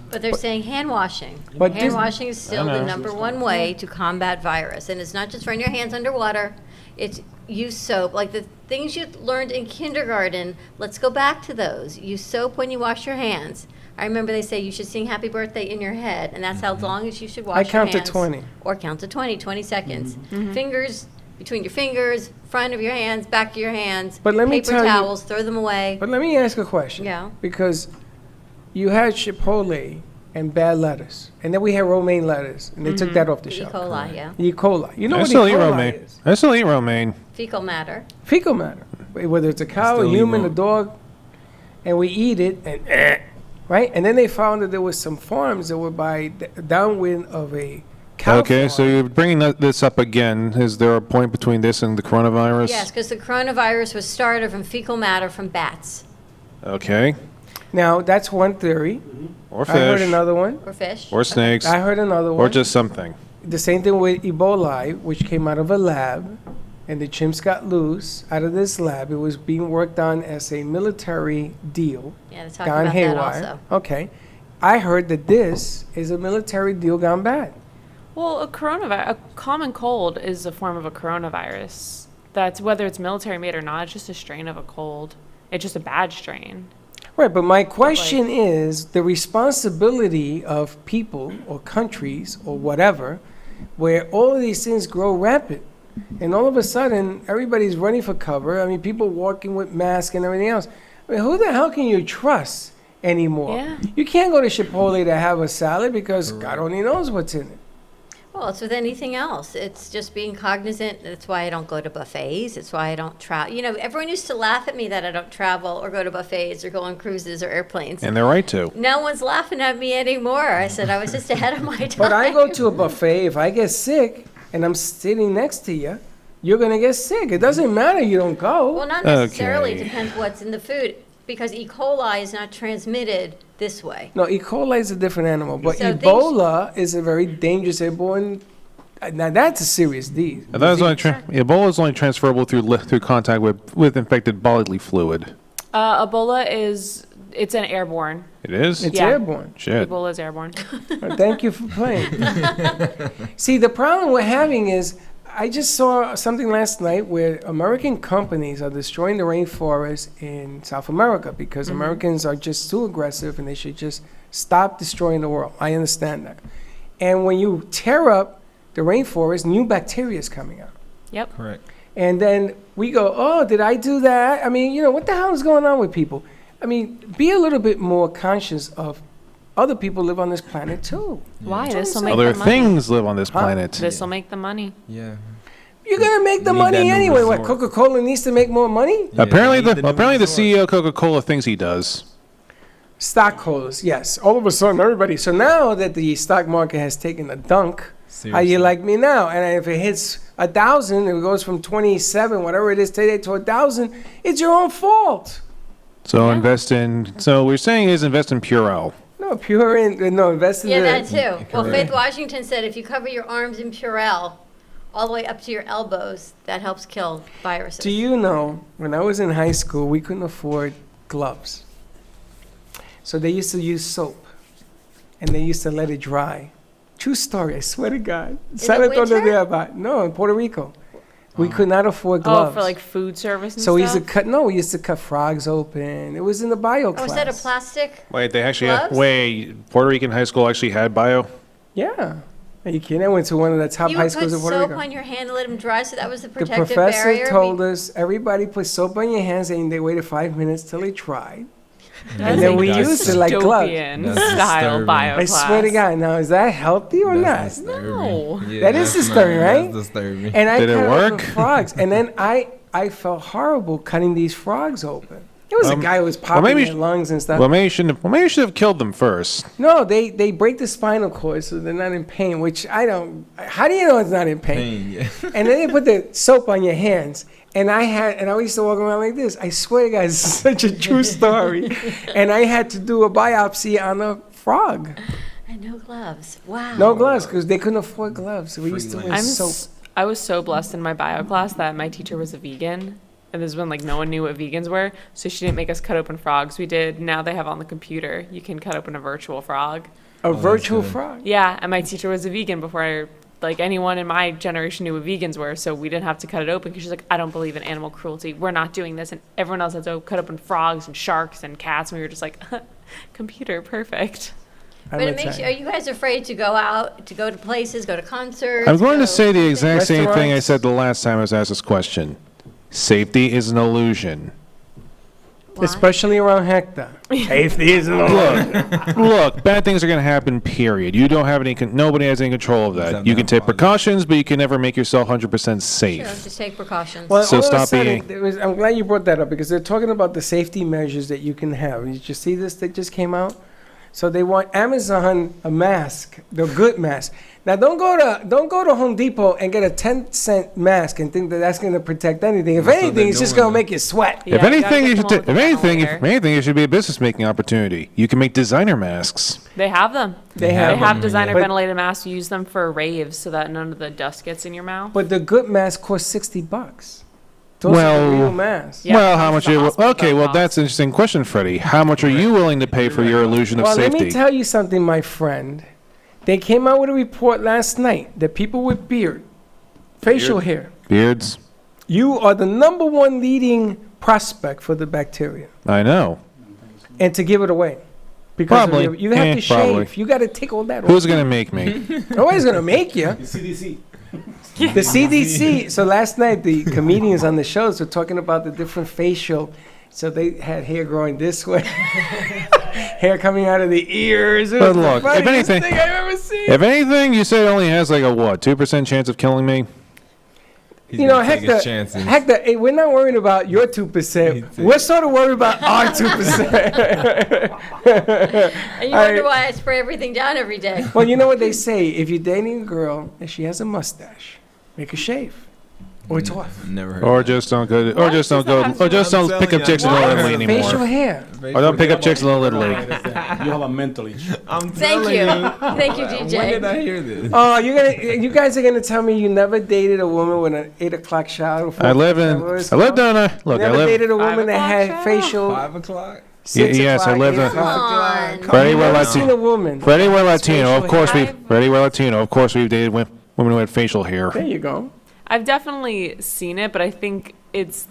Speaker 3: But they're saying hand washing.
Speaker 2: But
Speaker 3: Hand
Speaker 2: this-
Speaker 3: washing is still the number one way to combat virus. And it's not just run your hands underwater, it's use soap. Like the things you learned in kindergarten, let's go back to those. Use soap when you wash your hands. I remember they say you should sing happy birthday in your head, and that's how long as you should wash
Speaker 2: I
Speaker 3: your
Speaker 2: count to
Speaker 3: hands.
Speaker 2: 20.
Speaker 3: Or count to 20, 20 seconds.
Speaker 2: Mm-hmm.
Speaker 3: Fingers, between your fingers, front of your hands, back of your hands.
Speaker 2: But let me
Speaker 3: paper
Speaker 2: tell you-
Speaker 3: towels, throw them away.
Speaker 2: But let me ask a question.
Speaker 3: Yeah.
Speaker 2: Because you had Chipotle and bad lettuce, and then we had romaine lettuce, and they took that off the
Speaker 3: E.
Speaker 2: shelf.
Speaker 3: coli, yeah.
Speaker 2: E. coli. You know
Speaker 13: I
Speaker 2: what E.
Speaker 13: still eat
Speaker 2: coli
Speaker 13: romaine.
Speaker 2: is?
Speaker 13: I still eat romaine.
Speaker 3: Fecal matter.
Speaker 2: Fecal matter. Whether it's a cow, a
Speaker 14: still eat
Speaker 2: human, a
Speaker 14: ro-
Speaker 2: dog, and we eat it, and right? And then they found that there was some farms that were by downwind of a cow
Speaker 13: Okay, so
Speaker 2: farm.
Speaker 13: you're bringing this up again. Is there a point between this and the coronavirus?
Speaker 3: Yes, because the coronavirus was started from fecal matter from bats
Speaker 13: Okay.
Speaker 2: Now, that's one theory.
Speaker 13: Or
Speaker 2: I heard
Speaker 13: fish.
Speaker 2: another one.
Speaker 3: or fish.
Speaker 13: Or snakes.
Speaker 2: I heard another one.
Speaker 13: Or just something.
Speaker 2: The same thing with Ebola, which came out of a lab, and the chimps got loose out of this lab. It was being worked on as a military deal.
Speaker 3: Yeah, they're talking
Speaker 2: Gone
Speaker 3: about
Speaker 2: haywire.
Speaker 3: that also.
Speaker 2: Okay. I heard that this is a military deal gone bad.
Speaker 15: Well, a common cold is a form of a coronavirus. That's whether it's military made or not. It's just a strain of a cold. It's just a bad strain.
Speaker 2: Right, but my question is the responsibility of people or countries or whatever, where all of these things grow rampant, and all of a sudden everybody's running for cover. I mean, people walking with masks and everything else. I mean, who the hell can you trust anymore?
Speaker 15: Yeah.
Speaker 2: You can't go to Chipotle to have a salad because God only knows what's in it.
Speaker 3: Well, it's with anything else. It's just being cognizant. That's why I don't go to buffets. It's why I don't travel. You know, everyone used to laugh at me that I don't travel or go to buffets or go on cruises or airplanes.
Speaker 13: And they're right to.
Speaker 3: No one's laughing at me anymore. I said I was just ahead of my time.
Speaker 2: But I go to a buffet, if I get sick and I'm sitting next to you, you're going to get sick. It doesn't matter, you don't go.
Speaker 3: Well, not necessarily.
Speaker 13: Okay.
Speaker 3: It depends what's in the food. Because E. coli is not transmitted this way.
Speaker 2: No, E. coli is a different animal, but
Speaker 3: So things-
Speaker 2: Ebola is a very dangerous airborne. Now that's a serious disease.
Speaker 13: And that is only Ebola is only transferable through contact with infected bodily fluid.
Speaker 15: Ebola it's an airborne.
Speaker 13: It is?
Speaker 2: It's
Speaker 15: Yeah.
Speaker 2: airborne.
Speaker 13: Shit.
Speaker 15: Ebola is airborne.
Speaker 2: Thank you for playing. See, the problem we're having is I just saw something last night where American companies are destroying the rainforest in South America because Americans are just too aggressive and they should just Stop destroying the world. I understand that. And when you tear up the rainforest, new bacteria is coming out.
Speaker 15: Yep.
Speaker 14: Correct.
Speaker 2: And then we go, oh, did I do that? I mean, what the hell is going on with people? I mean, be a little bit more conscious of other people live on this planet too.
Speaker 15: Why?
Speaker 2: That's
Speaker 15: This will
Speaker 2: what
Speaker 15: make
Speaker 2: I'm
Speaker 13: Other
Speaker 15: the money.
Speaker 13: things live on this
Speaker 2: Huh?
Speaker 13: planet.
Speaker 15: This will make the money.
Speaker 14: Yeah.
Speaker 2: You're gonna make the
Speaker 14: Need
Speaker 2: money
Speaker 14: that new
Speaker 2: anyway. What,
Speaker 14: resort.
Speaker 2: Coca-Cola needs to make more money?
Speaker 13: Apparently,
Speaker 14: they need
Speaker 13: the
Speaker 14: the new
Speaker 13: CEO of Coca-Cola thinks he does.
Speaker 2: Stockholders, yes. All of a sudden, everybody. So now that the stock market has taken a dunk, how
Speaker 14: Seriously.
Speaker 2: you like me now? And if it hits 1,000, it goes from 27, whatever it is today, to 1,000. It's your own fault.
Speaker 13: So invest in. So we're saying is invest in Purell.
Speaker 2: No, invest in
Speaker 3: Yeah,
Speaker 2: the.
Speaker 3: that too. Well,
Speaker 14: Correct.
Speaker 3: Faith Washington said if you cover your arms in Purell all the way up to your elbows, that helps kill viruses.
Speaker 2: Do you know, when I was in high school, we couldn't afford gloves. So they used to use soap, and they used to let it dry. True story, I swear to God. San
Speaker 3: the
Speaker 2: Antonio
Speaker 3: winter?
Speaker 2: de Abad. No, in Puerto Rico. We could not afford gloves.
Speaker 15: Oh, for like food service and
Speaker 2: So we used to
Speaker 15: stuff?
Speaker 2: we used to cut frogs open. It was in the bio
Speaker 3: Oh,
Speaker 2: class.
Speaker 3: is that a plastic?
Speaker 13: Wait, they actually
Speaker 3: Gloves?
Speaker 13: Puerto Rican high school actually had bio.
Speaker 2: Yeah. Are you kidding? I went to one of the top
Speaker 3: You
Speaker 2: high
Speaker 3: would put
Speaker 2: schools in Puerto
Speaker 3: soap
Speaker 2: Rico.
Speaker 3: on your hand and let them dry, so that was the
Speaker 2: The
Speaker 3: protective
Speaker 2: professor
Speaker 3: barrier.
Speaker 2: told us everybody put soap on your hands and they waited 5 minutes till it dried.
Speaker 15: That's
Speaker 2: And then we
Speaker 15: a
Speaker 2: used it like gloves.
Speaker 15: dystopian
Speaker 14: That's
Speaker 15: style
Speaker 14: disturbing.
Speaker 15: bio
Speaker 2: I swear to God. Now, is that healthy or
Speaker 14: That's
Speaker 2: not?
Speaker 14: disturbing.
Speaker 15: No.
Speaker 14: Yeah,
Speaker 2: That is
Speaker 14: that's
Speaker 2: disturbing,
Speaker 14: not-
Speaker 2: right?
Speaker 14: That's disturbing.
Speaker 2: And I
Speaker 13: Did it
Speaker 2: cut open
Speaker 13: work?
Speaker 2: frogs. And then I felt horrible cutting these frogs open. There was a guy who was
Speaker 13: well,
Speaker 2: popping
Speaker 13: maybe
Speaker 2: their
Speaker 13: sh-
Speaker 2: lungs and stuff.
Speaker 13: Well, maybe you shouldn't. Well, maybe you should have killed them first.
Speaker 2: No, they break the spinal cord, so they're not in pain, which I don't. How do you know it's not in pain?
Speaker 14: Pain, yeah.
Speaker 2: And then they put the soap on your hands. And I used to walk around like this. I swear to God, it's such a true story. And I had to do a biopsy on a frog.
Speaker 3: And no gloves. Wow.
Speaker 2: No gloves, because they couldn't afford gloves. So we used to wear
Speaker 15: I'm
Speaker 2: soap.
Speaker 15: I was so blessed in my bio class that my teacher was a vegan. And this is when like no one knew what vegans were. So she didn't make us cut open frogs. We did. Now they have on the computer. You can cut open a virtual frog.
Speaker 2: A virtual
Speaker 14: good.
Speaker 2: frog.
Speaker 15: Yeah, and my teacher was a vegan before like anyone in my generation knew what vegans were, so we didn't have to cut it open because she's like, I don't believe in animal cruelty. We're not doing this, and everyone else had to cut open frogs and sharks and cats, and we were just like, computer, perfect.
Speaker 3: But it makes you, are you guys afraid to go out, to go to places, go to concerts?
Speaker 13: I'm going
Speaker 3: go
Speaker 13: to say the exact same thing I
Speaker 2: Restaurants.
Speaker 13: said the last time I was asked this question. Safety is an illusion.
Speaker 3: Why?
Speaker 2: Especially around Hector. Safety is an illusion.
Speaker 13: Look, bad things are going to happen, period. You don't have any, nobody has any control of that.
Speaker 14: Except
Speaker 13: You can
Speaker 14: that
Speaker 13: take
Speaker 14: apology.
Speaker 13: precautions, but you can never make yourself 100%
Speaker 3: Sure,
Speaker 13: safe.
Speaker 3: just take precautions.
Speaker 2: Well,
Speaker 13: So
Speaker 2: all of a
Speaker 13: stop
Speaker 2: sudden,
Speaker 13: being-
Speaker 2: I'm glad you brought that up because they're talking about the safety measures that you can have. Did you see this that just came out? So they want Amazon a mask, the good mask. Now don't go to Home Depot and get a 10-cent mask and think that that's going to protect anything. If
Speaker 14: That's what
Speaker 2: anything,
Speaker 14: they're
Speaker 2: it's just
Speaker 14: doing,
Speaker 2: going to
Speaker 14: though.
Speaker 2: make you sweat.
Speaker 15: Yeah,
Speaker 13: if
Speaker 15: you gotta
Speaker 13: anything,
Speaker 15: get
Speaker 13: you
Speaker 15: them
Speaker 13: should.
Speaker 15: all with
Speaker 13: If
Speaker 15: the
Speaker 13: anything,
Speaker 15: ventilator.
Speaker 13: it should be a business making opportunity. You can make designer masks.
Speaker 15: They have them.
Speaker 2: They
Speaker 15: They
Speaker 2: have
Speaker 15: have
Speaker 2: them,
Speaker 15: designer
Speaker 2: But-
Speaker 15: ventilated masks. You use them for raves so that none of the dust gets in your mouth.
Speaker 2: But the good mask costs $60. Those are the real masks.
Speaker 15: Yeah,
Speaker 13: well,
Speaker 15: it
Speaker 13: how
Speaker 15: comes
Speaker 13: much?
Speaker 15: to the
Speaker 13: You,
Speaker 15: hospital
Speaker 13: okay, well,
Speaker 15: cost.
Speaker 13: that's an interesting question, Freddie. How much are you willing to pay for your illusion of
Speaker 2: Well, let
Speaker 13: safety?
Speaker 2: me tell you something, my friend. They came out with a report last night that people with facial hair,
Speaker 13: Beards.
Speaker 2: you are the #1 leading prospect for the bacteria,
Speaker 13: I know.
Speaker 2: and to give it away. Because of
Speaker 13: Probably.
Speaker 2: you have to shave.
Speaker 13: Probably.
Speaker 2: You got to take all that
Speaker 13: Who's
Speaker 2: off.
Speaker 13: gonna make me?
Speaker 2: Nobody's going to make you.
Speaker 9: CDC.
Speaker 2: The CDC. So last night, the comedians on the shows were talking about the different facial. So they had hair growing this way, hair coming out of the ears. It was
Speaker 13: But
Speaker 2: the
Speaker 13: look, if
Speaker 2: funniest
Speaker 13: anything,
Speaker 2: thing I've ever seen.
Speaker 13: if anything, you say it only has like a what, 2% chance of killing me?
Speaker 14: He's
Speaker 2: You know,
Speaker 14: gonna take his
Speaker 2: Hector,
Speaker 14: chances.
Speaker 2: Hector, hey, we're not worried about your 2%. We're sort of worried about our 2%.
Speaker 3: And you wonder why I spray everything down every day.
Speaker 2: Well, you know what they say? If you're dating a girl and she has a mustache, make her shave. Or it's off.
Speaker 14: Never heard.
Speaker 13: Or just don't go, or just don't go, or just don't pick up chicks in
Speaker 14: What?
Speaker 13: Little Italy
Speaker 2: Facial
Speaker 13: anymore.
Speaker 2: hair.
Speaker 13: Or don't pick up chicks in Little Italy.
Speaker 9: You have a mental issue.
Speaker 14: I'm
Speaker 3: Thank
Speaker 14: telling
Speaker 3: you.
Speaker 14: you.
Speaker 3: Thank you,
Speaker 14: When did I
Speaker 3: DJ.
Speaker 14: hear this?
Speaker 2: Oh, you guys are gonna tell me you never dated a woman with an 8 o'clock shower?
Speaker 13: I live down a, look,
Speaker 2: Never
Speaker 13: I live,
Speaker 2: dated a woman
Speaker 15: 5
Speaker 2: that
Speaker 15: o'clock
Speaker 2: had
Speaker 15: shower?
Speaker 2: facial.
Speaker 14: 5 o'clock?
Speaker 2: 6
Speaker 13: yes, I
Speaker 2: o'clock,
Speaker 13: lived
Speaker 2: 8
Speaker 13: on-
Speaker 2: o'clock.
Speaker 3: Come on.
Speaker 13: Freddie,
Speaker 2: You've
Speaker 13: we're
Speaker 2: never seen a
Speaker 13: Latino.
Speaker 2: woman.
Speaker 13: Freddie, we're Latino. Of
Speaker 2: facial
Speaker 13: course we,
Speaker 15: hair.
Speaker 13: Freddie, we're Latino. Of course we've dated women who had facial hair.
Speaker 2: There you go.
Speaker 15: I've definitely seen it, but I think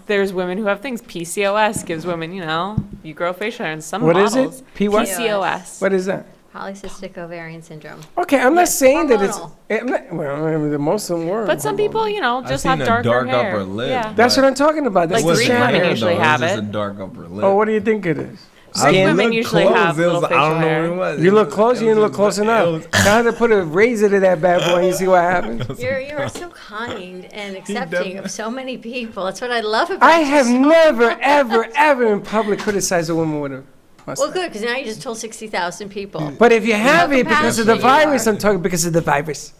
Speaker 15: there's women who have things. PCOS gives women, you grow facial hair, and some
Speaker 2: What is
Speaker 15: models.
Speaker 2: it? P what?
Speaker 15: PCOS.
Speaker 2: What is that?
Speaker 3: Polycystic ovarian syndrome.
Speaker 2: Okay, I'm not saying that it's.
Speaker 3: hormonal.
Speaker 2: The most of them were.
Speaker 15: But some people, you know,
Speaker 14: I
Speaker 15: just
Speaker 14: seen
Speaker 15: have
Speaker 14: a
Speaker 15: darker
Speaker 14: dark
Speaker 15: hair.
Speaker 14: upper lip.
Speaker 15: Yeah.
Speaker 2: That's what I'm talking about. That's
Speaker 15: Like
Speaker 2: the
Speaker 15: Greek
Speaker 2: shadow.
Speaker 15: women usually have
Speaker 14: Just
Speaker 15: it.
Speaker 14: a dark upper lip.
Speaker 2: Oh, what do you think it is?
Speaker 15: Greek women
Speaker 14: looked
Speaker 15: usually
Speaker 14: close.
Speaker 15: have
Speaker 14: It was-
Speaker 15: little
Speaker 14: I don't
Speaker 15: facial
Speaker 14: know
Speaker 15: hair.
Speaker 14: what it was.
Speaker 2: You look close, you didn't look close
Speaker 14: It
Speaker 2: enough.
Speaker 14: was-
Speaker 2: Try to put a razor to that bad boy and you see what happens.
Speaker 3: You are so kind and accepting of so many people. That's what I love about
Speaker 2: I
Speaker 3: you.
Speaker 2: have never, ever in public criticized a woman with a
Speaker 3: Well,
Speaker 2: mustache.
Speaker 3: good, because now you just told 60,000 people.
Speaker 2: But if you have
Speaker 3: How
Speaker 2: it because of the
Speaker 3: compassionate you
Speaker 2: virus,
Speaker 3: are.
Speaker 2: I'm talking because of the virus.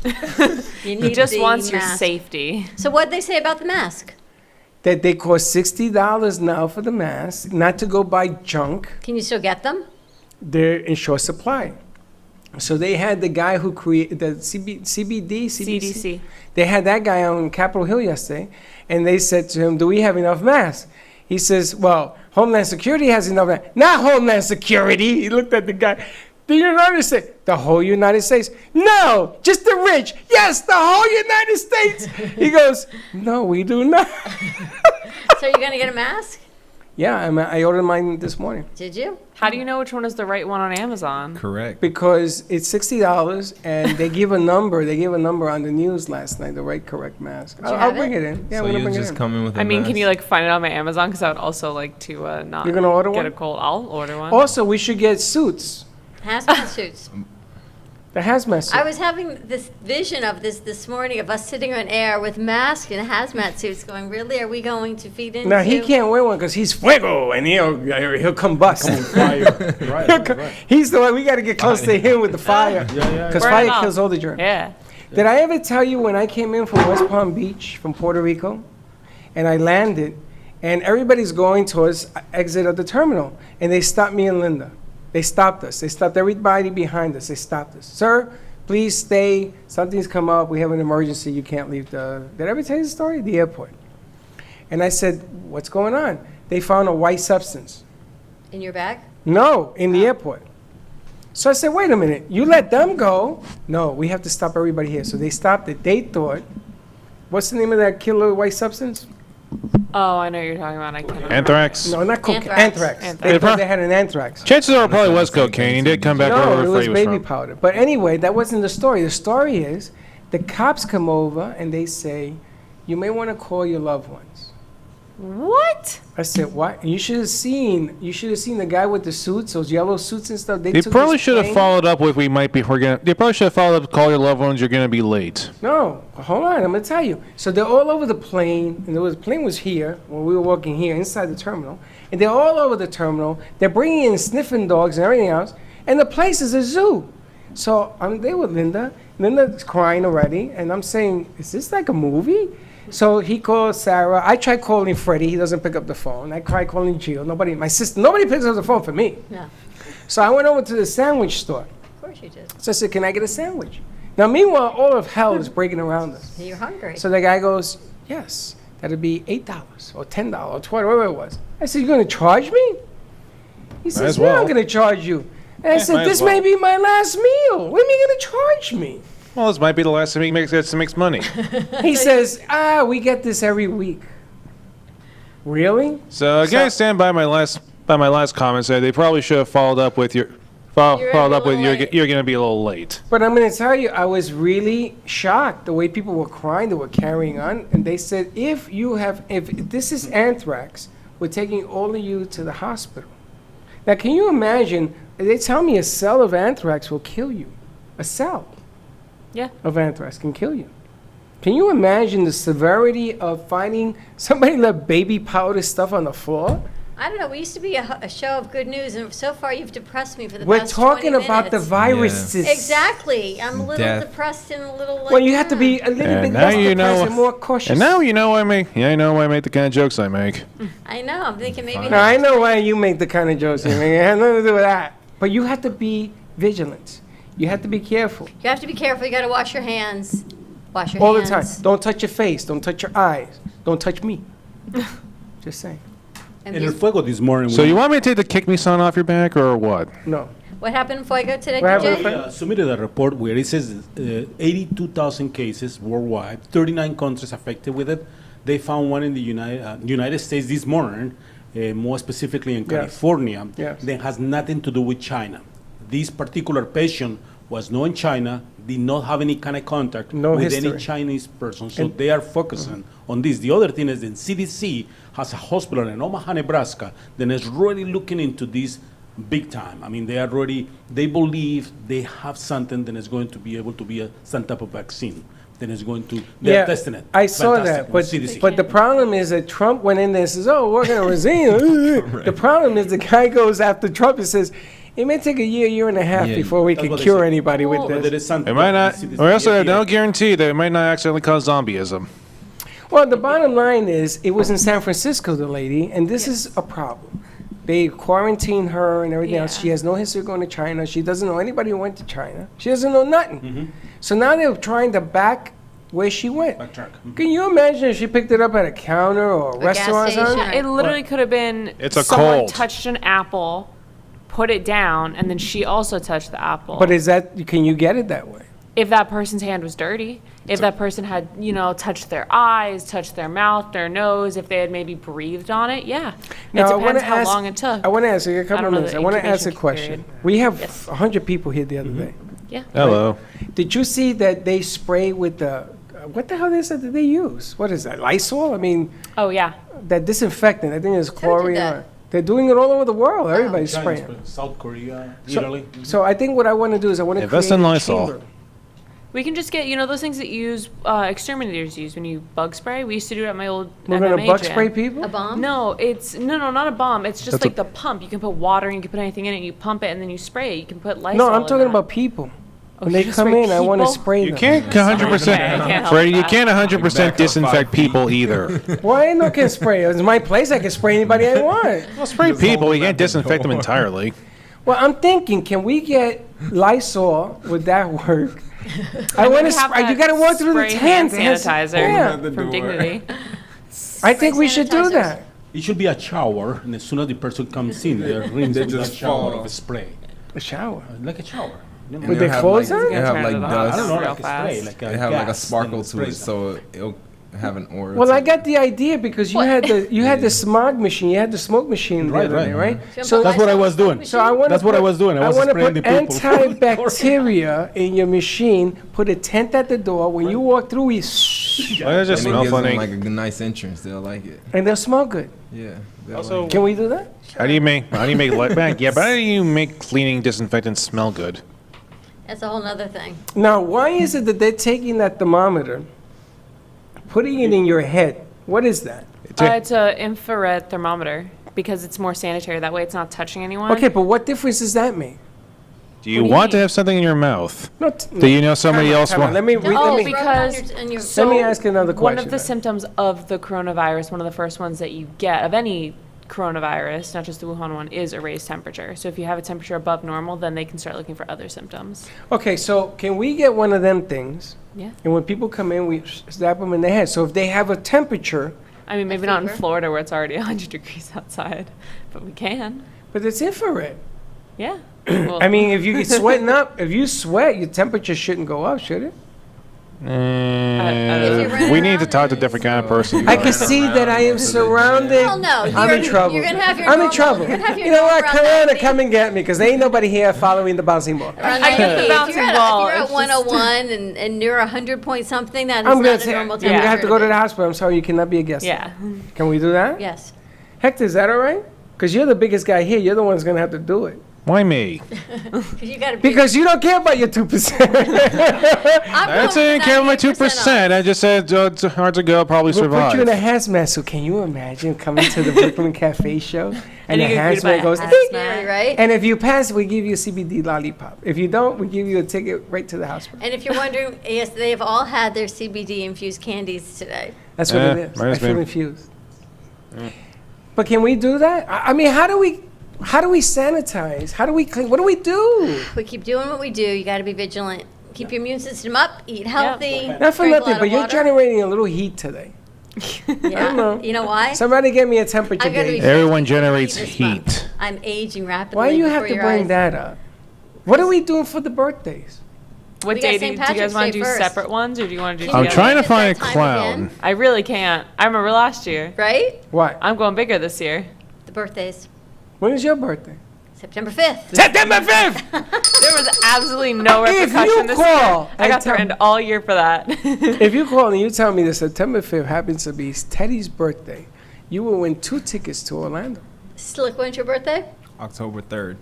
Speaker 3: You
Speaker 15: He
Speaker 3: need
Speaker 15: just
Speaker 3: the
Speaker 15: wants your
Speaker 3: mask.
Speaker 15: safety.
Speaker 3: So what did they say about the mask?
Speaker 2: That they cost $60 now for the mask, not to go buy junk.
Speaker 3: Can you still get them?
Speaker 2: They're in short supply. So they had the guy who created the CBD,
Speaker 15: CDC.
Speaker 2: They had that guy on Capitol Hill yesterday, and they said to him, "Do we have enough masks?" He says, "Well, Homeland Security has enough masks." Not Homeland Security. He looked at the guy. The United States. The whole United States. No, just the rich. Yes, the whole United States. He goes, "No, we do not."
Speaker 3: So you're going to get a mask?
Speaker 2: Yeah, I ordered mine this morning.
Speaker 3: Did you?
Speaker 15: How do you know which one is the right one on Amazon?
Speaker 14: Correct.
Speaker 2: Because it's $60 and they give a number. They gave a number on the news last night, the right correct mask.
Speaker 3: you
Speaker 2: I'll
Speaker 3: have
Speaker 2: bring
Speaker 3: it?
Speaker 2: it in. Yeah,
Speaker 14: So
Speaker 2: I'm gonna
Speaker 14: you
Speaker 2: bring
Speaker 14: just
Speaker 2: it in.
Speaker 14: come in with a
Speaker 15: I mean, can
Speaker 14: mask?
Speaker 15: you like find it on my Amazon? Because I would also like to not
Speaker 2: You're gonna order
Speaker 15: get
Speaker 2: one?
Speaker 15: a cold. I'll order one.
Speaker 2: Also, we should get suits.
Speaker 3: Hazmat suits.
Speaker 2: The hazmat suit.
Speaker 3: I was having this vision of this morning of us sitting on air with masks and hazmat suits going, really, are we going to feed into?
Speaker 2: Now he can't wear one because he's fuego and he'll combust. He's the one we got to get close to him with the fire because
Speaker 15: Burn
Speaker 2: fire
Speaker 15: it up.
Speaker 2: kills all the germs.
Speaker 15: Yeah.
Speaker 2: Did I ever tell you when I came in from West Palm Beach from Puerto Rico, and I landed, and everybody's going towards exit of the terminal, and they stopped me and Linda. They stopped us. They stopped everybody behind us. They stopped us. Sir, please stay. Something's come up. We have an emergency. You can't leave the. Did I ever tell you the story? The airport. And I said, what's going on? They found a white substance.
Speaker 3: In your bag?
Speaker 2: No, in the airport. So I said, wait a minute. You let them go? No, we have to stop everybody here. So they stopped it. They thought, what's the name of that killer white substance?
Speaker 15: Oh, I know what you're talking about. I can't.
Speaker 13: Anthrax.
Speaker 2: No, not cocaine.
Speaker 3: Anthrax.
Speaker 2: Anthrax. They thought they had an anthrax.
Speaker 13: Chances are it probably was cocaine. He did come back
Speaker 2: No,
Speaker 13: over
Speaker 2: it
Speaker 13: where
Speaker 2: was
Speaker 13: he was
Speaker 2: baby
Speaker 13: from.
Speaker 2: powder. But anyway, that wasn't the story. The story is the cops come over and they say, you may want to call your loved ones.
Speaker 15: What?
Speaker 2: I said, what? You should have seen the guy with the suits, those yellow suits and stuff.
Speaker 13: They
Speaker 2: took
Speaker 13: probably
Speaker 2: his
Speaker 13: should have
Speaker 2: plane.
Speaker 13: followed up with, they probably should have followed up, call your loved ones, you're going to be late.
Speaker 2: No, hold on, I'm gonna tell you. So they're all over the plane, and the plane was here when we were walking here inside the terminal, and they're all over the terminal. They're bringing in sniffing dogs and everything else, and the place is a zoo. So I'm there with Linda. Linda's crying already, and I'm saying, is this like a movie? So he calls Sarah. I tried calling Freddie. He doesn't pick up the phone. I tried calling Jill. My sister. Nobody picks up the phone for me.
Speaker 3: No.
Speaker 2: So I went over to the sandwich store.
Speaker 3: Of course you did.
Speaker 2: So I said, can I get a sandwich? Now, meanwhile, all of hell is breaking around us.
Speaker 3: You're hungry.
Speaker 2: So the guy goes, yes, that'd be $8 or $10 or $20, whatever it was. I said, you're going to charge me? He says,
Speaker 13: as
Speaker 2: yeah, I'm
Speaker 13: well.
Speaker 2: going to charge you. And I
Speaker 13: Yeah,
Speaker 2: said,
Speaker 13: might as
Speaker 2: this
Speaker 13: well.
Speaker 2: may be my last meal. When are you going to charge me?
Speaker 13: Well, this might be the last time he makes money.
Speaker 2: He says, we get this every week. Really?
Speaker 13: So again, I stand by my last comment. Say they probably should have followed up with
Speaker 3: You're
Speaker 13: you're going to be a little late.
Speaker 2: But I'm going to tell you, I was really shocked the way people were crying, they were carrying on, and they said, if this is anthrax, we're taking all of you to the hospital. Now, can you imagine? They tell me a cell of anthrax will kill you. A cell of anthrax can kill you. Can you imagine the severity of finding somebody left baby powder stuff on the floor?
Speaker 3: I don't know. We used to be a show of good news, and so far you've depressed me for the
Speaker 2: We're
Speaker 3: past
Speaker 2: talking
Speaker 3: 20
Speaker 2: about the
Speaker 3: minutes.
Speaker 2: viruses.
Speaker 3: Exactly. I'm a little
Speaker 14: Death.
Speaker 3: depressed and a little like.
Speaker 2: Well, you have to be a little bit
Speaker 13: And now
Speaker 2: less
Speaker 13: you
Speaker 2: depressed
Speaker 13: know.
Speaker 2: and more cautious.
Speaker 13: And now you know why I make the kind of jokes I make.
Speaker 3: I know. I'm thinking maybe.
Speaker 2: Now, I know why you make the kind of jokes you make. It has nothing to do with that. But you have to be vigilant. You have to be careful.
Speaker 3: You have to be careful. You got to wash your hands. Wash your
Speaker 2: All
Speaker 3: hands.
Speaker 2: the time. Don't touch your face. Don't touch your eyes. Don't touch me. Just saying.
Speaker 3: And
Speaker 9: In
Speaker 3: these-
Speaker 9: El Fuego this morning,
Speaker 13: So you want me to take the kick me sign off your back or what?
Speaker 2: No.
Speaker 3: What happened in Fuego today,
Speaker 2: What happened in
Speaker 3: DJ?
Speaker 2: Fuego?
Speaker 9: submitted a report where it says 82,000 cases worldwide, 39 countries affected with it. They found one in the United States this morning, more specifically in
Speaker 2: Yes.
Speaker 9: California,
Speaker 2: Yes.
Speaker 9: that has nothing to do with China. this particular patient was not in China, did not have any kind of contact
Speaker 2: No
Speaker 9: with
Speaker 2: history.
Speaker 9: any Chinese person, so
Speaker 2: And-
Speaker 9: they are focusing on this. The other thing is that CDC has a hospital in Omaha, Nebraska, that is really looking into this big time. I mean, they believe they have something that is going to be able to be some type of vaccine. That is going to, they're testing it.
Speaker 2: I saw
Speaker 9: Fantastic
Speaker 2: that,
Speaker 9: with CDC.
Speaker 2: but the problem is that Trump went in there and says, "Oh, we're going to resume." The problem is the guy goes after Trump and says, "It may take a year and a half
Speaker 14: Yeah,
Speaker 2: before we
Speaker 9: that's
Speaker 2: can
Speaker 9: what they
Speaker 2: cure
Speaker 9: say.
Speaker 2: anybody with
Speaker 9: But
Speaker 2: this."
Speaker 9: there is something
Speaker 13: It might
Speaker 9: that
Speaker 13: not.
Speaker 9: CDC
Speaker 13: We also have
Speaker 9: FDA
Speaker 13: no guarantee that it might not accidentally cause zombieism.
Speaker 2: Well, the bottom line is, it was in San Francisco, the lady, and this is a problem. They quarantine her and everything else. She has no history of going to China. She doesn't know anybody who went to China. She doesn't know nothing. So now they're trying to back where she went. Can you imagine if she picked it up at a counter or a restaurant or something?
Speaker 15: It literally could have been
Speaker 2: It's a
Speaker 15: someone
Speaker 2: cold.
Speaker 15: touched an apple, put it down, and then she also touched the apple.
Speaker 2: But is that, can you get it that way?
Speaker 15: If that person's hand was dirty, if that person had, touched their eyes, touched their mouth, their nose, if they had maybe breathed on it, yeah.
Speaker 2: Now, I
Speaker 15: it
Speaker 2: wanna
Speaker 15: depends how
Speaker 2: ask-
Speaker 15: long it took.
Speaker 2: I want to ask you a
Speaker 15: I
Speaker 2: couple
Speaker 15: don't
Speaker 2: of
Speaker 15: know
Speaker 2: minutes.
Speaker 15: the
Speaker 2: I want to ask a
Speaker 15: incubation
Speaker 2: question.
Speaker 15: period.
Speaker 2: We have 100 people here the other day.
Speaker 15: Yeah.
Speaker 13: Hello.
Speaker 2: Did you see that they spray with the, what the hell is it that they use? What is that, Lysol? I mean,
Speaker 15: Oh, yeah.
Speaker 2: that disinfectant, I think it's chlorine.
Speaker 3: that?
Speaker 2: They're doing it all over the world. Everybody's
Speaker 9: China,
Speaker 2: spraying.
Speaker 9: South Korea,
Speaker 2: So,
Speaker 9: Italy.
Speaker 2: so I think what I want to do is I want to
Speaker 13: Invest
Speaker 2: create
Speaker 13: in
Speaker 2: a
Speaker 13: Lysol.
Speaker 2: chamber.
Speaker 15: We can just get, those things that you use, exterminators use when you bug spray. We used to do it at my old
Speaker 2: We're gonna
Speaker 15: MMA
Speaker 2: bug
Speaker 15: gym.
Speaker 2: spray people?
Speaker 3: A bomb?
Speaker 15: No, no, not a bomb. It's just
Speaker 2: That's
Speaker 15: like the pump. You can put water and you can put anything in it. You pump it and then you spray it. You can put Lysol.
Speaker 2: No, I'm
Speaker 15: in
Speaker 2: talking
Speaker 15: that.
Speaker 2: about people.
Speaker 15: Oh,
Speaker 2: When
Speaker 15: you
Speaker 2: they
Speaker 15: just
Speaker 2: come
Speaker 15: spray
Speaker 2: in, I want to
Speaker 15: people?
Speaker 2: spray
Speaker 13: You
Speaker 2: them.
Speaker 13: can't
Speaker 15: Okay, I
Speaker 13: 100%,
Speaker 15: can't help
Speaker 13: Freddie, you
Speaker 15: that.
Speaker 13: can't 100% disinfect people either.
Speaker 2: Why I no can spray? It's my place. I can spray anybody I want.
Speaker 13: Well, spray people, you can't disinfect them entirely.
Speaker 2: Well, I'm thinking, can we get Lysol? Would that work? I want to.
Speaker 15: have
Speaker 2: You got to walk through the
Speaker 15: spray hand
Speaker 2: tent. It has-
Speaker 15: sanitizer
Speaker 2: Yeah.
Speaker 15: from Dignity.
Speaker 2: I think we should do that.
Speaker 9: It should be a shower, and as soon as the person comes in, they're rinsed
Speaker 14: They
Speaker 9: with a
Speaker 14: just
Speaker 9: shower
Speaker 14: fall.
Speaker 9: of spray.
Speaker 2: A shower.
Speaker 9: Like a shower.
Speaker 14: And
Speaker 2: With
Speaker 14: they'll
Speaker 2: their
Speaker 14: have,
Speaker 2: clothes
Speaker 14: like,
Speaker 2: on?
Speaker 14: They have like
Speaker 9: I don't
Speaker 14: dust.
Speaker 9: know,
Speaker 15: Real
Speaker 9: like a spray,
Speaker 15: fast.
Speaker 9: like a
Speaker 14: They have like a
Speaker 9: gas,
Speaker 14: sparkle
Speaker 9: and
Speaker 14: to
Speaker 9: spray
Speaker 14: it, so it'll have an aura.
Speaker 2: Well,
Speaker 14: to
Speaker 2: I
Speaker 14: it.
Speaker 2: got the idea because you had the smog machine, you had the smoke machine the
Speaker 9: Right,
Speaker 2: other
Speaker 9: right.
Speaker 2: day, right?
Speaker 3: So
Speaker 9: That's what I was doing.
Speaker 2: So I want
Speaker 9: That's what I was doing. I was
Speaker 2: want to
Speaker 9: spraying
Speaker 2: put
Speaker 9: the people.
Speaker 2: antibacteria in your machine. Put a tent at the door. When you walk through, we
Speaker 13: Why does it
Speaker 14: And it
Speaker 13: smell
Speaker 14: gives them
Speaker 13: funny?
Speaker 14: like a nice entrance. They'll like it.
Speaker 2: and they'll smell good.
Speaker 14: Yeah. they'll
Speaker 13: Also-
Speaker 14: like it.
Speaker 2: Can we do that?
Speaker 13: How do you make light back? Yeah, but how do you make cleaning disinfectant smell good?
Speaker 3: That's a whole nother thing.
Speaker 2: Now, why is it that they're taking that thermometer, putting it in your head? What is that?
Speaker 15: It's an infrared thermometer because it's more sanitary. That way it's not touching anyone.
Speaker 2: Okay, but what difference does that make?
Speaker 13: Do you
Speaker 15: What do you
Speaker 13: want to
Speaker 15: mean?
Speaker 13: have something in your mouth?
Speaker 2: No,
Speaker 13: Do you know somebody
Speaker 2: Come on,
Speaker 13: else
Speaker 2: come on.
Speaker 13: want?
Speaker 2: Let me read.
Speaker 15: Oh,
Speaker 2: let me,
Speaker 15: because
Speaker 3: on your-
Speaker 15: so
Speaker 2: Let me ask another
Speaker 15: One
Speaker 2: question
Speaker 15: of the
Speaker 2: then.
Speaker 15: symptoms of the coronavirus, one of the first ones that you get of any coronavirus, not just the Wuhan one, is a raised temperature. So if you have a temperature above normal, then they can start looking for other symptoms.
Speaker 2: Okay, so can we get one of them things?
Speaker 15: Yeah.
Speaker 2: And when people come in, we slap them in the head. So if they have a temperature,
Speaker 15: I mean, maybe not in
Speaker 3: fever?
Speaker 15: Florida where it's already 100 degrees outside, but we can.
Speaker 2: but it's infrared.
Speaker 15: Yeah. Well,
Speaker 2: I mean, if you get sweating up, if you sweat, your temperature shouldn't go up, should it?
Speaker 3: If you're running
Speaker 13: We need to
Speaker 3: around
Speaker 13: talk to a different kind of person.
Speaker 2: I can see that I am surrounded.
Speaker 3: Well, no,
Speaker 2: I'm in
Speaker 3: you're-
Speaker 2: trouble.
Speaker 3: you're gonna have your
Speaker 2: I'm in
Speaker 3: normal-
Speaker 2: trouble.
Speaker 3: you're gonna have your
Speaker 2: You know what?
Speaker 3: normal
Speaker 2: Corona,
Speaker 3: around
Speaker 2: come and get me, because there ain't nobody here following the bouncing ball.
Speaker 3: Around
Speaker 15: I get the
Speaker 3: 90.
Speaker 15: bouncing
Speaker 3: if you're
Speaker 15: ball,
Speaker 3: At, if
Speaker 15: it's
Speaker 3: you're
Speaker 15: just-
Speaker 3: at 101 and you're 100 point something, that is
Speaker 2: I'm
Speaker 3: not
Speaker 2: gonna
Speaker 3: a normal
Speaker 2: say, you're gonna have to go to the
Speaker 3: temperature.
Speaker 2: hospital. I'm sorry, you cannot be a guest.
Speaker 15: yeah.
Speaker 2: Can we do that?
Speaker 3: Yes.
Speaker 2: Hector, is that all right? Because you're the biggest guy here. You're the one who's gonna have to do it.
Speaker 13: Why me?
Speaker 3: Because you got to be.
Speaker 2: Because you don't care about your 2%.
Speaker 13: I didn't care about my 2%. I just said it's hard to go, probably
Speaker 2: We'll
Speaker 13: survive.
Speaker 2: put you in a hazmat suit. Can you imagine coming to the Brooklyn Cafe show and
Speaker 15: you
Speaker 2: the
Speaker 15: get greeted by
Speaker 2: hazmat
Speaker 15: a
Speaker 2: goes,
Speaker 15: hazmat.
Speaker 2: "Ding!"
Speaker 3: Scary, right?
Speaker 2: And if you pass, we give you a CBD lollipop. If you don't, we give you a ticket right to the hospital.
Speaker 3: And if you're wondering, yes, they've all had their CBD infused candies today.
Speaker 2: That's what
Speaker 13: Yeah,
Speaker 2: it is.
Speaker 13: might
Speaker 2: I
Speaker 13: as
Speaker 2: feel
Speaker 13: well.
Speaker 2: infused. But can we do that? I mean, how do we sanitize? How do we clean? What do we do?
Speaker 3: We keep doing what we do. You got to be vigilant. Keep your immune system up. Eat healthy.
Speaker 2: Not for
Speaker 3: drink a
Speaker 2: nothing,
Speaker 3: lot
Speaker 2: but
Speaker 3: of
Speaker 2: you're
Speaker 3: water.
Speaker 2: generating a little heat today.
Speaker 3: Yeah.
Speaker 2: I don't know.
Speaker 3: You know why?
Speaker 2: Somebody get me a temperature
Speaker 3: I'm gonna be
Speaker 2: gauge.
Speaker 13: Everyone
Speaker 3: 53
Speaker 13: generates
Speaker 3: this month.
Speaker 13: heat.
Speaker 3: I'm aging rapidly.
Speaker 2: Why do you have
Speaker 3: before
Speaker 2: to
Speaker 3: your
Speaker 2: bring
Speaker 3: eyes.
Speaker 2: that up? What are we doing for the birthdays?
Speaker 15: What
Speaker 3: We got
Speaker 15: day
Speaker 3: St.
Speaker 15: do you guys
Speaker 3: Patrick's
Speaker 15: want
Speaker 3: Day
Speaker 15: to do
Speaker 3: first.
Speaker 15: separate ones or do you want to do
Speaker 3: Can
Speaker 13: I'm
Speaker 3: you
Speaker 15: together?
Speaker 13: trying to
Speaker 3: Is
Speaker 13: find a
Speaker 3: that time
Speaker 13: clown.
Speaker 3: again?
Speaker 15: I really can't. I remember last year.
Speaker 3: Right?
Speaker 2: What?
Speaker 15: I'm going bigger this year.
Speaker 3: The birthdays.
Speaker 2: When is your birthday?
Speaker 3: September 5th.
Speaker 1: September 5th!
Speaker 15: There was absolutely no
Speaker 2: If you
Speaker 15: repercussion this
Speaker 2: call
Speaker 15: year. I got
Speaker 2: and tell-
Speaker 15: threatened all year for that.
Speaker 2: If you call and you tell me that September 5th happens to be Teddy's birthday, you will win 2 tickets to Orlando.
Speaker 3: Slick, when's your birthday?
Speaker 14: October 3rd.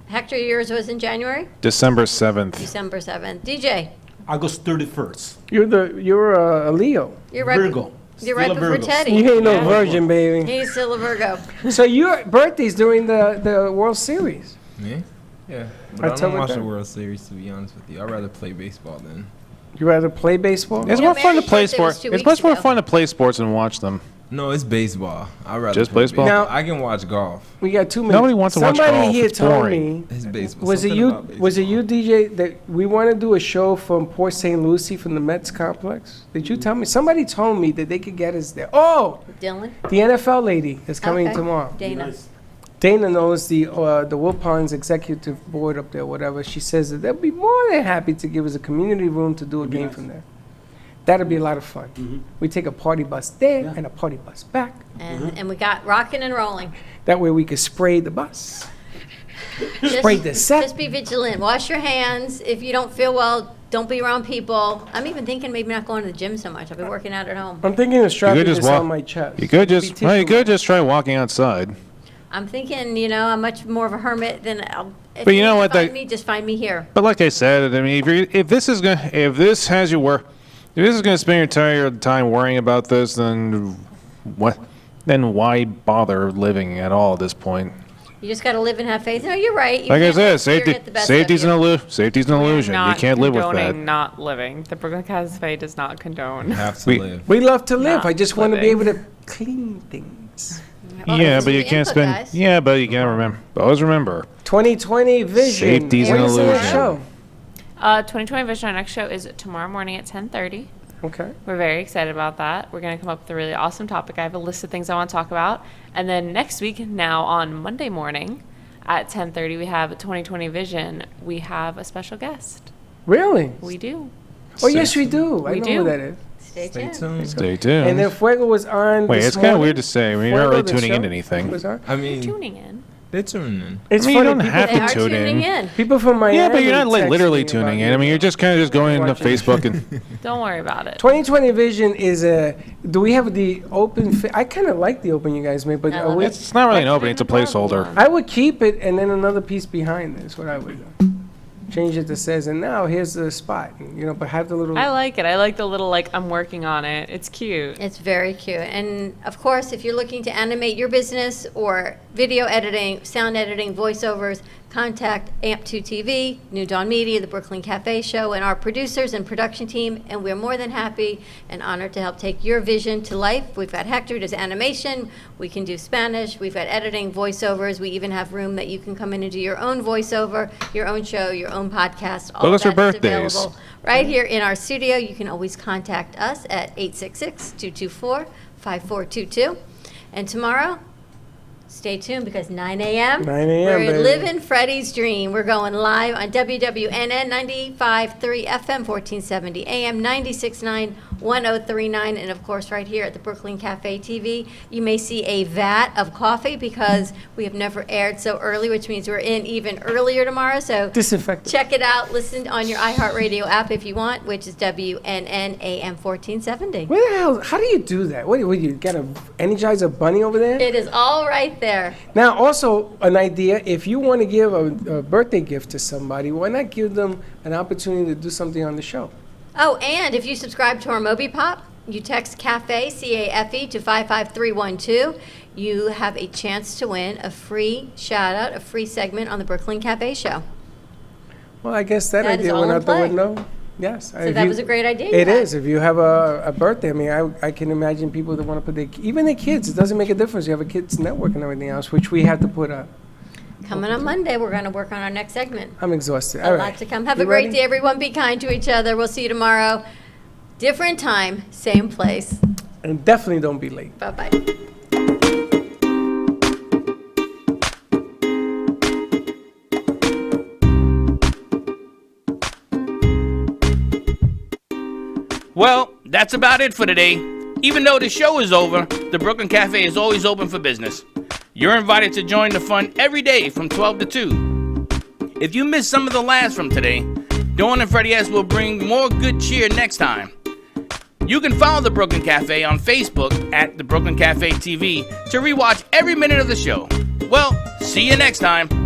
Speaker 3: Hector, yours was in January?
Speaker 13: December 7th.
Speaker 3: December 7th. DJ,
Speaker 9: August 31st.
Speaker 2: You're a Leo.
Speaker 3: you're right.
Speaker 9: Virgo.
Speaker 3: You're right
Speaker 9: Still a
Speaker 3: before
Speaker 9: Virgo.
Speaker 3: Teddy.
Speaker 2: You ain't no
Speaker 3: Yeah.
Speaker 2: virgin, baby.
Speaker 3: He's still a Virgo.
Speaker 2: So your birthday's during the World Series.
Speaker 14: Me? Yeah. But I
Speaker 2: October
Speaker 14: don't watch the
Speaker 2: 3rd.
Speaker 14: World Series, to be honest with you. I'd rather play baseball than.
Speaker 2: You rather play baseball?
Speaker 13: It's
Speaker 3: Yeah,
Speaker 13: more fun to
Speaker 3: Mary's
Speaker 13: play
Speaker 3: birthday was
Speaker 13: sports.
Speaker 3: 2
Speaker 13: It's
Speaker 3: weeks
Speaker 13: much more
Speaker 3: ago.
Speaker 13: fun to play sports than watch them.
Speaker 14: No, it's baseball. I'd rather
Speaker 13: Just
Speaker 14: play
Speaker 13: baseball?
Speaker 2: Now-
Speaker 14: I can watch golf.
Speaker 2: We got 2 minutes.
Speaker 13: Nobody wants to watch
Speaker 2: Somebody
Speaker 13: golf.
Speaker 2: here
Speaker 13: It's
Speaker 2: told
Speaker 13: boring.
Speaker 2: me.
Speaker 14: It's baseball.
Speaker 2: Was it
Speaker 14: Something
Speaker 2: you?
Speaker 14: about baseball.
Speaker 2: Was it you, DJ? That we want to do a show from Port St. Lucie from the Mets complex? Did you tell me? Somebody told me that they could get us there. Oh,
Speaker 3: Dylan?
Speaker 2: the NFL lady is coming
Speaker 3: Okay.
Speaker 2: tomorrow.
Speaker 3: Dana.
Speaker 2: Dana knows the Wilpons executive board up there, whatever. She says that they'll be more than happy to give us a community room to do a game from there. That'll be a lot of fun. We take a party bus there and a party bus back.
Speaker 3: And we got rocking and rolling.
Speaker 2: That way we can spray the bus.
Speaker 3: Just-
Speaker 2: Spray the set.
Speaker 3: Just be vigilant. Wash your hands. If you don't feel well, don't be around people. I'm even thinking maybe not going to the gym so much. I'll be working out at home.
Speaker 2: I'm thinking of
Speaker 13: You
Speaker 2: strapping
Speaker 13: could just
Speaker 2: this
Speaker 13: walk.
Speaker 2: on my chest.
Speaker 13: You could just.
Speaker 2: Be
Speaker 13: Well, you
Speaker 2: tissue
Speaker 13: could just try walking outside.
Speaker 3: I'm thinking, I'm much more of a hermit than. If
Speaker 13: But you know
Speaker 3: need to
Speaker 13: what,
Speaker 3: Find
Speaker 13: that-
Speaker 3: me, just find me here.
Speaker 13: But like I said, I mean, if this is gonna, if this has you work, if this is gonna spend your entire time worrying about this, then what? Then why bother living at all at this point?
Speaker 3: You just got to live and have faith. No, you're right. You
Speaker 13: Like I
Speaker 3: can't
Speaker 13: said,
Speaker 3: let fear
Speaker 13: safety,
Speaker 3: get the best of
Speaker 13: safety's
Speaker 3: you.
Speaker 13: safety's an illusion. You
Speaker 15: Not
Speaker 13: can't live with that.
Speaker 15: condoning not living. The Brooklyn Cafe does not condone.
Speaker 14: Have to
Speaker 13: We-
Speaker 14: live.
Speaker 2: We love to live.
Speaker 15: Not
Speaker 2: I just want to be able
Speaker 15: living.
Speaker 2: to clean things.
Speaker 3: Well,
Speaker 13: Yeah,
Speaker 3: this
Speaker 13: but
Speaker 3: is
Speaker 13: you
Speaker 3: the
Speaker 13: can't
Speaker 3: input,
Speaker 13: spend.
Speaker 3: guys.
Speaker 13: Yeah, but you can't remember. Always remember.
Speaker 2: 2020 vision.
Speaker 13: Safety's
Speaker 2: When
Speaker 13: an
Speaker 2: is the next
Speaker 13: illusion.
Speaker 2: show?
Speaker 15: 2020 Vision, our next show is tomorrow morning at 10:30.
Speaker 2: Okay.
Speaker 15: We're very excited about that. We're going to come up with a really awesome topic. I have a list of things I want to talk about. And then next week, now on Monday morning at 10:30, we have 2020 Vision. We have a special guest.
Speaker 2: Really?
Speaker 15: We do.
Speaker 2: Oh, yes, we do. I
Speaker 15: We
Speaker 2: know
Speaker 15: do.
Speaker 2: who that is.
Speaker 3: Stay
Speaker 14: Stay
Speaker 3: tuned.
Speaker 14: tuned.
Speaker 13: Stay tuned.
Speaker 2: And then Fuego was on.
Speaker 13: Wait,
Speaker 2: this
Speaker 13: it's kind of
Speaker 2: morning.
Speaker 13: weird to say. I mean, you're
Speaker 2: Fuego,
Speaker 13: not really
Speaker 2: the
Speaker 13: tuning
Speaker 2: show,
Speaker 13: into anything.
Speaker 2: was on.
Speaker 14: I mean,
Speaker 15: Tuning in.
Speaker 14: they're tuning in.
Speaker 2: It's
Speaker 13: I mean, you
Speaker 2: funny.
Speaker 13: don't have
Speaker 3: They are
Speaker 13: to tune
Speaker 3: tuning
Speaker 13: in.
Speaker 3: in.
Speaker 2: People from Miami.
Speaker 13: Yeah, but you're not
Speaker 2: text
Speaker 13: literally
Speaker 2: me
Speaker 13: tuning
Speaker 2: about
Speaker 13: in. I mean,
Speaker 2: you.
Speaker 13: you're just kind of just going into
Speaker 2: Watching.
Speaker 13: Facebook and.
Speaker 15: Don't worry about it.
Speaker 2: 2020 vision is a. Do we have the open? I kind of like the open you guys made, but
Speaker 3: I
Speaker 2: are
Speaker 3: love
Speaker 2: we,
Speaker 3: it.
Speaker 13: It's not really an open. It's a placeholder.
Speaker 2: I would keep it and then another piece behind this. What I would do. Change it that says, and now here's the spot. But have the little.
Speaker 15: I like it. I like the little, I'm working on it. It's cute.
Speaker 3: It's very cute. And of course, if you're looking to animate your business or video editing, sound editing, voiceovers, contact AMP2 TV, New Dawn Media, the Brooklyn Cafe Show, and our producers and production team. And we're more than happy and honored to help take your vision to life. We've got Hector does animation. We can do Spanish. We've got editing, voiceovers. We even have room that you can come in and do your own voiceover, your own show, your own podcast. All
Speaker 13: Book us for
Speaker 3: that is
Speaker 13: birthdays.
Speaker 3: available right here in our studio. You can always contact us at 866-224-5422. And tomorrow, stay tuned because 9 a.m.
Speaker 2: 9 a.m.,
Speaker 3: We're
Speaker 2: baby.
Speaker 3: living Freddie's dream. We're going live on WWNN 95.3 FM, 1470 AM, 96.9, 1039, and of course right here at the Brooklyn Cafe TV. You may see a vat of coffee because we have never aired so early, which means we're in even earlier tomorrow. So
Speaker 2: Disinfectant.
Speaker 3: check it out. Listen on your iHeartRadio app if you want, which is WNN AM 1470.
Speaker 2: Where the hell? How do you do that? What do you got? A Energizer bunny over there?
Speaker 3: It is all right there.
Speaker 2: Now, also an idea, if you want to give a birthday gift to somebody, why not give them an opportunity to do something on the show?
Speaker 3: Oh, and if you subscribe to our Moby Pop, you text CAFE, C-A-F-E, to 55312, you have a chance to win a free shout-out, a free segment on the Brooklyn Cafe Show.
Speaker 2: Well, I guess that
Speaker 3: That is
Speaker 2: idea
Speaker 3: all
Speaker 2: went
Speaker 3: in
Speaker 2: out the
Speaker 3: play.
Speaker 2: window. Yes.
Speaker 3: So that was a great idea you
Speaker 2: It
Speaker 3: had.
Speaker 2: is. If you have a birthday, I mean, I can imagine people that want to put even their kids. It doesn't make a difference. You have a kids network and everything else, which we have to put up.
Speaker 3: Coming on Monday, we're going to work on our next segment.
Speaker 2: I'm exhausted.
Speaker 3: A
Speaker 2: All
Speaker 3: lot
Speaker 2: right.
Speaker 3: to come. Have
Speaker 2: You
Speaker 3: a great
Speaker 2: ready?
Speaker 3: day, everyone. Be kind to each other. We'll see you tomorrow. Different time, same place.
Speaker 2: And definitely don't be late.
Speaker 3: Bye-bye.
Speaker 1: Well, that's about it for today. Even though the show is over, the Brooklyn Cafe is always open for business. You're invited to join the fun every day from 12 to 2. If you missed some of the laughs from today, Dawn and Freddie S. will bring more good cheer next time. You can follow The Brooklyn Cafe on Facebook at The Brooklyn Cafe TV to rewatch every minute of the show. Well, see you next time.